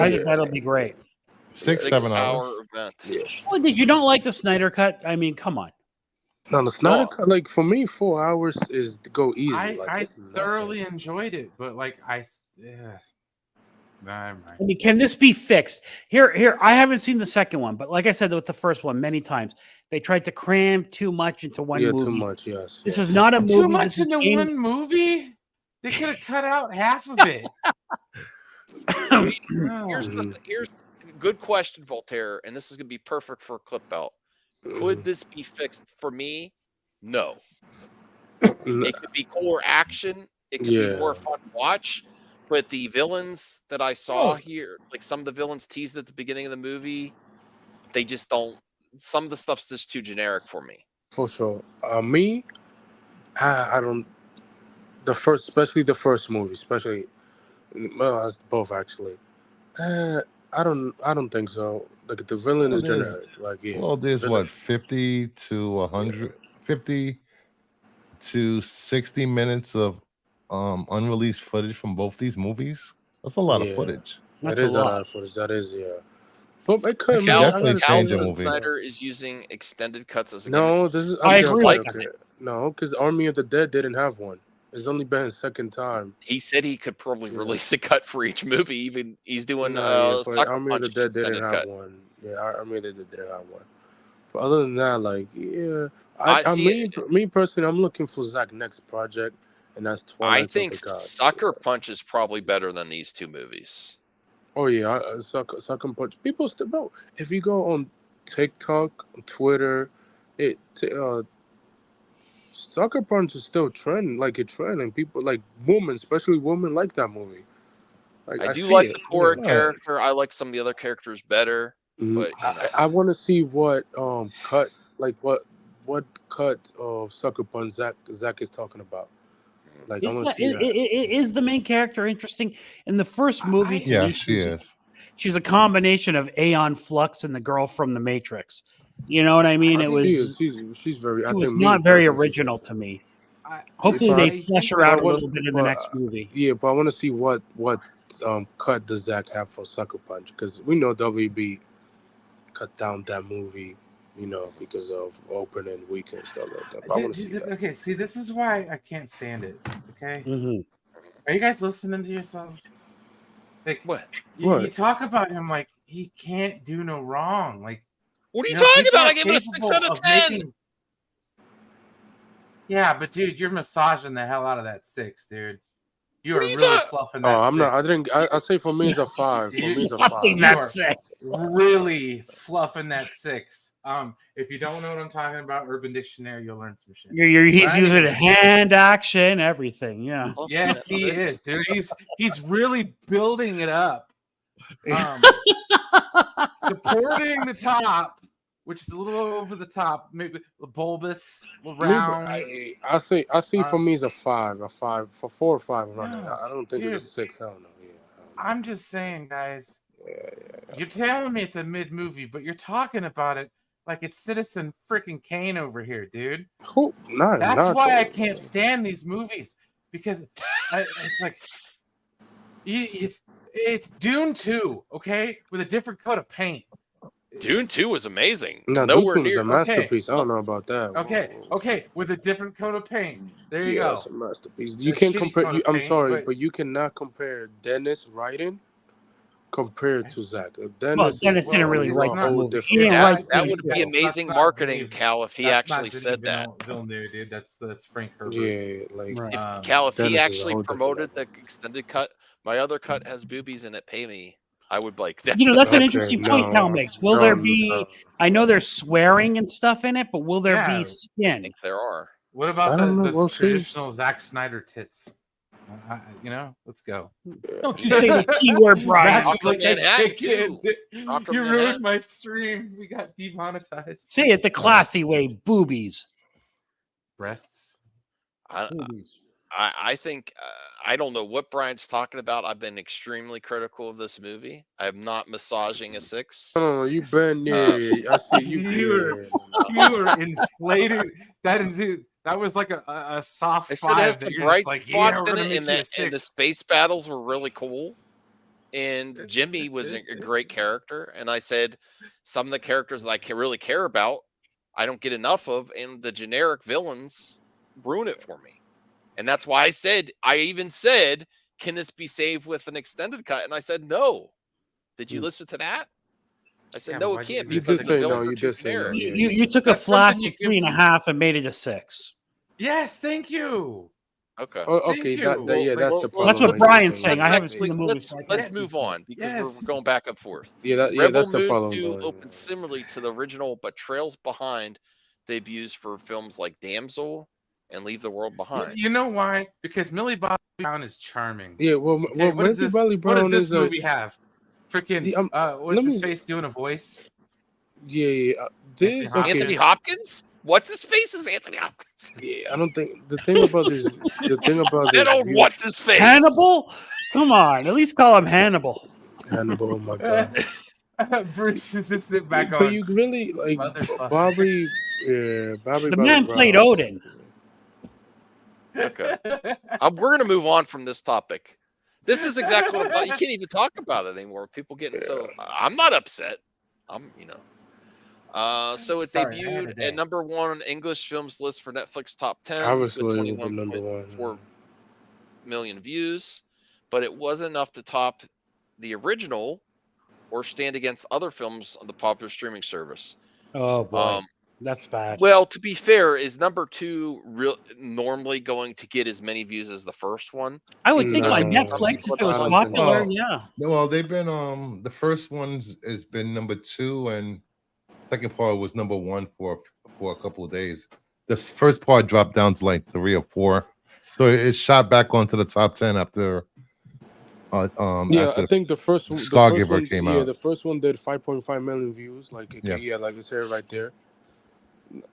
Speaker 4: I think that'll be great.
Speaker 2: 6-7 hours.
Speaker 1: 6-hour event.
Speaker 5: Yeah.
Speaker 4: Well, did you not like the Snyder Cut? I mean, come on.
Speaker 5: No, the Snyder
Speaker 1: No.
Speaker 5: Cut, like for me, 4 hours is to go easy.
Speaker 3: I
Speaker 5: it's nothing.
Speaker 3: thoroughly enjoyed it, but
Speaker 4: I mean, can this be fixed? Here, I haven't seen the second one, but like I said with the first one many times, they tried to cram too much into one movie.
Speaker 5: Too much. Yes.
Speaker 4: This is not a movie.
Speaker 3: Too much
Speaker 4: this
Speaker 3: into one movie? They could have cut out half of it.
Speaker 1: Here's a good question, Voltaire, and this is gonna be perfect for a clip out. Could this be fixed? For me, no. It could be core action. It could be more fun to watch. But the villains that I saw here, like some of the villains teased at the beginning of the movie, they just don't. Some of the stuff's just too generic for me.
Speaker 5: For sure. Me, I don't. Especially the first movie, well, that's both actually. I don't think so. Like the villain
Speaker 2: Well,
Speaker 5: is
Speaker 2: there's
Speaker 5: generic. Like yeah,
Speaker 2: well, there's
Speaker 5: villain.
Speaker 2: what 50 to 100, 50 to 60 minutes of unreleased footage from both these movies. That's a lot of
Speaker 5: Yeah,
Speaker 2: footage.
Speaker 5: that
Speaker 4: That's a
Speaker 5: is that
Speaker 4: lot.
Speaker 5: out of footage. That is yeah. But it
Speaker 2: I
Speaker 5: could. I
Speaker 2: could
Speaker 5: mean, I
Speaker 2: definitely
Speaker 5: gotta say
Speaker 2: change a
Speaker 1: Calvin
Speaker 5: this.
Speaker 2: movie.
Speaker 1: Snyder is using extended cuts as a gimmick.
Speaker 5: No, this is
Speaker 4: I
Speaker 5: okay.
Speaker 1: Just
Speaker 4: agree
Speaker 5: Okay,
Speaker 4: with
Speaker 1: like
Speaker 5: okay.
Speaker 4: that.
Speaker 5: No, because Army of the Dead didn't have one. It's only been his second time.
Speaker 1: he said he could probably
Speaker 5: Yeah.
Speaker 1: release a cut for each movie. Even he's doing
Speaker 5: Nah, yeah, but
Speaker 1: Sucker
Speaker 5: Army of the
Speaker 1: Punch
Speaker 5: Dead didn't
Speaker 1: extended
Speaker 5: have
Speaker 1: cut.
Speaker 5: one. Yeah, Army of the Dead didn't have one. But other than that, like, yeah,
Speaker 1: I
Speaker 5: I
Speaker 1: see it.
Speaker 5: me personally, I'm looking for Zach's next project, and that's
Speaker 1: I
Speaker 5: Twilight of
Speaker 1: think
Speaker 5: the Gods.
Speaker 1: Sucker Punch is probably better than these two movies.
Speaker 5: Oh yeah, Sucker Punch. People still, bro. If you go on TikTok, on Twitter, it Sucker Punch is still trending, like it trending. People like women, especially women, like that movie. Like
Speaker 1: I
Speaker 5: I
Speaker 1: do
Speaker 5: see
Speaker 1: like
Speaker 5: it.
Speaker 1: the Cora
Speaker 5: Yeah.
Speaker 2: Right.
Speaker 1: character. I like some of the other characters better, but you know,
Speaker 5: I want to see what cut like what cut of Sucker Punch Zach is talking about. Like I
Speaker 4: Is
Speaker 5: want to
Speaker 4: that
Speaker 5: see that.
Speaker 4: is the main character interesting? In the first movie, to
Speaker 2: Yeah,
Speaker 4: me,
Speaker 2: she is.
Speaker 4: she's a combination of Aeon Flux and the girl from the Matrix. You know what I mean? It was
Speaker 5: She's very. I
Speaker 4: it
Speaker 5: think
Speaker 4: was
Speaker 5: me
Speaker 4: not very
Speaker 5: personally, she's
Speaker 4: original
Speaker 5: very.
Speaker 4: to me.
Speaker 3: I,
Speaker 4: Hopefully,
Speaker 5: But
Speaker 4: they
Speaker 3: I
Speaker 4: flesh
Speaker 3: think
Speaker 4: her out
Speaker 3: that
Speaker 4: a little bit in the next movie.
Speaker 5: yeah, but I want to see what cut does Zach have for Sucker Punch because we know WB cut down that movie, you know, because of opening weekend stuff like that. But I want to see that.
Speaker 3: okay, see, this is why I can't stand it. Okay,
Speaker 4: Mhm.
Speaker 3: are you guys listening to yourselves? Like,
Speaker 1: what?
Speaker 3: you
Speaker 5: What?
Speaker 3: talk about him like he can't do no wrong. Like,
Speaker 1: What are you
Speaker 3: you know,
Speaker 1: talking
Speaker 3: people
Speaker 1: about?
Speaker 3: are
Speaker 1: I give it a 6
Speaker 3: capable
Speaker 1: out of
Speaker 3: of
Speaker 1: 10.
Speaker 3: making. Yeah, but dude, you're massaging the hell out of that 6, dude. You
Speaker 1: What
Speaker 3: are
Speaker 1: are you
Speaker 3: really
Speaker 1: talking?
Speaker 3: fluffing
Speaker 5: Oh,
Speaker 3: that
Speaker 5: I'm not. I
Speaker 3: 6.
Speaker 5: didn't. I say for me it's a 5. For
Speaker 3: You-
Speaker 5: me it's a
Speaker 4: I've
Speaker 5: 5.
Speaker 4: seen
Speaker 3: You
Speaker 4: that
Speaker 3: are
Speaker 4: sex.
Speaker 3: really fluffing that 6. If you don't know what I'm talking about, Urban Dictionary, you'll learn some shit.
Speaker 4: He's
Speaker 3: But
Speaker 4: using
Speaker 3: anyway.
Speaker 4: hand action, everything. Yeah.
Speaker 1: Fluffing
Speaker 3: Yes,
Speaker 1: that
Speaker 3: he
Speaker 1: six?
Speaker 3: is, dude. He's really building it up. Supporting the top, which is a little over the top, maybe bulbous, round.
Speaker 5: I say for me it's a 5, for 4 or 5 around there.
Speaker 3: No,
Speaker 5: I don't think it's a
Speaker 3: dude.
Speaker 5: 6. I don't know. Yeah.
Speaker 3: I'm just saying, guys.
Speaker 5: Yeah.
Speaker 3: You're telling me it's a mid movie, but you're talking about it like it's Citizen freaking Kane over here, dude.
Speaker 5: Who?
Speaker 3: That's
Speaker 5: Not
Speaker 3: why I can't stand these movies because it's like it's Dune 2, okay, with a different coat of paint.
Speaker 1: Dune 2 was amazing.
Speaker 5: No,
Speaker 1: Nowhere
Speaker 5: Dune is
Speaker 1: near.
Speaker 5: a masterpiece. I don't know about that.
Speaker 3: Okay, with a different coat of paint. There you
Speaker 5: Yeah,
Speaker 3: go.
Speaker 5: it's a masterpiece. You
Speaker 3: A
Speaker 5: can't
Speaker 3: shitty
Speaker 5: compare.
Speaker 3: coat of
Speaker 5: I'm
Speaker 3: paint,
Speaker 5: sorry, but you cannot compare Dennis writing compared to Zach. Dennis
Speaker 4: Dennis didn't really
Speaker 5: on
Speaker 4: write
Speaker 5: a
Speaker 4: that
Speaker 5: whole
Speaker 4: movie. He
Speaker 5: different
Speaker 4: didn't
Speaker 5: level.
Speaker 4: write
Speaker 1: That
Speaker 4: Dune
Speaker 1: would be
Speaker 4: 2.
Speaker 1: amazing
Speaker 3: not
Speaker 1: marketing,
Speaker 3: Denis-
Speaker 1: Cal, if he
Speaker 3: that's
Speaker 1: actually
Speaker 3: not
Speaker 1: said that.
Speaker 3: Villeneuve, dude. That's Frank Herbert.
Speaker 5: Yeah, like
Speaker 4: Right.
Speaker 1: If Cal, if he
Speaker 5: Dennis is a
Speaker 1: actually
Speaker 5: whole different
Speaker 1: promoted
Speaker 5: level.
Speaker 1: the extended cut, my other cut has boobies in it. Pay me. I would like that.
Speaker 4: You know, that's an
Speaker 5: Okay,
Speaker 4: interesting point Cal
Speaker 5: no,
Speaker 4: makes. Will there
Speaker 5: no,
Speaker 4: be?
Speaker 5: no.
Speaker 4: I know there's swearing and stuff in it, but will there
Speaker 3: Yeah.
Speaker 4: be
Speaker 1: I
Speaker 4: skin?
Speaker 1: think there are.
Speaker 3: What
Speaker 5: I
Speaker 3: about
Speaker 5: don't know.
Speaker 3: the
Speaker 5: We'll see.
Speaker 3: traditional Zack Snyder tits? Let's go.
Speaker 4: Don't you say the T word, Brian?
Speaker 3: Max is like,
Speaker 1: Aquaman
Speaker 3: I
Speaker 1: hat,
Speaker 3: can't.
Speaker 1: too.
Speaker 3: You
Speaker 1: Aquaman
Speaker 3: ruined
Speaker 1: hat.
Speaker 3: my stream. We got demonetized.
Speaker 4: Say it the classy way, boobies.
Speaker 3: Breasts.
Speaker 1: I think I don't know what Brian's talking about. I've been extremely critical of this movie. I'm not massaging a 6.
Speaker 5: No, you been I see you.
Speaker 3: You were inflated. That was like a soft
Speaker 1: I said it has
Speaker 3: 5 that
Speaker 1: some
Speaker 3: you're
Speaker 1: bright
Speaker 3: just like,
Speaker 1: spots
Speaker 3: yeah, we're
Speaker 1: in
Speaker 3: gonna
Speaker 1: it,
Speaker 3: make
Speaker 1: and
Speaker 3: you a
Speaker 1: the
Speaker 3: 6.
Speaker 1: space battles were really cool. And Jimmy was a great character. And I said some of the characters that I really care about, I don't get enough of, and the generic villains ruin it for me. And that's why I even said, can this be saved with an extended cut? And I said, no. Did you listen to that? I said,
Speaker 3: Yeah,
Speaker 1: no,
Speaker 3: but
Speaker 1: it
Speaker 3: why'd you
Speaker 1: can't
Speaker 3: do
Speaker 1: because
Speaker 3: this?
Speaker 1: the
Speaker 5: You did say no,
Speaker 1: villains are
Speaker 5: you
Speaker 1: too
Speaker 5: did say no,
Speaker 1: generic.
Speaker 5: yeah.
Speaker 4: You took a
Speaker 3: That's something
Speaker 4: flaccid
Speaker 3: you give
Speaker 4: 3.5 and made it a 6.
Speaker 3: Yes, thank you.
Speaker 1: Okay.
Speaker 5: Oh,
Speaker 3: Thank
Speaker 5: okay,
Speaker 3: you.
Speaker 5: that's the problem.
Speaker 4: That's what
Speaker 5: right
Speaker 4: Brian's
Speaker 5: there.
Speaker 4: saying. I haven't seen the movie.
Speaker 1: Let's
Speaker 4: so I
Speaker 1: let's
Speaker 4: can't-
Speaker 1: move on because
Speaker 3: Yes.
Speaker 1: we're going back and forth.
Speaker 5: Yeah,
Speaker 1: Rebel
Speaker 5: that's the
Speaker 1: Moon
Speaker 5: problem.
Speaker 1: 2
Speaker 5: Brian.
Speaker 1: opened similarly to the original, but trails behind they've used for films like Damsel and Leave the World Behind.
Speaker 3: You know why? Because Millie Bobby Brown is charming.
Speaker 5: Yeah, well,
Speaker 3: Okay, what does
Speaker 5: Millie Bobby
Speaker 3: what
Speaker 5: Brown
Speaker 3: does this
Speaker 5: is
Speaker 3: movie have? Freaking what's
Speaker 5: let me-
Speaker 3: his face doing a voice?
Speaker 5: yeah. This
Speaker 3: Anthony
Speaker 5: okay.
Speaker 1: Anthony Hopkins? What's his face is Anthony Hopkins.
Speaker 5: Yeah, I don't think the thing about this.
Speaker 1: That old
Speaker 5: view-
Speaker 1: what's his face?
Speaker 4: Hannibal? Come on, at least call him Hannibal.
Speaker 5: Hannibal. Oh my god.
Speaker 3: Bruce is just sit back
Speaker 5: But
Speaker 3: on.
Speaker 5: you really like
Speaker 3: Motherfucker.
Speaker 5: Bobby. Yeah, Bobby.
Speaker 4: The
Speaker 5: Bobby
Speaker 4: man
Speaker 5: Brown
Speaker 4: played
Speaker 5: is
Speaker 4: Odin.
Speaker 5: crazy.
Speaker 1: Okay. We're gonna move on from this topic. This is exactly what I'm talking. You can't even talk about it anymore. People getting so. I'm not upset. So it
Speaker 3: Sorry, I had
Speaker 1: debuted
Speaker 3: a day.
Speaker 1: at number 1 on English films list for Netflix top 10 with
Speaker 5: Obviously, it would be number
Speaker 1: 21.4
Speaker 5: one.
Speaker 1: million views, but it wasn't enough to top the original or stand against other films on the popular streaming service.
Speaker 4: Oh boy,
Speaker 1: Um,
Speaker 4: that's bad.
Speaker 1: well, to be fair, is number 2 normally going to get as many views as the first one?
Speaker 4: I would think
Speaker 5: No,
Speaker 4: on
Speaker 1: Because some
Speaker 4: Netflix
Speaker 1: people
Speaker 4: if it
Speaker 1: are
Speaker 4: was
Speaker 5: I don't think so.
Speaker 4: popular,
Speaker 2: Well,
Speaker 4: yeah.
Speaker 2: well, they've been the first one has been number 2, and second part was number 1 for a couple of days. The first part dropped down to like 3 or 4, so it shot back onto the top 10 after
Speaker 5: Yeah,
Speaker 2: after
Speaker 5: I think the first
Speaker 2: Scargiver
Speaker 5: one,
Speaker 2: came
Speaker 5: yeah,
Speaker 2: out.
Speaker 5: the first one did 5.5 million views. Like,
Speaker 2: Yeah.
Speaker 5: yeah, like I said right there.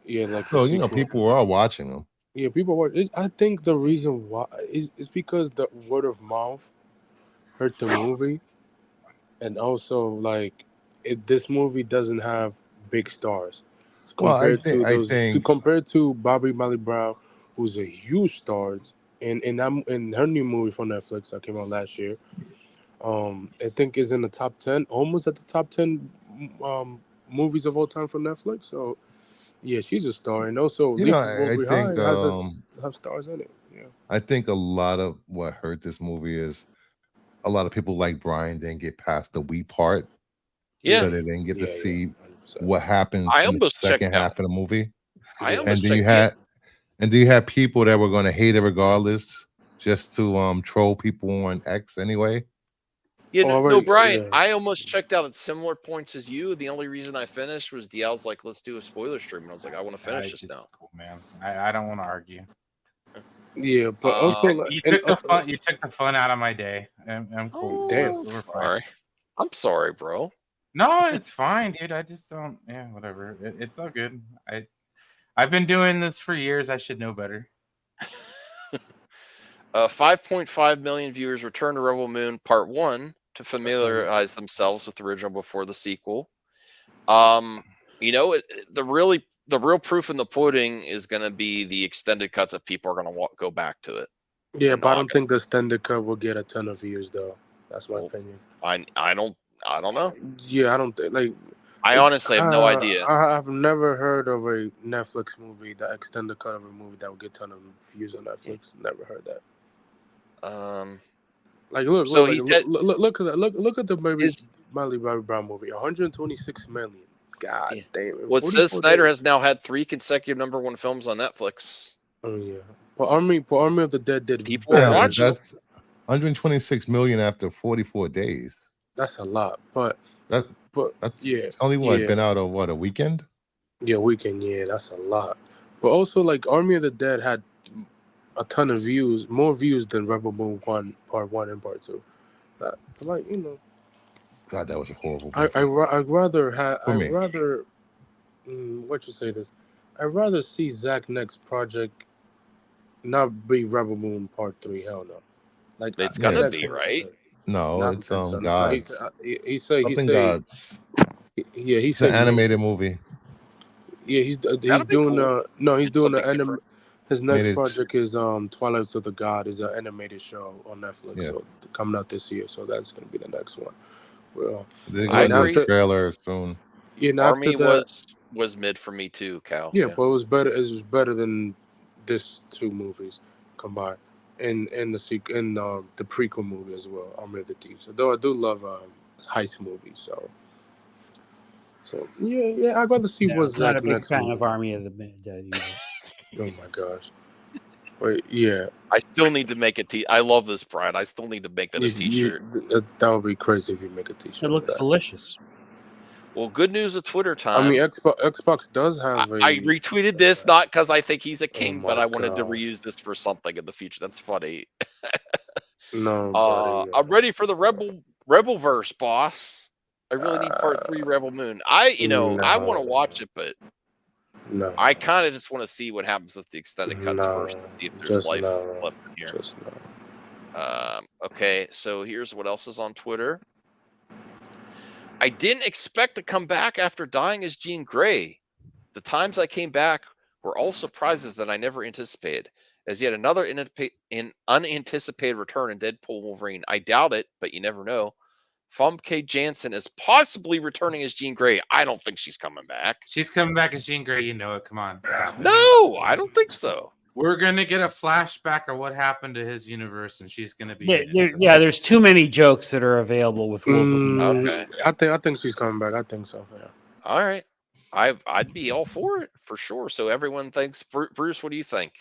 Speaker 5: Yeah, like the
Speaker 2: So
Speaker 5: sequel.
Speaker 2: people were all watching them.
Speaker 5: Yeah, people were. I think the reason why is because the word of mouth hurt the movie, and also like this movie doesn't have big stars
Speaker 2: Well,
Speaker 5: compared to Bobby Molly Brown, who's a huge star, in her new movie from Netflix that came out last year. I think is in the top 10, almost at the top 10 movies of all time from Netflix. So yeah, she's a star, and also Leave the World
Speaker 2: I think
Speaker 5: Behind have stars in it. Yeah.
Speaker 2: I think a lot of what hurt this movie is a lot of people like Brian didn't get past the we part,
Speaker 1: Yeah.
Speaker 2: so they didn't get to
Speaker 5: Yeah,
Speaker 2: see
Speaker 5: 100%.
Speaker 2: what happens
Speaker 1: I
Speaker 2: in the
Speaker 1: almost
Speaker 2: second
Speaker 1: checked out.
Speaker 2: half of the movie.
Speaker 1: I
Speaker 5: Yeah.
Speaker 1: almost
Speaker 2: And then
Speaker 1: checked.
Speaker 2: you had people that were going to hate it regardless, just to troll people on X anyway.
Speaker 1: Yeah,
Speaker 5: Oh,
Speaker 1: no,
Speaker 5: already,
Speaker 1: Brian,
Speaker 5: yeah.
Speaker 1: I almost checked out at similar points as you. The only reason I finished was DL's like, let's do a spoiler stream. And I was like, I want to finish this
Speaker 3: It's
Speaker 1: now.
Speaker 3: cool, man. I don't want to argue.
Speaker 5: Yeah, but also like,
Speaker 3: You took the fun. You took the fun out of my day. I'm cool.
Speaker 5: Damn.
Speaker 3: We're fine.
Speaker 1: Sorry. I'm sorry, bro.
Speaker 3: No, it's fine, dude. I just don't. Yeah, whatever. It's all good. I've been doing this for years. I should know better.
Speaker 1: 5.5 million viewers return to Rebel Moon Part 1 to familiarize themselves with the original before the sequel. The real proof in the pudding is going to be the extended cuts if people are going to go back to it.
Speaker 5: Yeah,
Speaker 1: in
Speaker 5: but I don't think the
Speaker 1: August.
Speaker 5: extended cut will get a ton of views though. That's my
Speaker 1: Well,
Speaker 5: opinion.
Speaker 1: I don't know.
Speaker 5: Yeah, I don't think like.
Speaker 1: I honestly have no idea.
Speaker 5: I've never heard of a Netflix movie, the extended cut of a movie that will get a ton of views on Netflix. Never heard that. Like look at that. Look at the baby Miley Bobby Brown movie. 126 million. God damn it.
Speaker 1: Well, it says Snyder has now had 3 consecutive number 1 films on Netflix.
Speaker 5: Oh yeah. But Army of the Dead did
Speaker 1: people are watching.
Speaker 2: That's 126 million after 44 days.
Speaker 5: That's a lot, but that's yeah.
Speaker 2: It's only been out of a weekend?
Speaker 5: Yeah, weekend. Yeah, that's a lot. But also, like Army of the Dead had a ton of views, more views than Rebel Moon Part 1 and Part 2. Like
Speaker 2: God, that was a horrible
Speaker 5: movie. I'd rather I'd rather see Zach's next project not be Rebel Moon Part 3. Hell no. Like
Speaker 1: it's gonna be right.
Speaker 2: No, it's
Speaker 5: Gods. He said
Speaker 2: Gods.
Speaker 5: Yeah, he
Speaker 2: it's
Speaker 5: said
Speaker 2: an animated movie.
Speaker 5: Yeah, he's doing
Speaker 1: cool.
Speaker 5: He's doing the his next project is Twilight of the God is an animated show on Netflix, so coming out this year. So that's gonna be the next one. Well,
Speaker 2: they're gonna do a trailer soon.
Speaker 5: Yeah, and
Speaker 1: Army
Speaker 5: after that,
Speaker 1: was mid for me too, Cal.
Speaker 5: Yeah, but it was better. It was better than this 2 movies combined, and the prequel movie as well, Army of the Thieves. So though I do love heist movies, so yeah, I'd rather see what's
Speaker 4: not a big
Speaker 5: next
Speaker 4: fan
Speaker 5: movie.
Speaker 4: of Army of the Dead either.
Speaker 5: Oh my gosh. But yeah,
Speaker 1: I still need to make a I love this, Brian. I still need to make that a t-shirt.
Speaker 5: That would be crazy if you make a t-shirt.
Speaker 4: It looks delicious.
Speaker 1: Well, good news at Twitter time.
Speaker 5: I mean, Xbox does have
Speaker 1: I retweeted this not because I think he's a king, but I wanted to reuse this for something in the future. That's funny.
Speaker 5: No,
Speaker 1: I'm ready for the Rebelverse, boss. I really need Part 3 Rebel Moon. I want to watch it, but
Speaker 5: no,
Speaker 1: I kind of just want to see what happens with the extended cuts first to see if there's life left in here. Okay, so here's what else is on Twitter. I didn't expect to come back after dying as Jean Grey. The times I came back were all surprises that I never anticipated. As yet another unanticipated return in Deadpool Wolverine. I doubt it, but you never know. Famke Janssen is possibly returning as Jean Grey. I don't think she's coming back.
Speaker 3: She's coming back as Jean Grey. You know it. Come on. Stop it.
Speaker 1: No, I don't think so.
Speaker 3: We're gonna get a flashback of what happened to his universe, and she's gonna be.
Speaker 4: There's too many jokes that are available with Wolverine.
Speaker 1: Okay.
Speaker 5: I think she's coming back. I think so. Yeah.
Speaker 1: All right. I'd be all for it for sure. So everyone thinks. Bruce, what do you think?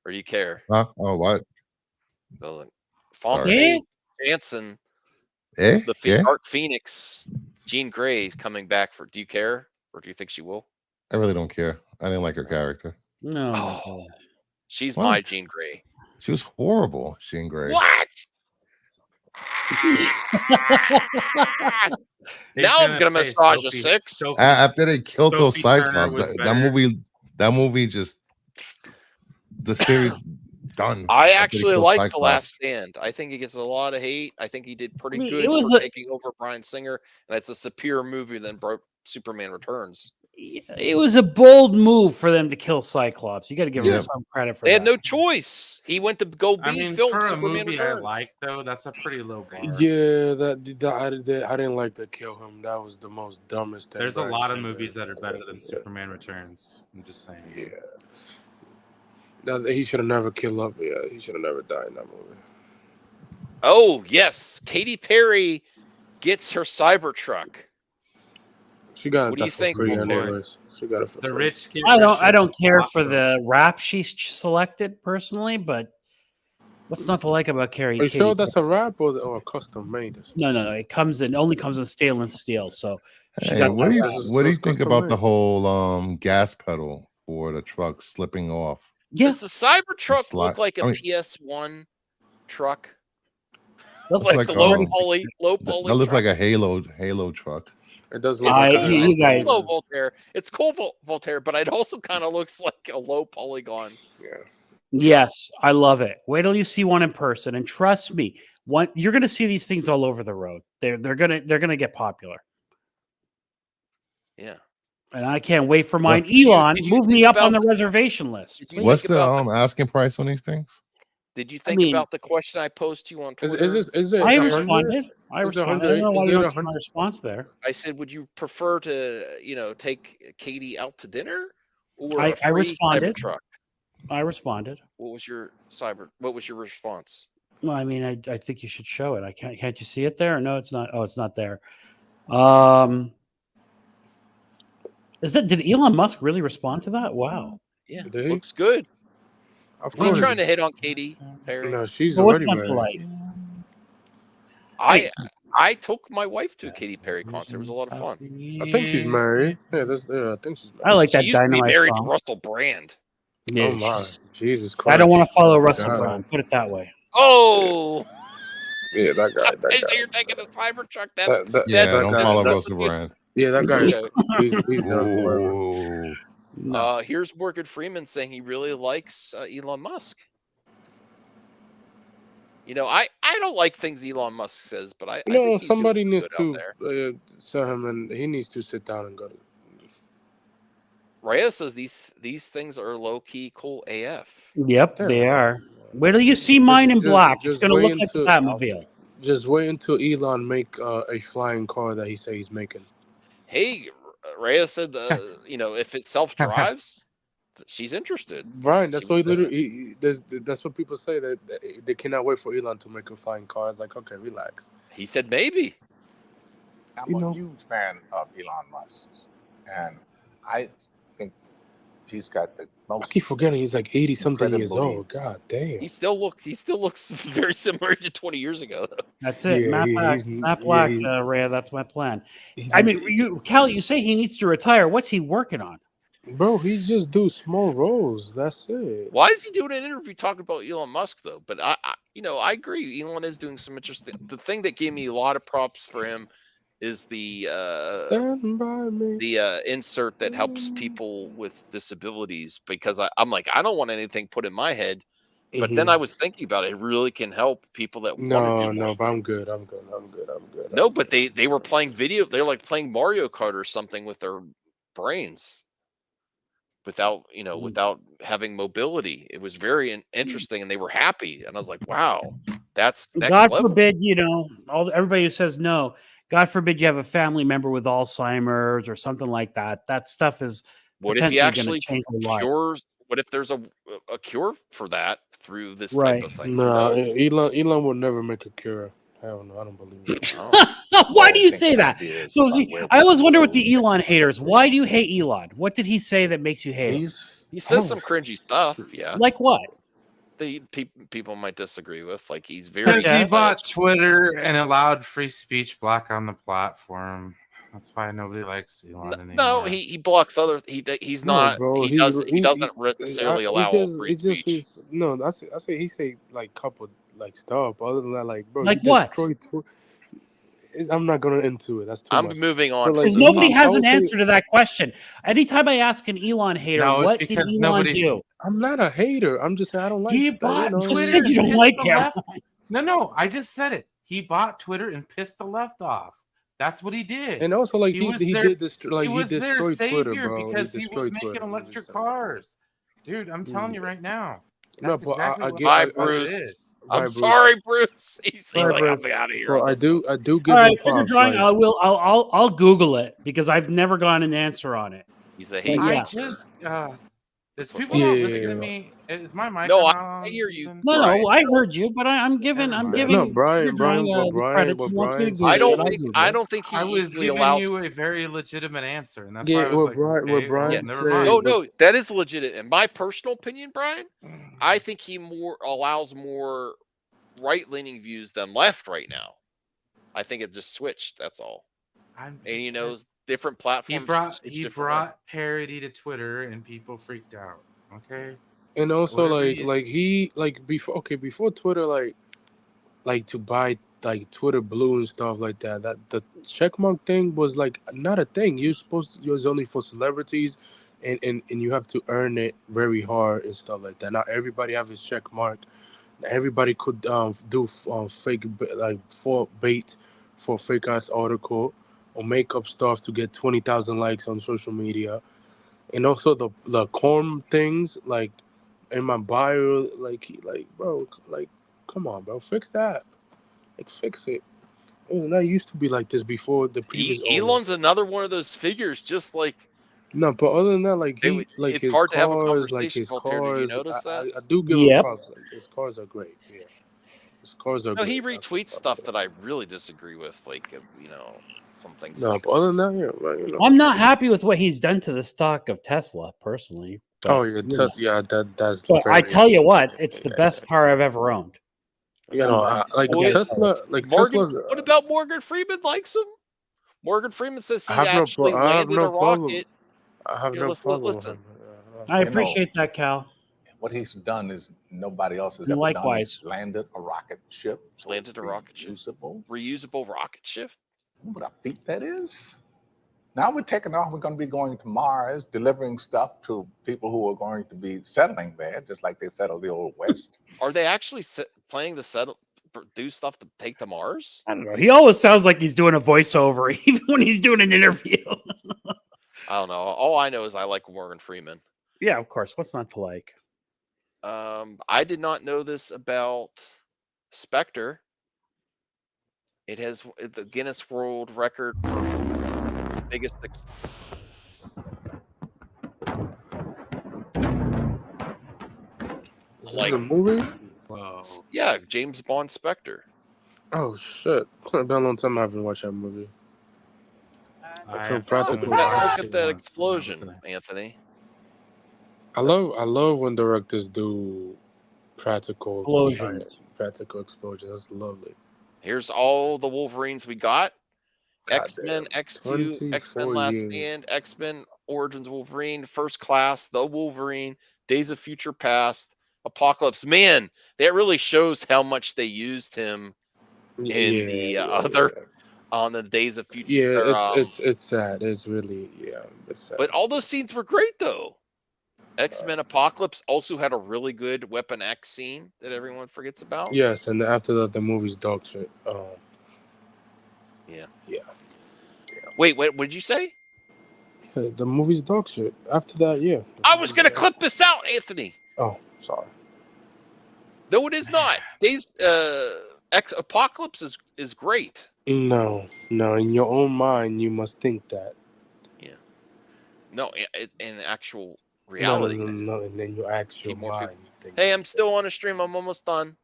Speaker 1: Or do you care?
Speaker 2: Huh? Oh, what?
Speaker 1: The
Speaker 2: Sorry.
Speaker 1: Famke Janssen,
Speaker 2: Eh?
Speaker 1: the
Speaker 2: Yeah?
Speaker 1: Dark Phoenix, Jean Grey is coming back for. Do you care, or do you think she will?
Speaker 2: I really don't care. I didn't like her character.
Speaker 4: No.
Speaker 1: Oh, she's my
Speaker 2: What?
Speaker 1: Jean Grey.
Speaker 2: She was horrible, Jean Grey.
Speaker 1: What? Now I'm gonna massage a six.
Speaker 2: After they killed those
Speaker 3: Sophie Turner
Speaker 2: Cyclops,
Speaker 3: was
Speaker 2: that movie just the series done.
Speaker 1: I
Speaker 2: after they
Speaker 1: actually
Speaker 2: killed
Speaker 1: like The
Speaker 2: Cyclops.
Speaker 1: Last Stand. I think he gets a lot of hate. I think he did pretty
Speaker 4: I mean,
Speaker 1: good
Speaker 4: it was
Speaker 1: for
Speaker 4: a-
Speaker 1: taking over Bryan Singer, and it's a superior movie than Superman Returns.
Speaker 4: It was a bold move for them to kill Cyclops. You got to give
Speaker 2: Yeah.
Speaker 4: them some credit for
Speaker 1: They
Speaker 4: that.
Speaker 1: had no choice. He went to go
Speaker 3: I
Speaker 1: be
Speaker 3: mean,
Speaker 1: film
Speaker 3: for a
Speaker 1: Superman
Speaker 3: movie I
Speaker 1: Returns.
Speaker 3: like though, that's a pretty low bar.
Speaker 5: Yeah, I didn't like to kill him. That was the most dumbest thing.
Speaker 3: There's a
Speaker 5: Bryan
Speaker 3: lot of
Speaker 5: Singer
Speaker 3: movies that are better than
Speaker 5: did.
Speaker 3: Superman Returns. I'm just saying.
Speaker 5: Yeah. He should have never killed up. Yeah, he should have never died in that movie.
Speaker 1: Oh yes, Katy Perry gets her Cybertruck.
Speaker 5: She got it.
Speaker 1: What do you
Speaker 5: that for
Speaker 1: think,
Speaker 5: free
Speaker 3: Voltaire?
Speaker 5: anyways. She got it for
Speaker 3: The
Speaker 5: free.
Speaker 3: rich kid.
Speaker 4: I don't care for the rap she's selected personally, but what's not to like about Carrie?
Speaker 5: Are you sure that's a wrap or a custom made?
Speaker 4: No. It only comes in stainless steel. So she
Speaker 2: Hey,
Speaker 4: got
Speaker 2: what do
Speaker 4: that
Speaker 2: you
Speaker 4: wrap.
Speaker 2: what do you
Speaker 5: It's
Speaker 2: think
Speaker 5: custom
Speaker 2: about the
Speaker 5: made.
Speaker 2: whole gas pedal for the truck slipping off?
Speaker 4: Yeah,
Speaker 1: Does the Cybertruck
Speaker 2: Slide-
Speaker 1: look like a
Speaker 2: I mean-
Speaker 1: PS1 truck?
Speaker 4: looks
Speaker 1: Like
Speaker 2: like,
Speaker 1: the low
Speaker 2: um,
Speaker 1: poly
Speaker 2: That looks
Speaker 1: truck?
Speaker 2: like a Halo truck.
Speaker 5: It does
Speaker 1: It's
Speaker 5: look
Speaker 4: I-
Speaker 5: like
Speaker 1: cool.
Speaker 5: a
Speaker 4: you
Speaker 1: It's
Speaker 4: guys-
Speaker 1: cool, though, Voltaire. It's cool, Voltaire, but it also kind of looks like a low polygon.
Speaker 5: yeah.
Speaker 4: Yes, I love it. Wait till you see one in person, and trust me, you're going to see these things all over the road. They're gonna get popular,
Speaker 1: Yeah.
Speaker 4: and I can't wait for mine.
Speaker 1: Did you-
Speaker 4: Elon,
Speaker 1: did you
Speaker 4: move
Speaker 1: think
Speaker 4: me up on
Speaker 1: about
Speaker 4: the reservation list.
Speaker 1: Did you
Speaker 2: What's
Speaker 1: think
Speaker 2: the
Speaker 1: about
Speaker 2: asking price on these things?
Speaker 1: Did you think
Speaker 4: mean-
Speaker 1: about the question I posed to you on Twitter?
Speaker 5: Is it?
Speaker 4: I
Speaker 5: 100?
Speaker 4: responded. I
Speaker 5: Is it
Speaker 4: responded. I don't know
Speaker 5: 100?
Speaker 4: why
Speaker 5: Is
Speaker 4: you
Speaker 5: it
Speaker 4: don't see my
Speaker 5: 100?
Speaker 4: response there.
Speaker 1: I said, would you prefer to, take Katie out to dinner or
Speaker 4: I
Speaker 1: a free
Speaker 4: responded.
Speaker 1: Cybertruck?
Speaker 4: I responded.
Speaker 1: What was your response?
Speaker 4: Well, I mean, I think you should show it. Can't you see it there? No, it's not. Oh, it's not there. Did Elon Musk really respond to that? Wow.
Speaker 1: Yeah,
Speaker 5: Did he?
Speaker 1: looks good.
Speaker 5: Of
Speaker 1: Is he
Speaker 5: course.
Speaker 1: trying to hit on Katy Perry?
Speaker 5: No, she's
Speaker 4: Well, what's
Speaker 5: already
Speaker 4: not to
Speaker 5: married.
Speaker 4: like?
Speaker 1: I took my wife to a Katy Perry concert. It was a lot of fun.
Speaker 5: I think she's married. Yeah, I think she's married.
Speaker 4: I like that
Speaker 1: She used to be
Speaker 4: Dynamite
Speaker 1: married
Speaker 4: song.
Speaker 1: to Russell Brand.
Speaker 4: Yeah,
Speaker 5: Oh my,
Speaker 4: she's-
Speaker 5: Jesus Christ!
Speaker 4: I don't want to follow Russell
Speaker 5: God.
Speaker 4: Brand. Put it that way.
Speaker 1: Oh,
Speaker 5: Yeah, that guy. That
Speaker 1: so
Speaker 5: guy.
Speaker 1: you're taking the Cybertruck?
Speaker 2: Yeah,
Speaker 5: that
Speaker 2: don't
Speaker 5: guy-
Speaker 2: follow
Speaker 5: that-
Speaker 2: Russell Brand.
Speaker 5: Yeah, that guy.
Speaker 1: Okay.
Speaker 5: He's done forever.
Speaker 2: Ooh.
Speaker 4: No.
Speaker 1: Here's Morgan Freeman saying he really likes Elon Musk. I don't like things Elon Musk says, but I
Speaker 5: No,
Speaker 1: think he's
Speaker 5: somebody
Speaker 1: doing
Speaker 5: needs
Speaker 1: good out
Speaker 5: to
Speaker 1: there.
Speaker 5: tell him, and he needs to sit down and go.
Speaker 1: Raya says these things are low key cool AF.
Speaker 4: Yep, they are. Wait till you see mine in
Speaker 5: Just-
Speaker 4: black. It's
Speaker 5: just
Speaker 4: going to
Speaker 5: wait
Speaker 4: look like the
Speaker 5: until-
Speaker 4: Batmobile.
Speaker 5: Just wait until Elon make a flying car that he says he's making.
Speaker 1: Hey, Raya said if it self drives, she's interested.
Speaker 5: Brian, that's
Speaker 1: She
Speaker 5: what he
Speaker 1: was
Speaker 5: literally. That's what people say that they cannot wait for Elon to make a flying car. It's like, okay, relax.
Speaker 1: He said maybe.
Speaker 6: I'm a huge fan of Elon Musk, and I think he's got the
Speaker 5: I
Speaker 6: most.
Speaker 5: keep forgetting he's like 80-something years
Speaker 6: Incredibly-
Speaker 5: old. God damn.
Speaker 1: He still looks very similar to 20 years ago. Though.
Speaker 4: That's it.
Speaker 5: Yeah,
Speaker 4: Matt
Speaker 5: he's-
Speaker 4: Black,
Speaker 5: yeah,
Speaker 4: Rhea, that's my plan. I mean, Cal, you say he needs to retire. What's he working on?
Speaker 5: bro, he just do small roles. That's it.
Speaker 1: Why is he doing an interview talking about Elon Musk though? But I agree. Elon is doing some interesting. The thing that gave me a lot of props for him is the
Speaker 5: Stand by me.
Speaker 1: insert that helps people with disabilities, because I'm like, I don't want anything put in my head But then I was thinking about it. It really can help people that want to do more.
Speaker 5: No, but I'm good. I'm good. I'm good. I'm good.
Speaker 1: No, but they were playing video. They're like playing Mario Kart or something with their brains without, without having mobility. It was very interesting, and they were happy. And I was like, wow, that's next
Speaker 4: God
Speaker 1: level.
Speaker 4: forbid, everybody who says no. God forbid you have a family member with Alzheimer's or something like that. That stuff is
Speaker 1: What if he
Speaker 4: potentially going
Speaker 1: actually
Speaker 4: to change their life.
Speaker 1: cures? What if there's a cure for that through this
Speaker 4: Right.
Speaker 1: type of thing?
Speaker 5: Nah, Elon will never make a cure. Hell no, I don't believe it.
Speaker 4: Why do you say that? So see, I always wonder with the Elon haters. Why do you hate Elon? What did he say that makes you hate him?
Speaker 1: He says some cringy stuff. Yeah,
Speaker 4: Like what?
Speaker 1: People might disagree with. Like he's very.
Speaker 3: Because he bought Twitter and allowed free speech block on the platform. That's why nobody likes Elon anymore.
Speaker 1: No, he blocks other. He's not.
Speaker 5: Bro,
Speaker 1: he doesn't necessarily allow all free speech.
Speaker 5: I say he say like couple like stuff. Other than that, like bro,
Speaker 4: like
Speaker 5: he
Speaker 4: what?
Speaker 5: I'm not gonna into it. That's too much.
Speaker 1: I'm moving on.
Speaker 4: Because nobody has an answer to that question. Anytime I ask an Elon hater, what did Elon do?
Speaker 5: I'm not a hater. I'm just saying I don't like.
Speaker 3: He bought Twitter.
Speaker 4: You said you don't like him.
Speaker 3: No, I just said it. He bought Twitter and pissed the left off. That's what he did.
Speaker 5: And also, like he did this, like
Speaker 3: he was their
Speaker 5: destroyed
Speaker 3: savior
Speaker 5: Twitter, bro.
Speaker 3: because he was making electric cars. Dude, I'm telling you right now.
Speaker 5: That's exactly
Speaker 1: Bye, Bruce. I'm sorry, Bruce. He's like, I'm out of here.
Speaker 5: Bro, I do give
Speaker 4: All right,
Speaker 5: him
Speaker 4: figure
Speaker 5: props.
Speaker 4: drawing. I'll Google it because I've never gotten an answer on it.
Speaker 1: He's a hater.
Speaker 3: I just is people not listening to me? Is my mic?
Speaker 1: No, I hear you.
Speaker 4: No, I heard you, but I'm giving.
Speaker 5: No, Brian.
Speaker 1: I don't think he
Speaker 3: I was giving
Speaker 1: allows
Speaker 3: you a very legitimate answer, and that's why I was like,
Speaker 5: Brian
Speaker 3: never mind.
Speaker 1: No, that is legit. In my personal opinion, Brian, I think he allows more right-leaning views than left right now. I think it just switched. That's all. And he knows different platforms.
Speaker 3: He brought parody to Twitter, and people freaked out. Okay.
Speaker 5: And also, before Twitter, like to buy like Twitter Blue and stuff like that. That the checkmark thing was like not a thing. It was only for celebrities, and you have to earn it very hard and stuff like that. Not everybody have his checkmark. Everybody could do fake for bait for fake ass article or make up stuff to get 20,000 likes on social media, and also the corn things like. In my bio, bro, come on, bro, fix that, fix it. That used to be like this before the previous.
Speaker 1: Elon's another one of those figures, just like.
Speaker 5: No, but other than that,
Speaker 1: it's
Speaker 5: his
Speaker 1: hard
Speaker 5: cars,
Speaker 1: to have a conversation.
Speaker 5: like his
Speaker 1: Did
Speaker 5: cars.
Speaker 1: you notice that?
Speaker 5: I do give him props. Like his cars are great. Yeah, his cars are.
Speaker 1: No,
Speaker 5: great.
Speaker 1: he retweets stuff that I really disagree with, some things.
Speaker 5: No, but other than that,
Speaker 4: I'm not happy with what he's done to the stock of Tesla personally. But,
Speaker 5: that's.
Speaker 4: But I tell you what, it's the best car I've ever owned.
Speaker 5: Tesla, Tesla.
Speaker 1: What about Morgan Freeman likes him? Morgan Freeman says he actually landed a rocket.
Speaker 5: I have no problem.
Speaker 1: Listen.
Speaker 4: I appreciate that, Cal.
Speaker 6: What he's done is nobody else has ever
Speaker 4: Likewise.
Speaker 6: done. Landed a rocket ship. So
Speaker 1: landed a rocket ship. Reusable rocket ship.
Speaker 6: What I think that is. Now we're taking off. We're going to be going to Mars, delivering stuff to people who are going to be settling there, just like they settled the old West.
Speaker 1: Are they actually planning to do stuff to take to Mars?
Speaker 4: I don't know. He always sounds like he's doing a voiceover, even when he's doing an interview.
Speaker 1: I don't know. All I know is I like Morgan Freeman.
Speaker 4: Yeah, of course. What's not to like?
Speaker 1: I did not know this about Spectre. It has the Guinness World Record for biggest.
Speaker 5: Like a movie?
Speaker 3: Wow.
Speaker 1: Yeah, James Bond Spectre.
Speaker 5: Oh shit! It's been a long time I haven't watched that movie.
Speaker 1: Look at that explosion, Anthony.
Speaker 5: I love when directors do practical explosions. That's lovely.
Speaker 1: Here's all the Wolverines we got. X-Men, X2, X-Men Last Stand, X-Men Origins Wolverine, First Class, The Wolverine, Days of Future Past, Apocalypse. Man, that really shows how much they used him in on the Days of Future.
Speaker 5: Yeah, it's sad. It's really it's sad.
Speaker 1: But all those scenes were great though. X-Men Apocalypse also had a really good Weapon X scene that everyone forgets about.
Speaker 5: Yes, and after that, the movie's dog shit.
Speaker 1: Yeah.
Speaker 5: Yeah.
Speaker 1: Wait, what did you say?
Speaker 5: Yeah, the movie's dog shit. After that, yeah.
Speaker 1: I was gonna clip this out, Anthony.
Speaker 5: Oh, sorry.
Speaker 1: No, it is not. Apocalypse is great.
Speaker 5: No. In your own mind, you must think that.
Speaker 1: Yeah. No, in actual
Speaker 5: No,
Speaker 1: reality.
Speaker 5: and then you actual
Speaker 1: Keep more
Speaker 5: mind.
Speaker 1: people-
Speaker 5: You think
Speaker 1: Hey, I'm still on a stream. I'm almost done.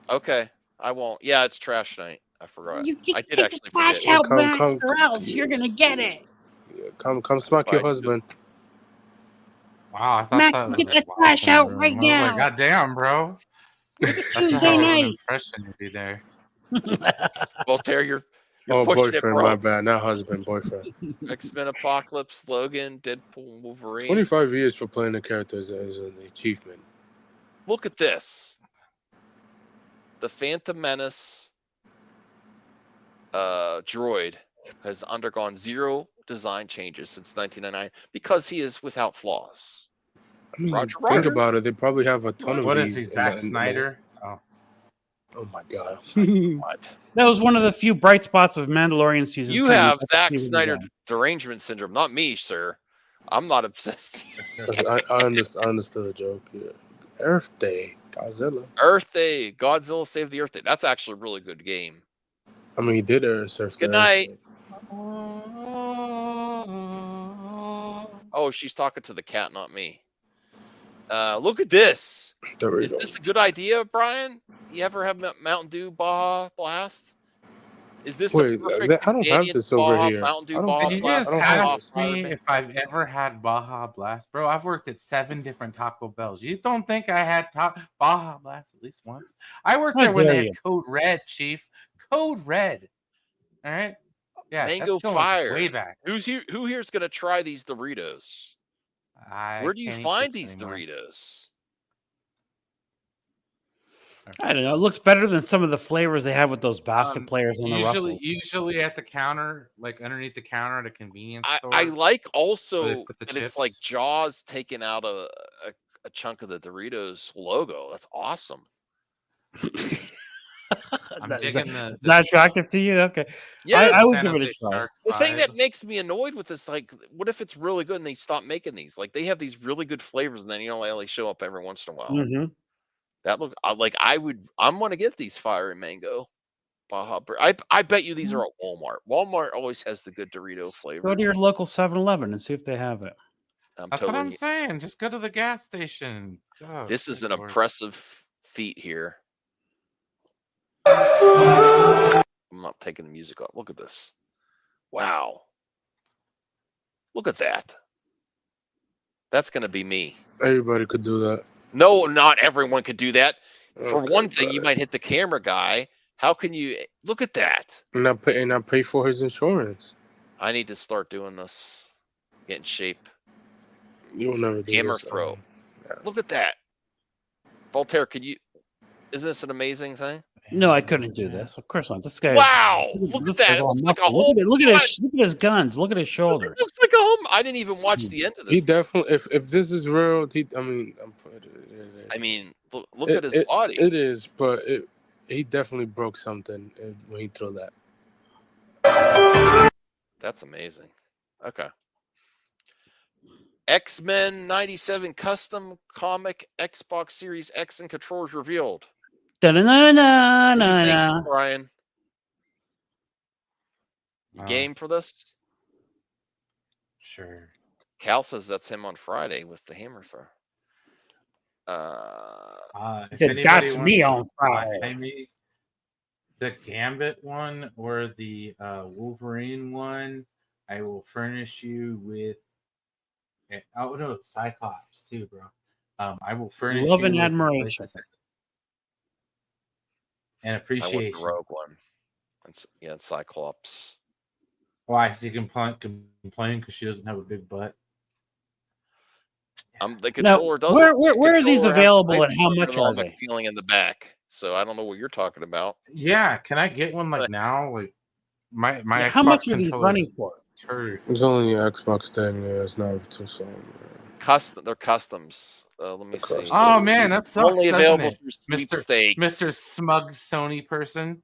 Speaker 1: Okay, I won't. Yeah, it's trash night. I forgot.
Speaker 7: You
Speaker 1: I did
Speaker 7: get the
Speaker 1: actually
Speaker 7: trash
Speaker 1: forget.
Speaker 7: out
Speaker 5: Come-
Speaker 7: back,
Speaker 5: come-
Speaker 7: or else you're gonna get it.
Speaker 5: Yeah, come smack
Speaker 1: Why
Speaker 5: your
Speaker 1: do you-
Speaker 5: husband.
Speaker 3: Wow, I thought
Speaker 7: Mac,
Speaker 3: that was
Speaker 7: get
Speaker 3: like
Speaker 7: the trash
Speaker 3: in the
Speaker 7: out
Speaker 3: room.
Speaker 7: right
Speaker 3: I was like,
Speaker 7: now.
Speaker 3: God damn, bro.
Speaker 7: It's
Speaker 3: That's a
Speaker 7: Tuesday
Speaker 3: hell of an
Speaker 7: night.
Speaker 3: impression to be there.
Speaker 1: Voltaire, you're
Speaker 5: Oh,
Speaker 1: pushing it,
Speaker 5: boyfriend,
Speaker 1: bro.
Speaker 5: my bad. Not husband, boyfriend.
Speaker 1: X-Men Apocalypse, Logan, Deadpool, Wolverine.
Speaker 5: 25 years for playing the character is an achievement.
Speaker 1: Look at this. The Phantom Menace droid has undergone 0 design changes since 1999 because he is without flaws.
Speaker 5: I mean,
Speaker 1: Roger,
Speaker 5: think
Speaker 1: Roger.
Speaker 5: about it. They probably have a ton of
Speaker 3: What
Speaker 5: these.
Speaker 3: is he, Zack
Speaker 5: in the-
Speaker 3: Snyder? Oh,
Speaker 5: Oh my god.
Speaker 1: What?
Speaker 4: That was one of the few bright spots of Mandalorian season 3.
Speaker 1: You have
Speaker 4: That's
Speaker 1: Zack
Speaker 4: even
Speaker 1: Snyder
Speaker 4: better.
Speaker 1: derangement syndrome, not me, sir. I'm not obsessed.
Speaker 5: I understood the joke. Yeah. Earth Day, Godzilla.
Speaker 1: Earth Day, Godzilla Save the Earth Day. That's actually a really good game.
Speaker 5: I mean, he did Earth Day.
Speaker 1: Good night. Oh, she's talking to the cat, not me. Look at this. Is this a good idea, Brian? You ever have Mountain Dew Baja Blast? Is this
Speaker 5: Wait,
Speaker 1: a perfect
Speaker 5: I don't have
Speaker 1: companion
Speaker 5: this
Speaker 1: to
Speaker 5: over
Speaker 1: Baja,
Speaker 5: here.
Speaker 1: Mountain
Speaker 5: I
Speaker 1: Dew
Speaker 5: don't
Speaker 1: Baja
Speaker 3: Did you
Speaker 5: think-
Speaker 1: Blast?
Speaker 3: just
Speaker 5: I don't have
Speaker 3: ask
Speaker 5: this.
Speaker 3: me if I've ever had Baja Blast? Bro, I've worked at 7 different Taco Bells. You don't think I had Baja Blast at least once? I worked
Speaker 4: How
Speaker 3: there when
Speaker 4: dare
Speaker 3: they
Speaker 4: you.
Speaker 3: had Code Red, Chief. Code Red. All right? Yeah,
Speaker 1: Mango
Speaker 3: that's going
Speaker 1: Fire.
Speaker 3: way back.
Speaker 1: Who here's gonna try these Doritos? Where do you
Speaker 3: can't eat
Speaker 1: find
Speaker 3: chips
Speaker 1: these
Speaker 3: anymore.
Speaker 1: Doritos?
Speaker 4: I don't know. It looks better than some of the flavors they have with those basket players on the Ruffles.
Speaker 3: Usually at the counter, like underneath the counter at a convenience store.
Speaker 1: I like
Speaker 3: where
Speaker 1: also
Speaker 3: they put the
Speaker 1: that it's like
Speaker 3: chips.
Speaker 1: Jaws taking out a chunk of the Doritos logo. That's awesome.
Speaker 3: I'm
Speaker 4: Is
Speaker 3: digging the
Speaker 4: Is that attractive to you? Okay.
Speaker 1: Yes.
Speaker 4: I would
Speaker 3: San
Speaker 4: give it a
Speaker 3: Jose
Speaker 4: try.
Speaker 3: Sharks
Speaker 1: The thing
Speaker 3: vibe.
Speaker 1: that makes me annoyed with this, like, what if it's really good and they stop making these? Like, they have these really good flavors, and then they only show up every once in a while.
Speaker 4: Mm-hmm.
Speaker 1: That look like I'm gonna get these fiery mango Baja. I bet you these are at Walmart. Walmart always has the good Dorito
Speaker 4: Go
Speaker 1: flavors.
Speaker 4: to your local 7-Eleven and see if they have it.
Speaker 3: That's what I'm saying. Just go to the gas station. Oh,
Speaker 1: This is
Speaker 3: good
Speaker 1: an
Speaker 3: Lord.
Speaker 1: impressive feat here. I'm not taking the music off. Look at this. Wow. Look at that. That's going to be me.
Speaker 5: Everybody could do that.
Speaker 1: No, not everyone could do that. For
Speaker 5: Okay,
Speaker 1: one thing,
Speaker 5: got
Speaker 1: you
Speaker 5: it.
Speaker 1: might hit the camera guy. How can you look at that?
Speaker 5: And I pay for his insurance.
Speaker 1: I need to start doing this. Get in shape.
Speaker 5: You'll never do
Speaker 1: Hammer
Speaker 5: this.
Speaker 1: throw. Look at that. Voltaire, isn't this an amazing thing?
Speaker 4: No, I couldn't do this. Of course not. This guy.
Speaker 1: Wow. Look
Speaker 4: this
Speaker 1: at that.
Speaker 4: guy's
Speaker 1: It
Speaker 4: all
Speaker 1: looks like a
Speaker 4: muscle.
Speaker 1: whole
Speaker 4: Look at his guns. Look at his shoulders.
Speaker 1: It looks like a home. I didn't even watch the end of
Speaker 5: He
Speaker 1: this.
Speaker 5: definitely. If this is real,
Speaker 1: I mean, look at his body.
Speaker 5: It is, but he definitely broke something when he threw that.
Speaker 1: That's amazing. Okay. X-Men 97 custom comic Xbox Series X and controllers revealed. What do you think, Brian? You game for this?
Speaker 3: Sure.
Speaker 1: Cal says that's him on Friday with the hammer throw.
Speaker 4: He said, "That's me on Friday."
Speaker 3: Maybe the Gambit one or the Wolverine one, I will furnish you with. Oh no, Cyclops too, bro. I will furnish
Speaker 4: Love
Speaker 3: you
Speaker 4: and
Speaker 3: with
Speaker 4: admiration
Speaker 3: and
Speaker 1: I want
Speaker 3: appreciation.
Speaker 1: the Rogue one. Yeah, Cyclops.
Speaker 3: Why? So you complain because she doesn't have a big butt.
Speaker 1: The controller does.
Speaker 4: Where are these available and how much are they?
Speaker 1: Feeling in the back, so I don't know what you're talking about.
Speaker 3: Yeah, can I get one like now? Like my
Speaker 4: How
Speaker 3: Xbox
Speaker 4: much are these
Speaker 3: controller
Speaker 4: running
Speaker 3: is
Speaker 4: for?
Speaker 3: turd.
Speaker 5: It's only an Xbox thing. Yeah, it's not too soon.
Speaker 1: They're customs. Let me see.
Speaker 3: Oh man, that sucks,
Speaker 1: Only
Speaker 3: doesn't
Speaker 1: available
Speaker 3: it?
Speaker 1: through
Speaker 3: Mister
Speaker 1: sweepstakes.
Speaker 3: Smug Sony person.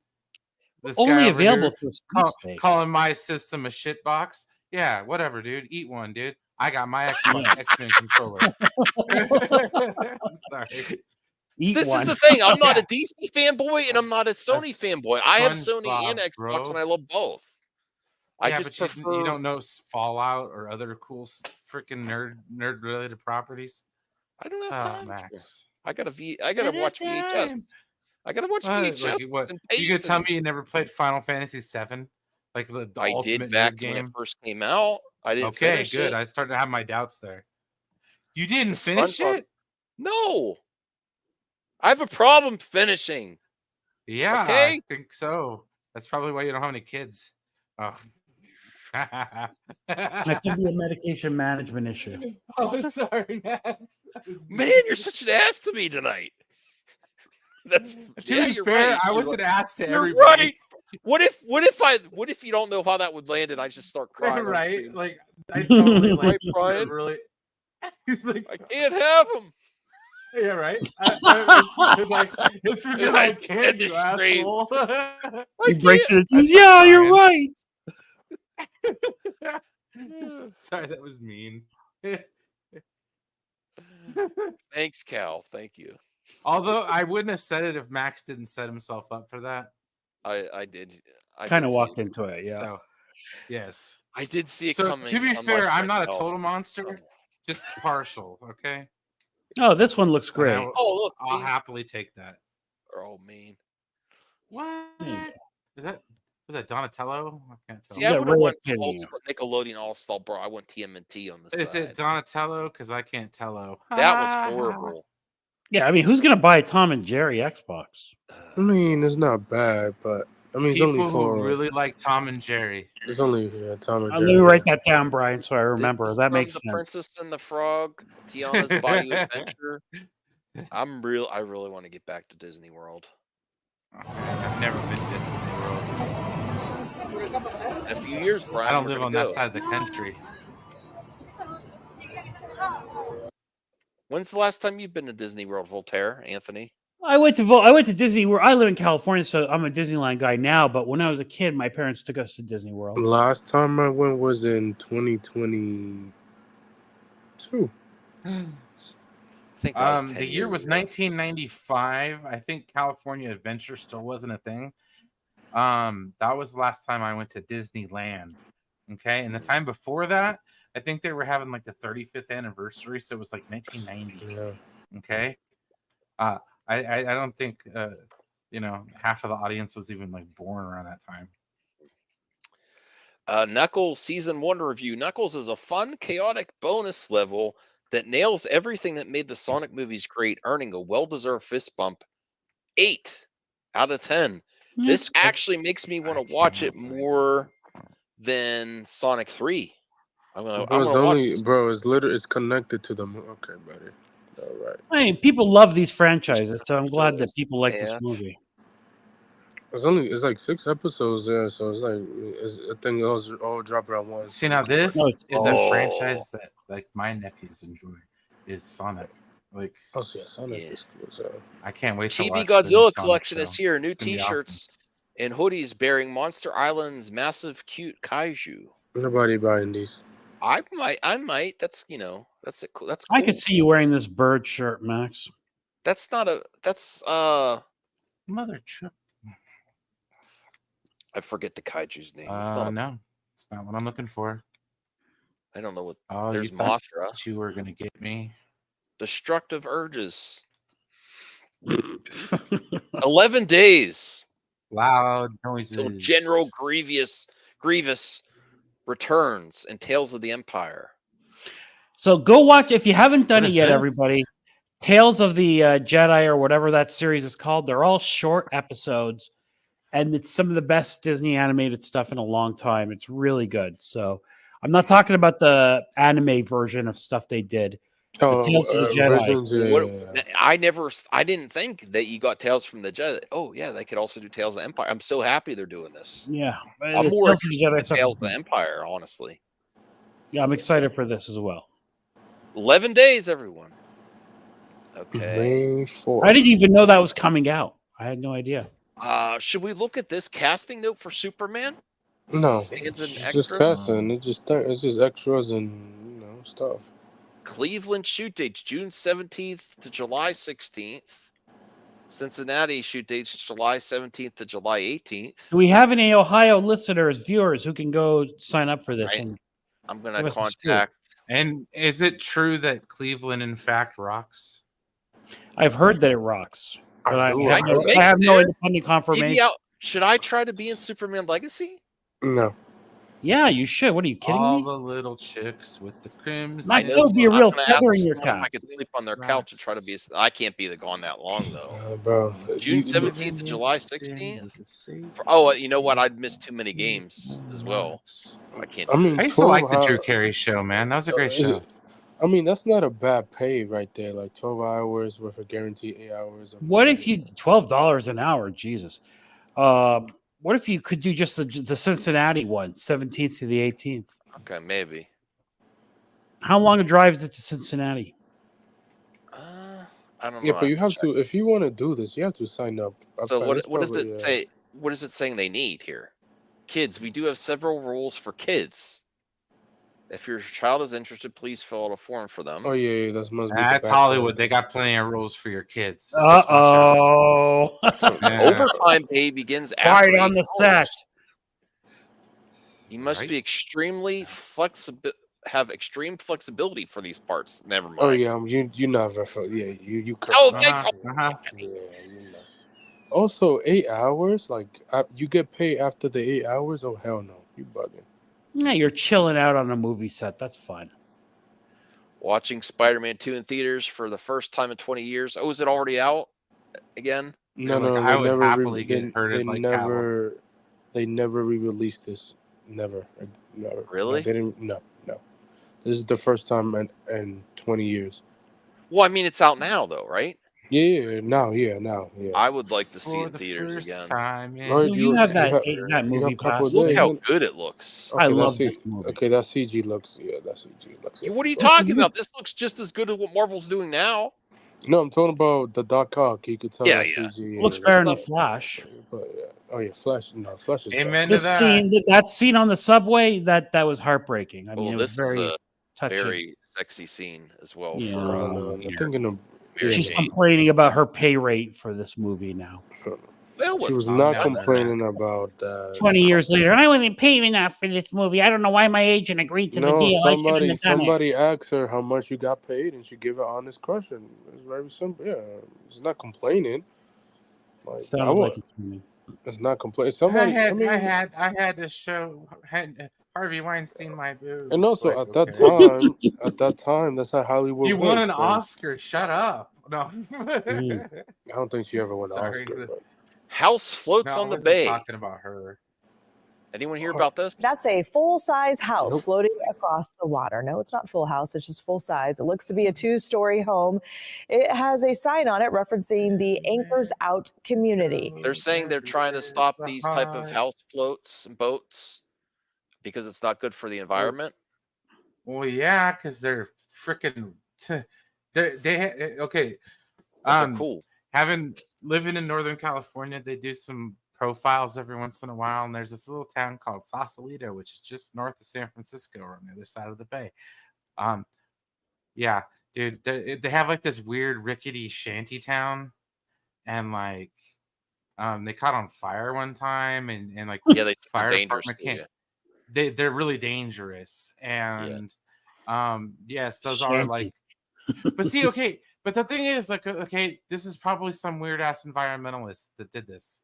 Speaker 3: This
Speaker 4: Only
Speaker 3: guy over
Speaker 4: available
Speaker 3: here
Speaker 4: through sweepstakes.
Speaker 3: calling my system a shitbox. Yeah, whatever, dude. Eat one, dude. I got my Xbox X-Men controller. Sorry.
Speaker 1: This
Speaker 4: one.
Speaker 1: is the thing. I'm not
Speaker 3: Yeah.
Speaker 1: a DC fanboy and I'm not a Sony fanboy. I have Sony and
Speaker 3: SpongeBob,
Speaker 1: Xbox,
Speaker 3: bro.
Speaker 1: and I love both. I
Speaker 3: Yeah,
Speaker 1: just
Speaker 3: but
Speaker 1: prefer.
Speaker 3: you don't know Fallout or other cool freaking nerd related properties.
Speaker 1: I don't have time.
Speaker 3: Max.
Speaker 1: I gotta watch VHS. I gotta watch VHS.
Speaker 3: Like, what?
Speaker 1: And
Speaker 3: You could tell
Speaker 1: and
Speaker 3: me you never played Final Fantasy VII, like the
Speaker 1: I
Speaker 3: ultimate
Speaker 1: did back
Speaker 3: nerd
Speaker 1: when it
Speaker 3: game.
Speaker 1: first came out. I didn't
Speaker 3: Okay,
Speaker 1: finish
Speaker 3: good.
Speaker 1: it.
Speaker 3: I started to have my doubts there. You didn't
Speaker 1: The
Speaker 3: finish
Speaker 1: SpongeBob-
Speaker 3: it?
Speaker 1: No. I have a problem finishing.
Speaker 3: Yeah,
Speaker 1: Okay?
Speaker 3: I think so. That's probably why you don't have any kids. Oh.
Speaker 4: That could be a medication management issue.
Speaker 3: Oh, sorry, Max.
Speaker 1: Man, you're such an ass to me tonight. That's
Speaker 3: To
Speaker 1: yeah,
Speaker 3: be
Speaker 1: you're
Speaker 3: fair,
Speaker 1: right.
Speaker 3: I
Speaker 1: You're
Speaker 3: wasn't
Speaker 1: right.
Speaker 3: asked to
Speaker 1: You're
Speaker 3: everybody.
Speaker 1: right. What if you don't know how that would land and I just start crying? on
Speaker 3: Right?
Speaker 1: stream?
Speaker 3: Like I totally like
Speaker 1: Right, Brian?
Speaker 3: really. He's like,
Speaker 1: I can't have him.
Speaker 3: yeah, right. It's because
Speaker 1: I
Speaker 3: I
Speaker 1: just
Speaker 3: can,
Speaker 1: had to
Speaker 3: you
Speaker 1: scream.
Speaker 3: asshole.
Speaker 4: He breaks it.
Speaker 3: I
Speaker 4: Says,
Speaker 3: start
Speaker 4: yeah, you're
Speaker 3: crying.
Speaker 4: right.
Speaker 3: Sorry, that was mean.
Speaker 1: Thanks, Cal. Thank you.
Speaker 3: Although I wouldn't have said it if Max didn't set himself up for that.
Speaker 1: I did. I
Speaker 4: Kind
Speaker 1: did
Speaker 4: of
Speaker 1: see
Speaker 4: walked
Speaker 1: it.
Speaker 4: into it. Yeah.
Speaker 3: So, yes.
Speaker 1: I did see it
Speaker 3: So
Speaker 1: coming.
Speaker 3: to be
Speaker 1: unlike
Speaker 3: fair, I'm not a
Speaker 1: myself.
Speaker 3: total monster, just partial. Okay.
Speaker 4: Oh, this one looks
Speaker 3: And
Speaker 4: great.
Speaker 1: Oh, look.
Speaker 3: I'll
Speaker 1: see?
Speaker 3: happily take that.
Speaker 1: Oh, man.
Speaker 3: What
Speaker 4: There you
Speaker 3: is that? Was that Donatello? I can't tell.
Speaker 1: See,
Speaker 4: You
Speaker 1: I
Speaker 4: got
Speaker 1: would have
Speaker 4: Ray
Speaker 1: went
Speaker 4: up
Speaker 1: all
Speaker 4: in you.
Speaker 1: Nickelodeon All Star, bro. I went TMNT on the
Speaker 3: Is
Speaker 1: side.
Speaker 3: it Donatello? Because I can't tell.
Speaker 1: That was horrible.
Speaker 4: Yeah, I mean, who's gonna buy a Tom and Jerry Xbox?
Speaker 5: I mean, it's not bad, but I mean, it's only
Speaker 3: People
Speaker 5: for
Speaker 3: who really like Tom and Jerry.
Speaker 5: it's only Tom and
Speaker 4: Let
Speaker 5: Jerry.
Speaker 4: me write that down, Brian, so I
Speaker 1: This
Speaker 4: remember.
Speaker 1: is
Speaker 4: That
Speaker 1: from
Speaker 4: makes
Speaker 1: The
Speaker 4: sense.
Speaker 1: Princess and the Frog, Tiana's Bayou Adventure. I really want to get back to Disney World.
Speaker 3: I've never been to Disney World.
Speaker 1: In a few years, Brian.
Speaker 3: I don't
Speaker 1: we're
Speaker 3: live
Speaker 1: gonna
Speaker 3: on
Speaker 1: go.
Speaker 3: that side of the country.
Speaker 1: When's the last time you've been to Disney World, Voltaire, Anthony?
Speaker 4: I went to Disney World. I live in California, so I'm a Disneyland guy now. But when I was a kid, my parents took us to Disney World.
Speaker 5: Last time I went was in 2022.
Speaker 1: I think that was 10
Speaker 3: The year was
Speaker 1: years ago.
Speaker 3: 1995. I think California Adventure still wasn't a thing. That was the last time I went to Disneyland. Okay, and the time before that, I think they were having like the 35th anniversary, so it was like 1990.
Speaker 5: Yeah.
Speaker 3: Okay, I don't think half of the audience was even like born around that time.
Speaker 1: Knuckles Season 1 review. Knuckles is a fun, chaotic bonus level that nails everything that made the Sonic movies great, earning a well-deserved fist bump. 8 out of 10. This actually makes me want to watch it more than Sonic 3. I'm gonna watch it.
Speaker 5: Bro, it's connected to them. Okay, buddy. All right.
Speaker 4: I mean, people love these franchises, so I'm glad that people like this
Speaker 1: Yeah.
Speaker 4: movie.
Speaker 5: It's like 6 episodes there, so it's like I think those all drop around once.
Speaker 3: See, now this
Speaker 4: No, it's-
Speaker 3: is a franchise that like my nephews enjoy. Is Sonic. Like,
Speaker 5: Oh, so yeah, Sonic
Speaker 1: Yeah.
Speaker 5: is cool. So
Speaker 3: I can't wait to
Speaker 1: Chibi
Speaker 3: watch the new
Speaker 1: Godzilla
Speaker 3: Sonic
Speaker 1: collection
Speaker 3: show.
Speaker 1: is here. New
Speaker 3: It's gonna be awesome.
Speaker 1: T-shirts and hoodies bearing Monster Island's massive, cute kaiju.
Speaker 5: nobody buying these.
Speaker 1: I might. That's that's it. That's cool.
Speaker 4: I could see you wearing this bird shirt, Max.
Speaker 1: That's not a. That's
Speaker 3: Mother truck.
Speaker 1: I forget the kaiju's name. It's not.
Speaker 3: No, it's not what I'm looking for.
Speaker 1: I don't know what.
Speaker 3: Oh,
Speaker 1: There's
Speaker 3: you thought
Speaker 1: Mothra.
Speaker 3: you were gonna get me.
Speaker 1: Destructive urges. 11 days
Speaker 3: Loud noises.
Speaker 1: till General Grievous returns and Tales of the Empire.
Speaker 4: So go watch if you haven't done
Speaker 3: What
Speaker 4: it
Speaker 3: is
Speaker 4: yet,
Speaker 3: this?
Speaker 4: everybody. Tales of the Jedi or whatever that series is called. They're all short episodes, and it's some of the best Disney animated stuff in a long time. It's really good. So I'm not talking about the anime version of stuff they did. The Tales of the Jedi.
Speaker 5: Visions,
Speaker 1: I didn't think that you got Tales from the Jedi. Oh yeah, they could also do Tales of the Empire. I'm so happy they're doing this.
Speaker 4: Yeah,
Speaker 1: I'm
Speaker 4: the
Speaker 1: more
Speaker 4: Tales of the
Speaker 1: interested
Speaker 4: Jedi
Speaker 1: in
Speaker 4: stuff
Speaker 1: Tales
Speaker 4: is
Speaker 1: of the
Speaker 4: good.
Speaker 1: Empire, honestly.
Speaker 4: Yeah, I'm excited for this as well.
Speaker 1: 11 days, everyone. Okay.
Speaker 5: May 4th.
Speaker 4: I didn't even know that was coming out. I had no idea.
Speaker 1: Should we look at this casting note for Superman?
Speaker 5: No,
Speaker 1: Stands an
Speaker 5: it's just
Speaker 1: extra.
Speaker 5: casting. It's just extras and stuff.
Speaker 1: Cleveland shoot dates June 17th to July 16th. Cincinnati shoot dates July 17th to July 18th.
Speaker 4: Do we have any Ohio listeners, viewers who can go sign up for this?
Speaker 1: Right.
Speaker 4: And
Speaker 1: I'm going to
Speaker 4: give us a scoop.
Speaker 1: contact.
Speaker 3: And is it true that Cleveland, in fact, rocks?
Speaker 4: I've heard that it rocks, but I
Speaker 5: do.
Speaker 4: have no,
Speaker 1: Maybe
Speaker 4: I have no
Speaker 1: there-
Speaker 4: independent confirmation.
Speaker 1: Should I try to be in Superman Legacy?
Speaker 5: No.
Speaker 4: Yeah, you should. What are you kidding
Speaker 3: All
Speaker 4: me?
Speaker 3: the little chicks with the crimson.
Speaker 4: Might still be a
Speaker 1: I
Speaker 4: real
Speaker 1: was gonna ask
Speaker 4: feather in your
Speaker 1: someone if I
Speaker 4: cap.
Speaker 1: could sleep on their couch and try to be. I can't be gone that long though.
Speaker 5: Bro.
Speaker 1: June 17th to July 16th. Oh, you know what? I'd miss too many games as well. I can't.
Speaker 5: I mean,
Speaker 3: I used to like the
Speaker 5: 12
Speaker 3: Drew
Speaker 5: hours-
Speaker 3: Carey show, man. That was a great show.
Speaker 5: I mean, that's not a bad pay right there. Like 12 hours worth of guaranteed 8 hours.
Speaker 4: What if you $12 an hour? Jesus. What if you could do just the Cincinnati one, 17th to the 18th?
Speaker 1: Okay, maybe.
Speaker 4: How long a drive is it to Cincinnati?
Speaker 1: I don't know.
Speaker 5: Yeah, but you have to, if you want to do this, you have to sign up.
Speaker 1: So what
Speaker 5: That's
Speaker 1: does
Speaker 5: probably,
Speaker 1: it say? What is it saying they need here? Kids, we do have several rules for kids. If your child is interested, please fill out a form for them.
Speaker 5: Oh yeah, that must be.
Speaker 3: That's Hollywood. They got plenty of rules for your kids.
Speaker 4: Uh-oh.
Speaker 3: Yeah.
Speaker 1: Overtime pay begins after
Speaker 4: Right
Speaker 1: 8
Speaker 4: on the
Speaker 1: hours.
Speaker 4: set.
Speaker 1: You must be extremely flexible. Have extreme flexibility for these parts. Never mind.
Speaker 5: Oh yeah, you never. Yeah, you.
Speaker 1: Oh,
Speaker 5: correct.
Speaker 1: thanks.
Speaker 3: Uh-huh.
Speaker 5: Yeah, you know. Also, 8 hours. Like you get paid after the 8 hours. Oh hell no, you bugging.
Speaker 4: Yeah, you're chilling out on a movie set. That's fun.
Speaker 1: Watching Spider-Man 2 in theaters for the first time in 20 years. Oh, is it already out again?
Speaker 5: No,
Speaker 3: Like,
Speaker 5: no,
Speaker 3: I
Speaker 5: they
Speaker 3: would
Speaker 5: never.
Speaker 3: happily get herded
Speaker 5: they
Speaker 3: like
Speaker 5: never. They never re-released this. Never. Never.
Speaker 1: Really?
Speaker 5: No, they didn't. No. This is the first time in 20 years.
Speaker 1: Well, I mean, it's out now, though, right?
Speaker 5: Yeah. Now. Yeah.
Speaker 1: I would like to see
Speaker 3: For
Speaker 1: it in
Speaker 3: the
Speaker 1: theaters
Speaker 3: first
Speaker 1: again.
Speaker 3: time in
Speaker 5: Right,
Speaker 4: You have that
Speaker 5: you
Speaker 4: movie
Speaker 5: have a couple
Speaker 4: pass.
Speaker 1: Look
Speaker 5: days.
Speaker 1: how
Speaker 5: man.
Speaker 1: good it looks.
Speaker 4: I
Speaker 5: Okay,
Speaker 4: love
Speaker 5: that's
Speaker 4: this movie.
Speaker 5: Okay, that CG looks. Yeah, that CG looks.
Speaker 1: What are you
Speaker 4: This
Speaker 1: talking
Speaker 4: is-
Speaker 1: about? This looks just as good as what Marvel's doing now.
Speaker 5: No, I'm talking about the Doc Ock. You could tell
Speaker 1: Yeah,
Speaker 5: that
Speaker 1: yeah.
Speaker 5: CG.
Speaker 4: It looks
Speaker 5: yeah,
Speaker 4: better in the Flash.
Speaker 5: But yeah. Oh yeah, Flash. No, Flash is.
Speaker 3: Amen to
Speaker 4: This
Speaker 3: that.
Speaker 4: scene, that scene on the subway, that was heartbreaking. I mean,
Speaker 1: Well,
Speaker 4: it was
Speaker 1: this
Speaker 4: very
Speaker 1: is a
Speaker 4: touching.
Speaker 1: very sexy scene as well.
Speaker 4: Yeah.
Speaker 1: For
Speaker 5: I'm
Speaker 1: Peter.
Speaker 5: thinking of.
Speaker 1: Mary
Speaker 4: She's
Speaker 1: Jane.
Speaker 4: complaining about her pay rate for this movie now.
Speaker 1: Well,
Speaker 5: She was
Speaker 3: Calm
Speaker 5: not
Speaker 3: down,
Speaker 5: complaining about that.
Speaker 4: 20 years later, and I wasn't paid enough for this movie. I don't know why my agent agreed to the
Speaker 5: No,
Speaker 4: deal. I shouldn't have done it.
Speaker 5: somebody asked her how much you got paid, and she gave an honest question. It's very simple. Yeah, she's not complaining. Like
Speaker 4: Sounded like it's me.
Speaker 5: it's not complaining. Somebody.
Speaker 3: I
Speaker 5: mean,
Speaker 3: had to show Harvey Weinstein my boobs.
Speaker 5: and also
Speaker 3: Like,
Speaker 5: at that
Speaker 3: okay.
Speaker 5: time, that's how Hollywood.
Speaker 3: You won an
Speaker 5: works, so
Speaker 3: Oscar. Shut up. No.
Speaker 4: Mm.
Speaker 5: I don't think she ever won an
Speaker 3: Sorry.
Speaker 5: Oscar. But
Speaker 1: House floats
Speaker 3: No, I
Speaker 1: on the
Speaker 3: wasn't
Speaker 1: bay.
Speaker 3: talking about her.
Speaker 1: Anyone hear about this?
Speaker 8: That's a full-size house
Speaker 5: Nope.
Speaker 8: floating across the water. No, it's not full house. It's just full size. It looks to be a 2-story home. It has a sign on it referencing the Anchors Out community.
Speaker 1: They're saying they're trying to stop these type of house floats and boats because it's not good for the environment.
Speaker 3: Well, yeah, because they're freaking. Okay.
Speaker 1: But they're cool.
Speaker 3: Living in Northern California, they do some profiles every once in a while, and there's this little town called Sausalito, which is just north of San Francisco, on the other side of the bay. Yeah, dude, they have like this weird rickety shanty town, and like, they caught on fire one time, and like,
Speaker 1: Yeah, they
Speaker 3: fire
Speaker 1: dangerous.
Speaker 3: department
Speaker 1: To
Speaker 3: can't.
Speaker 1: you.
Speaker 3: They're really dangerous, and yes, those are
Speaker 4: Shanty.
Speaker 3: like. But see, okay, but the thing is, like, okay, this is probably some weird ass environmentalist that did this.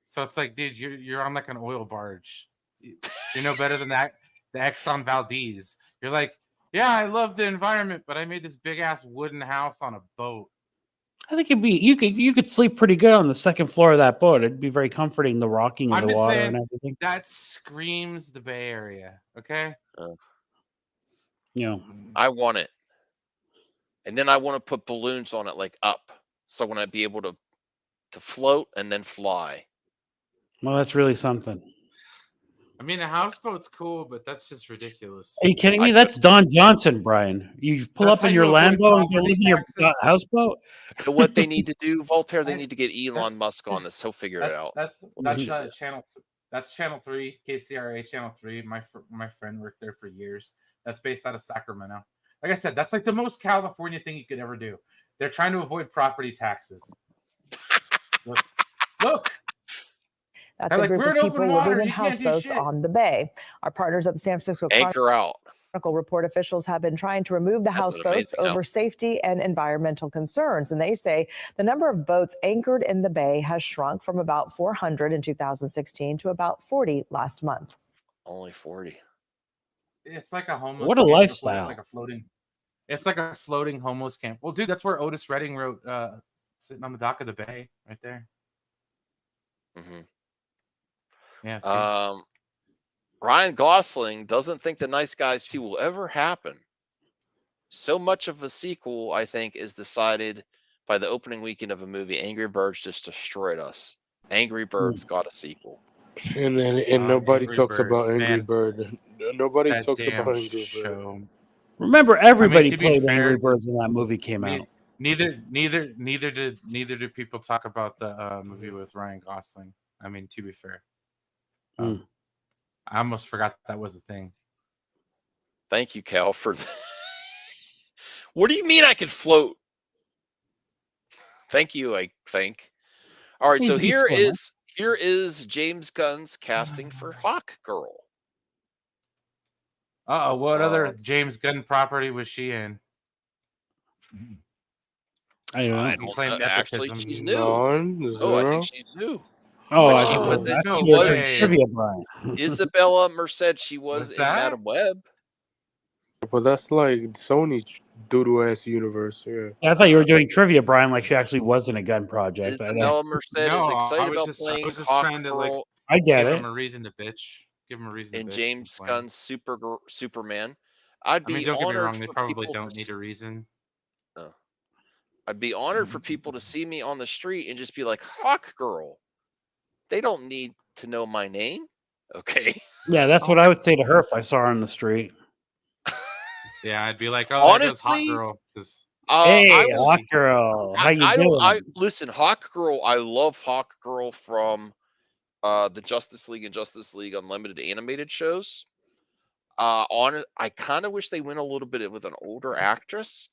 Speaker 3: So it's like, dude, you're on like an oil barge. You're no better than that. The Exxon Valdez. You're like, yeah, I love the environment, but I made this big ass wooden house on a boat.
Speaker 4: I think you could sleep pretty good on the second floor of that boat. It'd be very comforting, the rocking of
Speaker 3: I'm
Speaker 4: the
Speaker 3: just
Speaker 4: water
Speaker 3: saying,
Speaker 4: and everything.
Speaker 3: that screams the Bay Area. Okay.
Speaker 4: You know,
Speaker 1: I want it. and then I want to put balloons on it, like up, so when I'd be able to float and then fly.
Speaker 4: Well, that's really something.
Speaker 3: I mean, a houseboat's cool, but that's just ridiculous.
Speaker 4: Are you kidding
Speaker 1: I
Speaker 4: me? That's Don Johnson, Brian. You pull
Speaker 3: That's
Speaker 4: up in
Speaker 3: how
Speaker 4: your
Speaker 3: you avoid
Speaker 4: Lambo and go
Speaker 3: property
Speaker 4: live in your
Speaker 3: taxes.
Speaker 4: houseboat.
Speaker 1: You know what they need to do, Voltaire? They
Speaker 3: I-
Speaker 1: need to get Elon
Speaker 3: that's-
Speaker 1: Musk on this. He'll figure it out.
Speaker 3: That's
Speaker 1: What they should do.
Speaker 3: channel. That's channel 3, KCRA channel 3. My friend worked there for years. That's based out of Sacramento. Like I said, that's like the most California thing you could ever do. They're trying to avoid property taxes. Look.
Speaker 8: That's
Speaker 3: They're
Speaker 8: a
Speaker 3: like,
Speaker 8: group
Speaker 3: "We're
Speaker 8: of
Speaker 3: in
Speaker 8: people
Speaker 3: open water,
Speaker 8: living in
Speaker 3: you can't do
Speaker 8: houseboats
Speaker 3: shit."
Speaker 8: on the bay. Our partners at the San Francisco
Speaker 1: Anchor out.
Speaker 8: Chronicle report officials have been trying to remove the
Speaker 1: That's an
Speaker 8: houseboats
Speaker 1: amazing
Speaker 8: over safety and environmental concerns. And they say the number of boats anchored in the bay has shrunk from about 400 in 2016 to about 40 last month.
Speaker 1: Only 40.
Speaker 3: It's like a homeless.
Speaker 4: What a
Speaker 3: camp,
Speaker 4: lifestyle.
Speaker 3: Like a floating. It's like a floating homeless camp. Well, dude, that's where Otis Redding wrote, sitting on the dock of the bay, right there.
Speaker 1: Mm-hmm.
Speaker 3: Yeah. See?
Speaker 1: Ryan Gosling doesn't think The Nice Guys 2 will ever happen. So much of a sequel, I think, is decided by the opening weekend of a movie. Angry Birds just destroyed us. Angry Birds got a sequel.
Speaker 5: And nobody
Speaker 3: Angry
Speaker 5: talks
Speaker 3: Birds,
Speaker 5: about Angry
Speaker 3: man.
Speaker 5: Bird. Nobody
Speaker 3: That
Speaker 5: talks
Speaker 3: damn
Speaker 5: about Angry Bird.
Speaker 3: show.
Speaker 4: Remember, everybody
Speaker 3: to be
Speaker 4: played
Speaker 3: fair,
Speaker 4: Angry Birds when that movie came out.
Speaker 3: Neither do people talk about the movie with Ryan Gosling. I mean, to be fair, I almost forgot that was a thing.
Speaker 1: Thank you, Cal, for What do you mean I can float? Thank you, I think. All right,
Speaker 4: He's
Speaker 1: so
Speaker 4: a good
Speaker 1: here is James Gunn's casting for Hawk Girl.
Speaker 3: What other James Gunn property was she in?
Speaker 4: I don't know.
Speaker 1: I don't know. Actually,
Speaker 3: nepotism.
Speaker 1: she's new.
Speaker 5: None,
Speaker 1: Oh, I
Speaker 5: zero.
Speaker 1: think she's new.
Speaker 4: Oh,
Speaker 1: But
Speaker 4: I
Speaker 1: she
Speaker 4: thought
Speaker 1: was
Speaker 4: that
Speaker 1: in-
Speaker 4: was
Speaker 1: she
Speaker 4: your
Speaker 1: was
Speaker 4: trivia, Brian.
Speaker 1: Isabella Merced. She was
Speaker 3: What's
Speaker 1: in
Speaker 3: that?
Speaker 1: Madam Web.
Speaker 5: But that's like Sony doodle ass universe. Yeah.
Speaker 4: I thought you were doing trivia, Brian, like she actually was in a gun project.
Speaker 1: Isabella Merced is
Speaker 3: No,
Speaker 1: excited
Speaker 3: I was
Speaker 1: about
Speaker 3: just
Speaker 1: playing
Speaker 3: trying
Speaker 1: Hawk
Speaker 3: to
Speaker 1: Girl
Speaker 4: I get
Speaker 3: give
Speaker 4: it.
Speaker 3: him a reason to bitch. Give him a reason
Speaker 1: in
Speaker 3: to bitch.
Speaker 1: James
Speaker 3: complain.
Speaker 1: Gunn's Superman.
Speaker 3: I mean, don't get me wrong. They
Speaker 1: for
Speaker 3: probably
Speaker 1: people
Speaker 3: don't
Speaker 1: to
Speaker 3: need a reason.
Speaker 1: I'd be honored for people to see me on the street and just be like, Hawk Girl. They don't need to know my name. Okay.
Speaker 4: Yeah, that's what I would say to her if I saw her on the street.
Speaker 3: Yeah, I'd be like, oh, there goes Hot
Speaker 1: Honestly,
Speaker 3: Girl. 'Cause
Speaker 4: Hey,
Speaker 1: I will.
Speaker 4: Hawk Girl, how you
Speaker 1: I
Speaker 4: doing?
Speaker 1: don't. I listen. Hawk Girl. I love Hawk Girl from the Justice League and Justice League Unlimited animated shows. I kind of wish they went a little bit with an older actress.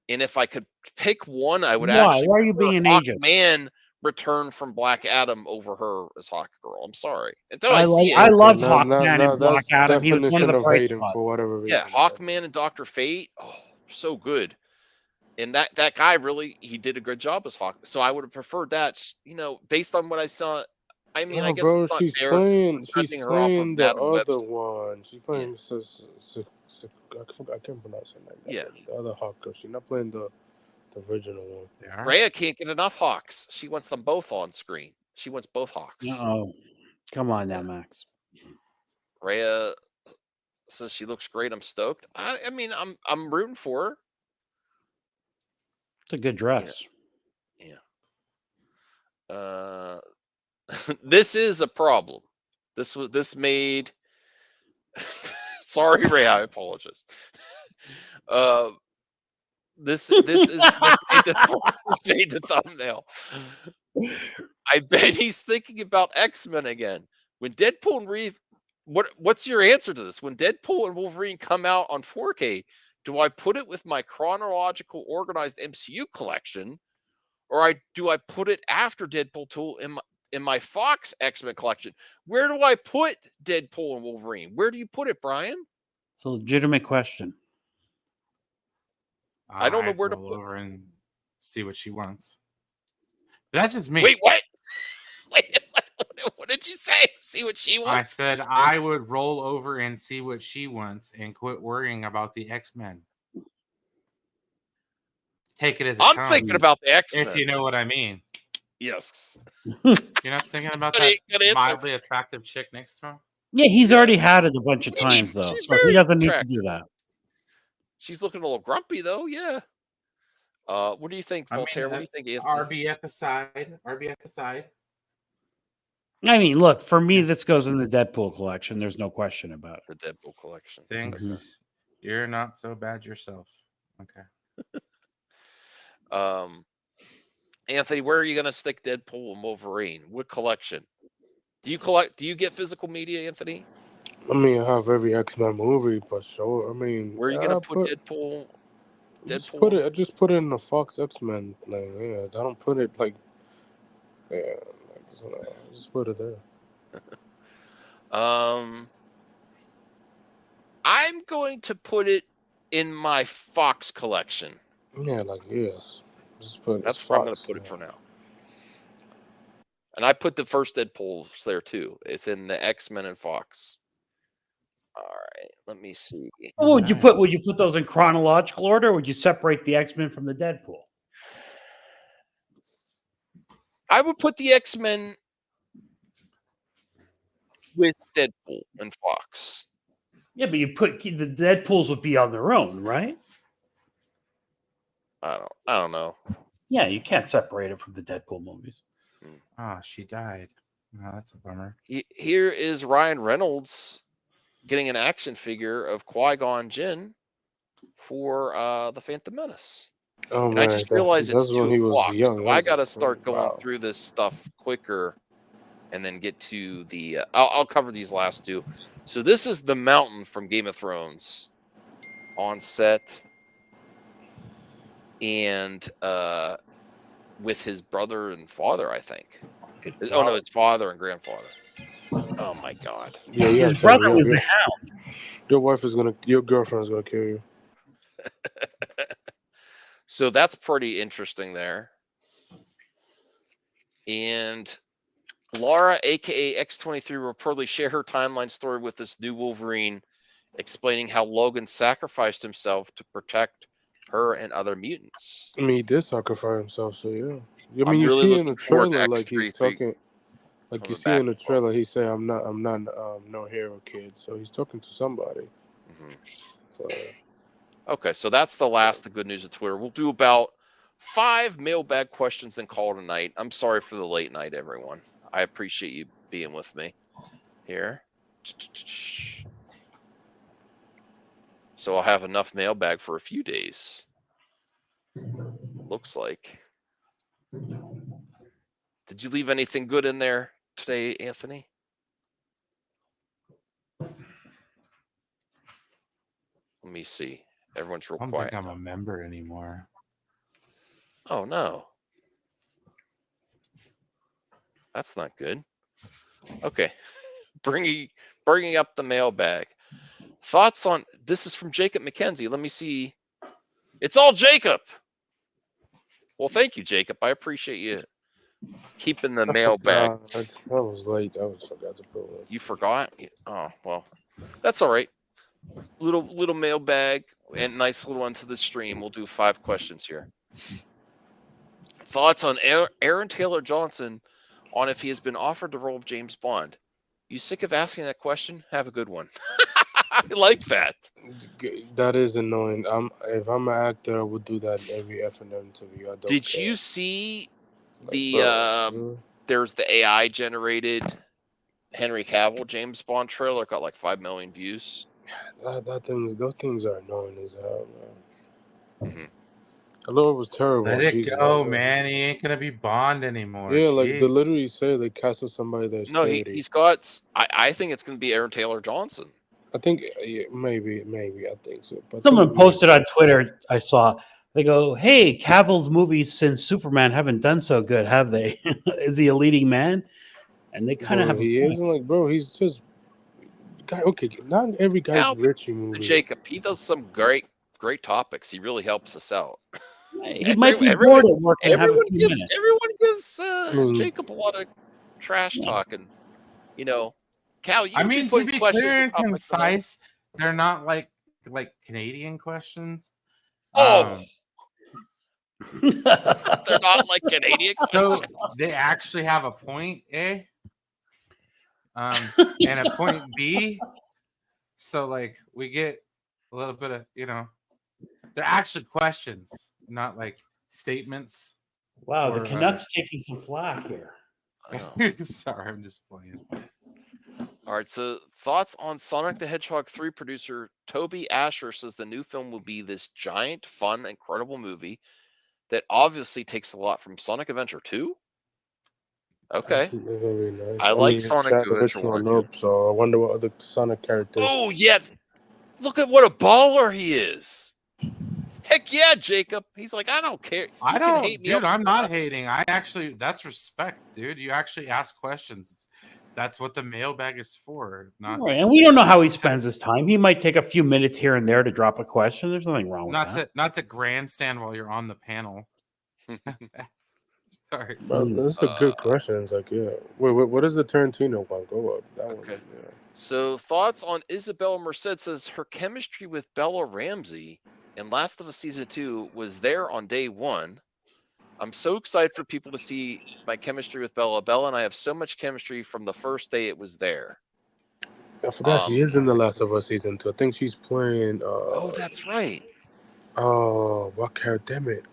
Speaker 1: And if I could pick one, I would
Speaker 4: Why?
Speaker 1: actually
Speaker 4: Why are you
Speaker 1: prefer
Speaker 4: being an agent?
Speaker 1: Hawkman return from Black Adam over her as Hawk Girl. I'm sorry. Until
Speaker 4: I
Speaker 1: I see
Speaker 4: I
Speaker 1: it.
Speaker 4: loved
Speaker 5: No,
Speaker 4: Hawkman and Black
Speaker 5: that's
Speaker 4: Adam. He was one of
Speaker 5: definition
Speaker 4: the
Speaker 5: of
Speaker 4: bright
Speaker 5: hating
Speaker 4: spots.
Speaker 5: for whatever reason.
Speaker 1: Yeah, Hawkman and Dr. Fate. Oh, so good. And that guy really, he did a good job as Hawk. So I would have preferred that, based on what I saw. I mean, I
Speaker 5: No,
Speaker 1: guess
Speaker 5: bro,
Speaker 1: it's not
Speaker 5: she's
Speaker 1: fair
Speaker 5: playing.
Speaker 1: judging
Speaker 5: She's
Speaker 1: her off of
Speaker 5: playing the
Speaker 1: Madam Web.
Speaker 5: other one. She's playing. I can't pronounce her name.
Speaker 1: Yeah.
Speaker 5: The other Hawk girl. She's not playing the original one.
Speaker 3: yeah.
Speaker 1: Rhea can't get enough Hawks. She wants them both on screen. She wants both Hawks.
Speaker 4: Oh, come on now, Max.
Speaker 1: Rhea says she looks great. I'm stoked. I mean, I'm rooting for her.
Speaker 4: It's a good dress.
Speaker 1: Yeah. This is a problem. This made. Sorry, Ray. I apologize. This made the thumbnail. I bet he's thinking about X-Men again. When Deadpool and Reeve, what's your answer to this? When Deadpool and Wolverine come out on 4K, do I put it with my chronological organized MCU collection, or do I put it after Deadpool 2 in my Fox X-Men collection? Where do I put Deadpool and Wolverine? Where do you put it, Brian?
Speaker 4: It's a legitimate question.
Speaker 1: I don't know where to
Speaker 3: roll
Speaker 1: put.
Speaker 3: over and see what she wants. But that's just me.
Speaker 1: Wait, what? Wait, what did you say? See what she wants?
Speaker 3: I said I would roll over and see what she wants and quit worrying about the X-Men. Take it as it
Speaker 1: I'm
Speaker 3: comes,
Speaker 1: thinking about the X-Men.
Speaker 3: if you know what I mean.
Speaker 1: Yes.
Speaker 3: You're not thinking about that
Speaker 1: Good answer.
Speaker 3: mildly attractive chick next to him?
Speaker 4: Yeah, he's already had it a bunch of
Speaker 1: What do you mean?
Speaker 4: times, though.
Speaker 1: She's
Speaker 4: So he
Speaker 1: very
Speaker 4: doesn't need to
Speaker 1: attractive.
Speaker 4: do that.
Speaker 1: She's looking a little grumpy, though. Yeah. What do you think,
Speaker 3: I mean,
Speaker 1: Voltaire? What do you think, Anthony?
Speaker 3: RBF aside. RBF aside.
Speaker 4: I mean, look, for me, this goes in the Deadpool collection. There's no question about it.
Speaker 1: The Deadpool collection.
Speaker 3: Thanks.
Speaker 4: Mhm.
Speaker 3: You're not so bad yourself. Okay.
Speaker 1: Anthony, where are you going to stick Deadpool and Wolverine? What collection? Do you collect? Do you get physical media, Anthony?
Speaker 5: I mean, I have every X-Men movie, but sure. I mean,
Speaker 1: Where are you going to put Deadpool?
Speaker 5: Just put it. I just put it in the Fox X-Men. Like, yeah, I don't put it like. Yeah, just put it there.
Speaker 1: I'm going to put it in my Fox collection.
Speaker 5: Yeah, like yes. Just put it.
Speaker 1: That's where I'm going to put it for now. And I put the first Deadpool's there too. It's in the X-Men and Fox. All right, let me see.
Speaker 4: What would you put? Would you put those in chronological order, or would you separate the X-Men from the Deadpool?
Speaker 1: I would put the X-Men with Deadpool and Fox.
Speaker 4: Yeah, but you put the Deadpools would be on their own, right?
Speaker 1: I don't know.
Speaker 4: Yeah, you can't separate it from the Deadpool movies.
Speaker 3: Oh, she died. Oh, that's a bummer.
Speaker 1: Here is Ryan Reynolds getting an action figure of Qui-Gon Jinn for the Phantom Menace.
Speaker 5: Oh
Speaker 1: and
Speaker 5: man,
Speaker 1: I just realized it's
Speaker 5: that's when
Speaker 1: 2
Speaker 5: he was
Speaker 1: o'clock.
Speaker 5: young.
Speaker 1: So
Speaker 5: That
Speaker 1: I
Speaker 5: was
Speaker 1: got to
Speaker 5: like,
Speaker 1: start going
Speaker 5: wow.
Speaker 1: through this stuff quicker and then get to the I'll cover these last two. So this is the Mountain from Game of Thrones on set, and with his brother and father, I think. Oh no, his father and grandfather. Oh my god.
Speaker 5: Yeah,
Speaker 4: His brother was the Hound.
Speaker 5: Your girlfriend's gonna kill you.
Speaker 1: So that's pretty interesting there. And Laura, aka X23, will reportedly share her timeline story with this new Wolverine, explaining how Logan sacrificed himself to protect her and other mutants.
Speaker 5: I mean, he did sacrifice himself, so yeah. I mean,
Speaker 1: I'm
Speaker 5: you
Speaker 1: really
Speaker 5: see in the
Speaker 1: looking forward to
Speaker 5: trailer, like he's
Speaker 1: X23
Speaker 5: talking, like
Speaker 1: coming
Speaker 5: you see
Speaker 1: back
Speaker 5: in the
Speaker 1: as well.
Speaker 5: trailer, he say, "I'm not no hero kid." So he's talking to somebody. So,
Speaker 1: Okay, so that's the last, the good news of Twitter. We'll do about 5 mailbag questions and call tonight. I'm sorry for the late night, everyone. I appreciate you being with me here. So I'll have enough mailbag for a few days. Looks like. Did you leave anything good in there today, Anthony? Let me see. Everyone's real
Speaker 3: I don't
Speaker 1: quiet.
Speaker 3: think I'm a member anymore.
Speaker 1: Oh no. That's not good. Okay. Bringing up the mailbag. Thoughts on this is from Jacob McKenzie. Let me see. It's all Jacob. Well, thank you, Jacob. I appreciate you keeping the mailbag.
Speaker 5: that was late. I forgot to put it.
Speaker 1: You forgot? Oh well, that's all right. Little mailbag and nice little one to the stream. We'll do 5 questions here. Thoughts on Aaron Taylor Johnson on if he has been offered the role of James Bond? You sick of asking that question? Have a good one. I like that.
Speaker 5: That is annoying. If I'm an actor, I would do that in every effing interview. I don't
Speaker 1: Did
Speaker 5: care.
Speaker 1: you see the
Speaker 5: bro,
Speaker 1: there's the AI generated Henry Cavill James Bond trailer, got like 5 million views.
Speaker 5: Those things are annoying as hell, man.
Speaker 1: Mm-hmm.
Speaker 5: I know it was terrible.
Speaker 3: Let it
Speaker 5: Jesus,
Speaker 3: go, man. He ain't gonna be Bond anymore.
Speaker 5: Yeah, like they
Speaker 3: Jesus.
Speaker 5: literally say they casting somebody that's
Speaker 1: No,
Speaker 5: 30.
Speaker 1: he's got. I think it's going to be Aaron Taylor Johnson.
Speaker 5: I think maybe I think so. But
Speaker 4: Someone posted on Twitter. I saw. They go, "Hey, Cavill's movies since Superman haven't done so good, have they? Is he a leading man?" And they kind of have.
Speaker 5: He isn't like, bro. He's just guy. Okay, not every guy's rich in movies.
Speaker 1: Jacob, he does some great topics. He really helps us out.
Speaker 4: He might be bored at work and have a few minutes.
Speaker 1: Everyone gives Jacob a lot of trash talking. You know, Cal, you
Speaker 3: I mean, to be clear and concise, they're not like Canadian questions.
Speaker 1: Oh, they're not like Canadian.
Speaker 3: So they actually have a point A, and a point B. So like we get a little bit of they're actually questions, not like statements.
Speaker 4: Wow,
Speaker 3: Or,
Speaker 4: the Canucks taking some flack here.
Speaker 1: I know.
Speaker 3: Sorry, I'm just playing.
Speaker 1: All right, so thoughts on Sonic the Hedgehog 3 producer Toby Asher says the new film will be this giant, fun, incredible movie that obviously takes a lot from Sonic Adventure 2. Okay.
Speaker 5: That's very nice.
Speaker 1: I
Speaker 5: I
Speaker 1: like
Speaker 5: mean, it's
Speaker 1: Sonic
Speaker 5: that
Speaker 1: Adventure 1
Speaker 5: original
Speaker 1: or 2.
Speaker 5: up, so I wonder what other Sonic characters.
Speaker 1: Oh, yeah. Look at what a baller he is. Heck yeah, Jacob. He's like, I don't care.
Speaker 3: I
Speaker 1: You can
Speaker 3: don't,
Speaker 1: hate me
Speaker 3: dude.
Speaker 1: up.
Speaker 3: I'm not hating. I actually, that's respect, dude. You actually ask questions. That's what the mailbag is for. Not,
Speaker 4: Right, and we don't know how he spends his time. He might take a few minutes here and there to drop a question. There's nothing wrong with that.
Speaker 3: not to grandstand while you're on the panel. Sorry.
Speaker 5: Well, that's a good question. It's like, yeah. Wait, what does the Tarantino one go up? That one.
Speaker 1: Okay.
Speaker 5: Yeah.
Speaker 1: So thoughts on Isabella Merced says her chemistry with Bella Ramsey in Last of Us Season 2 was there on day one. I'm so excited for people to see my chemistry with Bella. Bella and I have so much chemistry from the first day it was there.
Speaker 5: I forgot she is in The Last of Us Season 2. I think she's playing.
Speaker 1: Oh, that's right.
Speaker 5: Oh, what character? Damn it!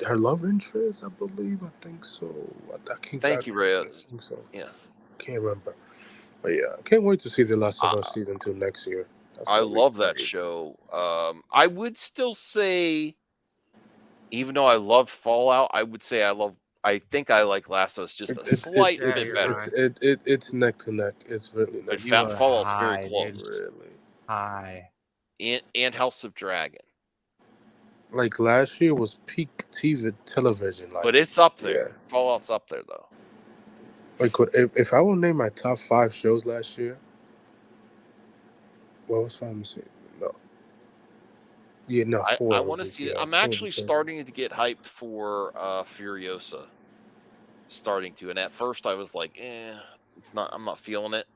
Speaker 5: Her love interest. I believe. I think so. I can't.
Speaker 1: Thank you, Ray.
Speaker 5: I think so.
Speaker 1: Yeah.
Speaker 5: Can't remember. But yeah, I can't wait to see The Last of Us Season 2 next year. That's
Speaker 1: I
Speaker 5: gonna be
Speaker 1: love that
Speaker 5: great.
Speaker 1: show. I would still say, even though I love Fallout, I would say I think I like Last of Us just a slight bit better.
Speaker 5: It's neck to neck. It's really neck
Speaker 1: But
Speaker 5: to neck.
Speaker 1: Fallout's very
Speaker 3: high,
Speaker 1: close.
Speaker 3: dude.
Speaker 5: Really.
Speaker 3: Hi.
Speaker 1: And House of Dragon.
Speaker 5: Like last year was peak TV television. Like,
Speaker 1: But it's up there.
Speaker 5: yeah.
Speaker 1: Fallout's up there though.
Speaker 5: Like, if I would name my top 5 shows last year, what was 5? Let me see. No. Yeah, no, 4.
Speaker 1: I want to see it. I'm actually starting to get hyped for Furiosa. Starting to, and at first I was like, I'm not feeling it.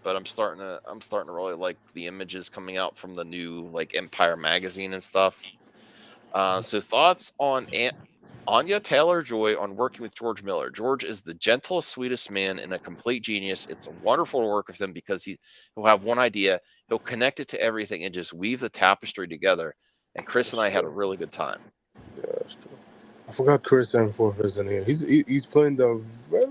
Speaker 1: But I'm starting to really like the images coming out from the new like Empire magazine and stuff. So thoughts on Anya Taylor-Joy on working with George Miller. George is the gentlest, sweetest man and a complete genius. It's wonderful to work with him because he'll have one idea, he'll connect it to everything and just weave the tapestry together. And Chris and I had a really good time.
Speaker 5: Yeah, that's true. I forgot Chris Hemsworth is in here. He's playing the. I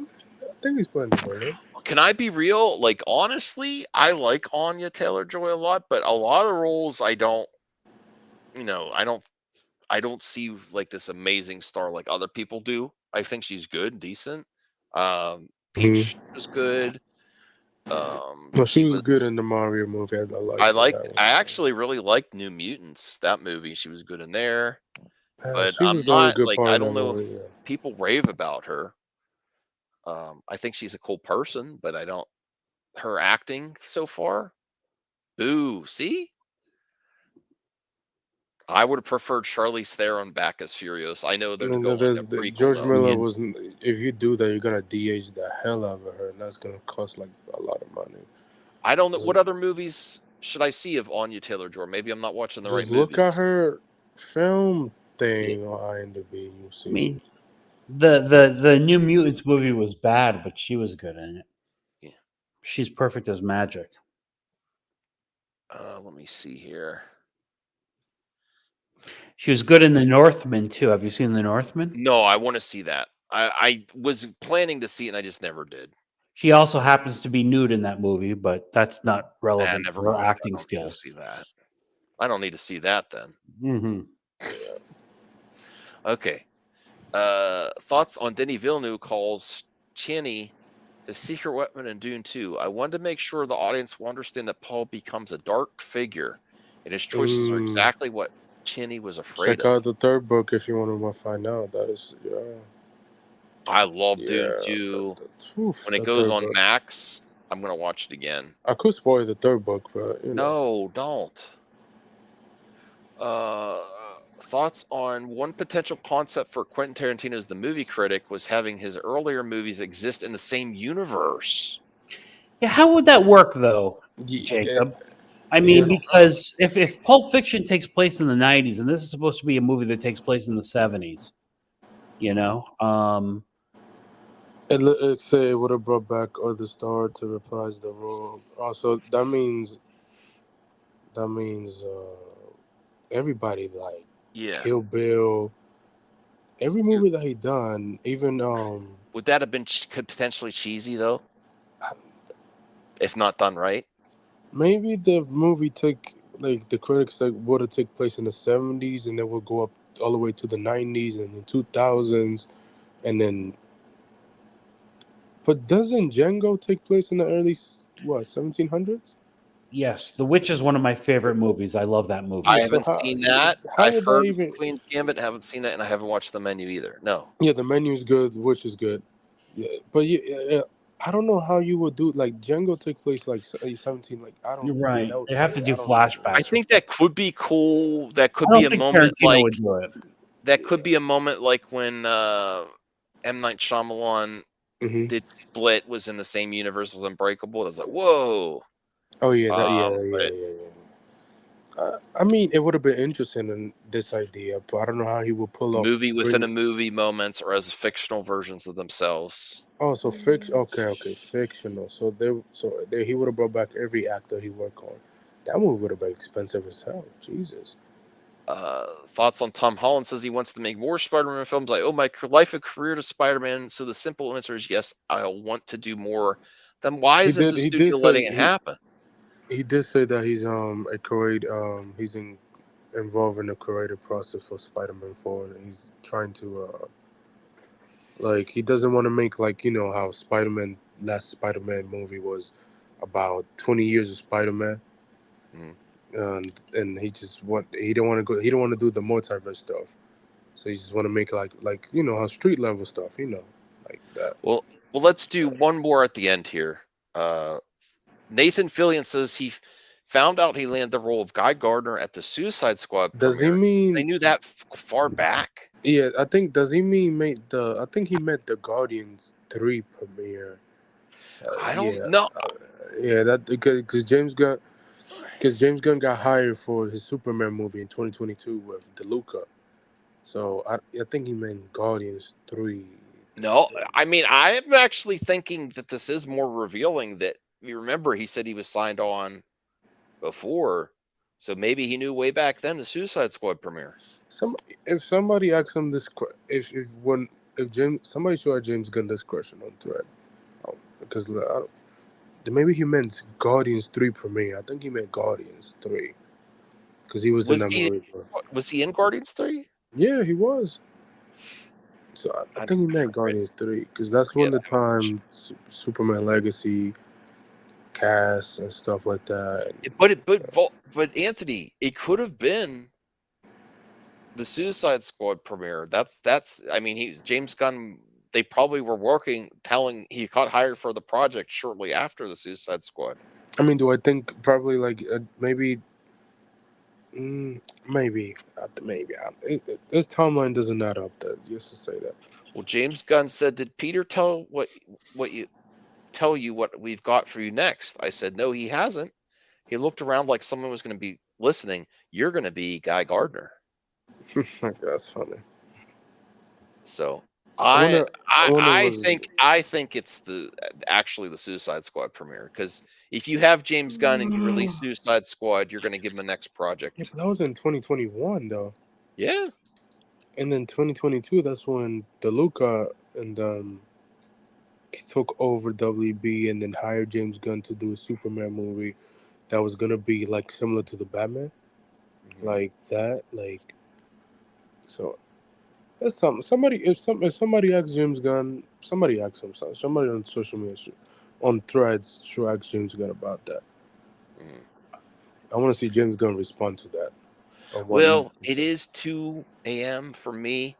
Speaker 5: think he's playing the villain.
Speaker 1: Can I be real? Like honestly, I like Anya Taylor-Joy a lot, but a lot of roles I don't see like this amazing star like other people do. I think she's good, decent. Peach was good.
Speaker 5: Well, she was good in the Mario movie.
Speaker 1: I actually really liked New Mutants, that movie. She was good in there. But
Speaker 5: she
Speaker 1: I'm
Speaker 5: was the only
Speaker 1: not
Speaker 5: good
Speaker 1: like
Speaker 5: part
Speaker 1: I
Speaker 5: in
Speaker 1: don't
Speaker 5: that
Speaker 1: know
Speaker 5: movie,
Speaker 1: if
Speaker 5: yeah.
Speaker 1: people rave about her. I think she's a cool person, but I don't her acting so far. Boo, see? I would have preferred Charlize Theron back as Furious. I know they're
Speaker 5: And
Speaker 1: going like a prequel.
Speaker 5: George
Speaker 1: though.
Speaker 5: Miller wasn't. If you do that, you're gonna de-age the hell out of her, and that's gonna cost like a lot of money.
Speaker 1: I don't know what other movies should I see of Anya Taylor-Joy. Maybe I'm not watching the right
Speaker 5: Just look
Speaker 1: movies.
Speaker 5: at her film thing on IMDb. You'll see.
Speaker 4: I mean, the New Mutants movie was bad, but she was good in it.
Speaker 1: Yeah.
Speaker 4: She's perfect as magic.
Speaker 1: Let me see here.
Speaker 4: She was good in The Northman too. Have you seen The Northman?
Speaker 1: No, I want to see that. I was planning to see it and I just never did.
Speaker 4: She also happens to be nude in that movie, but that's not relevant to her acting skills.
Speaker 1: See that. I don't need to see that then.
Speaker 4: Mm-hmm.
Speaker 1: Okay. Thoughts on Denis Villeneuve calls Chani his secret weapon in Dune 2. I wanted to make sure the audience will understand that Paul becomes a dark figure, and his choices are exactly what Chani was afraid
Speaker 5: Check
Speaker 1: of.
Speaker 5: out the third book if you want to find out. That is,
Speaker 1: I love Dune 2. When it goes on Max, I'm gonna watch it again.
Speaker 5: I could spoil the third book, but
Speaker 1: no, don't. Thoughts on one potential concept for Quentin Tarantino's The Movie Critic was having his earlier movies exist in the same universe.
Speaker 4: Yeah, how would that work though, Jacob? I mean, because if Pulp Fiction takes place in the 90s and this is supposed to be a movie that takes place in the 70s,
Speaker 5: It say it would have brought back other star to reprise the role. Also, that means everybody like Kill Bill, every movie that he done, even
Speaker 1: Would that have been could potentially cheesy though, if not done right?
Speaker 5: maybe the movie take like the critics like would have take place in the 70s and then would go up all the way to the 90s and the 2000s and then. But doesn't Django take place in the early 1700s?
Speaker 4: Yes, The Witch is one of my favorite movies. I love that movie.
Speaker 1: I
Speaker 5: Yeah, so
Speaker 1: haven't
Speaker 5: how
Speaker 1: seen that.
Speaker 5: how
Speaker 1: I've
Speaker 5: would that
Speaker 1: heard of
Speaker 5: even?
Speaker 1: Queen's Gambit, haven't seen that, and I haven't watched The Menu either. No.
Speaker 5: Yeah, the menu is good, which is good. Yeah, but I don't know how you would do like Django take place like 17. Like I don't.
Speaker 4: You're
Speaker 5: Yeah,
Speaker 4: right.
Speaker 5: that would
Speaker 4: They
Speaker 5: be
Speaker 4: have to
Speaker 5: weird.
Speaker 4: do
Speaker 5: I don't know.
Speaker 1: I
Speaker 4: flashbacks or
Speaker 1: think
Speaker 4: something.
Speaker 1: that could be cool. That
Speaker 4: I
Speaker 1: could be
Speaker 4: don't
Speaker 1: a
Speaker 4: think
Speaker 1: moment
Speaker 4: Tarantino
Speaker 1: like
Speaker 4: would do it.
Speaker 1: that could be a moment like when M. Night Shyamalan
Speaker 5: Hmm.
Speaker 1: did Split, was in the same universe as Unbreakable. It was like, whoa.
Speaker 5: Oh yeah, yeah,
Speaker 1: But
Speaker 5: yeah. I mean, it would have been interesting in this idea, but I don't know how he would pull off
Speaker 1: movie within
Speaker 5: bring.
Speaker 1: a movie moments or as fictional versions of themselves.
Speaker 5: Oh, so fiction. Okay, fictional. He would have brought back every actor he worked on. That movie would have been expensive as hell. Jesus.
Speaker 1: Thoughts on Tom Holland says he wants to make more Spider-Man films. Like, oh, my life and career to Spider-Man. So the simple answer is yes, I want to do more. Then why
Speaker 5: He
Speaker 1: isn't
Speaker 5: did.
Speaker 1: the
Speaker 5: He did
Speaker 1: studio letting
Speaker 5: say
Speaker 1: it happen?
Speaker 5: he did say that he's a create involved in the creative process for Spider-Man 4, and he's trying to like he doesn't want to make like how last Spider-Man movie was about 20 years of Spider-Man,
Speaker 1: Mhm.
Speaker 5: and he don't want to do the multiverse stuff, so he just want to make like how street level stuff, like that.
Speaker 1: Well, let's do one more at the end here. Nathan Fillion says he found out he landed the role of Guy Gardner at the Suicide Squad
Speaker 5: Does he
Speaker 1: premiere. They
Speaker 5: mean?
Speaker 1: knew that far back.
Speaker 5: Yeah, I think does he mean made the? I think he meant the Guardians 3 premiere.
Speaker 1: I don't
Speaker 5: Yeah,
Speaker 1: know.
Speaker 5: yeah, that because James Gunn got hired for his Superman movie in 2022 with DeLuca. So I think he meant Guardians 3.
Speaker 1: No, I mean, I'm actually thinking that this is more revealing that you remember he said he was signed on before. So maybe he knew way back then the Suicide Squad premiere.
Speaker 5: Some if somebody asks him this if James somebody should ask James Gunn this question on thread, because maybe he meant Guardians 3 premiere. I think he meant Guardians 3 because he was in
Speaker 1: Was
Speaker 5: that
Speaker 1: he
Speaker 5: movie.
Speaker 1: in Guardians 3?
Speaker 5: Yeah, he was. So I
Speaker 1: I
Speaker 5: think he meant
Speaker 1: forget,
Speaker 5: Guardians 3 because that's when
Speaker 1: forget
Speaker 5: the
Speaker 1: how much.
Speaker 5: time Superman Legacy cast and stuff like that.
Speaker 1: But Anthony, it could have been the Suicide Squad premiere. That's I mean, he was James Gunn. They probably were working, telling he got hired for the project shortly after the Suicide Squad.
Speaker 5: I mean, do I think probably like maybe, maybe this timeline doesn't add up. That just to say that.
Speaker 1: Well, James Gunn said, "Did Peter tell you what we've got for you next?" I said, "No, he hasn't." He looked around like someone was going to be listening. You're going to be Guy Gardner.
Speaker 5: That's funny.
Speaker 1: So
Speaker 5: I
Speaker 1: I
Speaker 5: wonder. I wonder was
Speaker 1: I think it's actually the Suicide Squad premiere, because if you have James Gunn and you release Suicide Squad, you're going to give him a next
Speaker 5: yeah,
Speaker 1: project.
Speaker 5: but that was in 2021 though,
Speaker 1: Yeah.
Speaker 5: and then 2022. That's when DeLuca and took over WB and then hired James Gunn to do a Superman movie that was gonna be like similar to the Batman, like that, like so. That's something. If somebody asks James Gunn, somebody asks him something. Somebody on social media, on threads, should ask James Gunn about that.
Speaker 1: Mhm.
Speaker 5: I want to see James Gunn respond to that. On what he
Speaker 1: Well, it
Speaker 5: said.
Speaker 1: is 2 a.m. for me.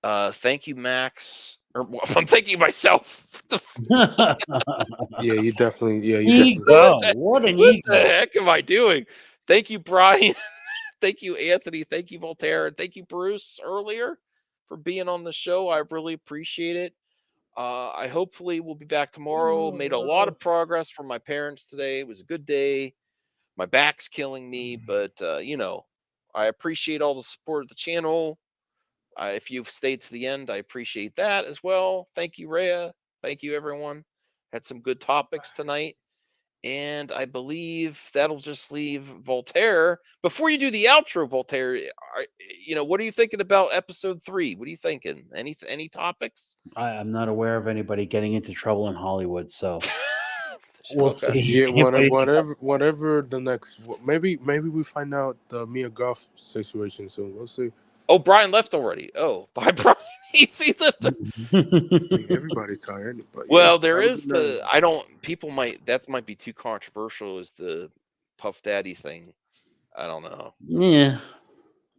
Speaker 1: Thank you, Max. Or I'm thanking myself.
Speaker 5: Yeah, you definitely. Yeah, you definitely.
Speaker 4: Ego. What an
Speaker 1: What the
Speaker 4: ego.
Speaker 1: heck am I doing? Thank you, Brian. Thank you, Anthony. Thank you, Voltaire. And thank you, Bruce, earlier for being on the show. I really appreciate it. I hopefully will be back tomorrow. Made a lot of progress for my parents today. It was a good day. My back's killing me, but I appreciate all the support of the channel. If you've stayed to the end, I appreciate that as well. Thank you, Rhea. Thank you, everyone. Had some good topics tonight. And I believe that'll just leave Voltaire. Before you do the outro, Voltaire, what are you thinking about episode 3? What are you thinking? Any topics?
Speaker 4: I'm not aware of anybody getting into trouble in Hollywood, so we'll
Speaker 1: Okay.
Speaker 4: see.
Speaker 5: Yeah,
Speaker 4: if anything comes.
Speaker 5: whatever the next. Maybe we find out the Mia Goth situation soon. We'll see.
Speaker 1: Oh, Brian left already. Oh, bye, Brian. Easy left.
Speaker 5: Everybody's tired, but yeah,
Speaker 1: Well, there
Speaker 5: have a
Speaker 1: is
Speaker 5: good night.
Speaker 1: that might be too controversial as the Puff Daddy thing. I don't know.
Speaker 4: Yeah,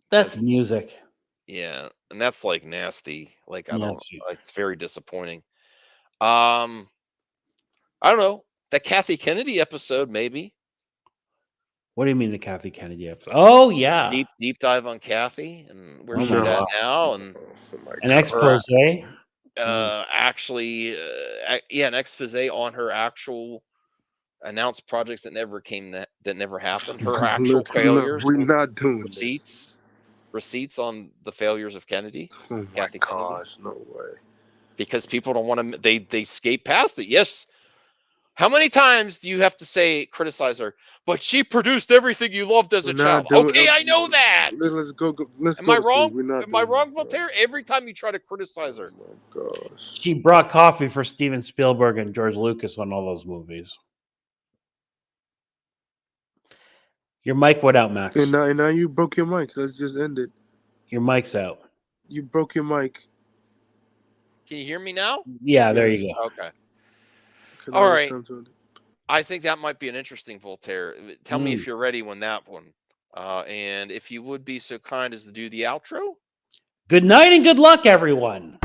Speaker 4: that's
Speaker 1: That's
Speaker 4: music.
Speaker 1: Yeah, and that's like nasty. Like I
Speaker 4: Yeah,
Speaker 1: don't it's very disappointing. I don't know. That Kathy Kennedy episode, maybe.
Speaker 4: What do you mean the Kathy Kennedy episode? Oh yeah,
Speaker 1: Deep dive on Kathy and where
Speaker 4: Oh
Speaker 1: she's
Speaker 4: my
Speaker 1: at
Speaker 4: God.
Speaker 1: now, and
Speaker 5: Oh my
Speaker 4: an
Speaker 5: God.
Speaker 4: expose.
Speaker 1: actually, an expose on her actual announced projects that never happened. Her actual failures,
Speaker 5: We're not doing
Speaker 1: receipts on the failures of Kennedy,
Speaker 5: this. Oh my
Speaker 1: Kathy Kennedy,
Speaker 5: gosh, no way.
Speaker 1: because people don't want to. They skate past it. Yes. How many times do you have to criticize her? But she produced everything you loved as
Speaker 5: We're
Speaker 1: a
Speaker 5: not
Speaker 1: child.
Speaker 5: doing.
Speaker 1: Okay, I know that.
Speaker 5: Let's go. Let's
Speaker 1: Am
Speaker 5: go
Speaker 1: I
Speaker 5: to sleep.
Speaker 1: wrong?
Speaker 5: We're not
Speaker 1: Am I
Speaker 5: doing
Speaker 1: wrong,
Speaker 5: this,
Speaker 1: Voltaire? Every time you try to criticize her.
Speaker 5: Oh my gosh.
Speaker 4: She brought coffee for Steven Spielberg and George Lucas on all those movies. Your mic went out, Max.
Speaker 5: And now you broke your mic. Let's just end it.
Speaker 4: Your mic's out.
Speaker 5: You broke your mic.
Speaker 1: Can you hear me now?
Speaker 4: Yeah, there you go.
Speaker 1: Okay.
Speaker 5: Can
Speaker 1: All
Speaker 5: always
Speaker 1: right.
Speaker 5: come to it.
Speaker 1: I think that might be an interesting Voltaire. Tell me if you're ready when that one. And if you would be so kind as to do the outro.
Speaker 4: Good night and good luck, everyone.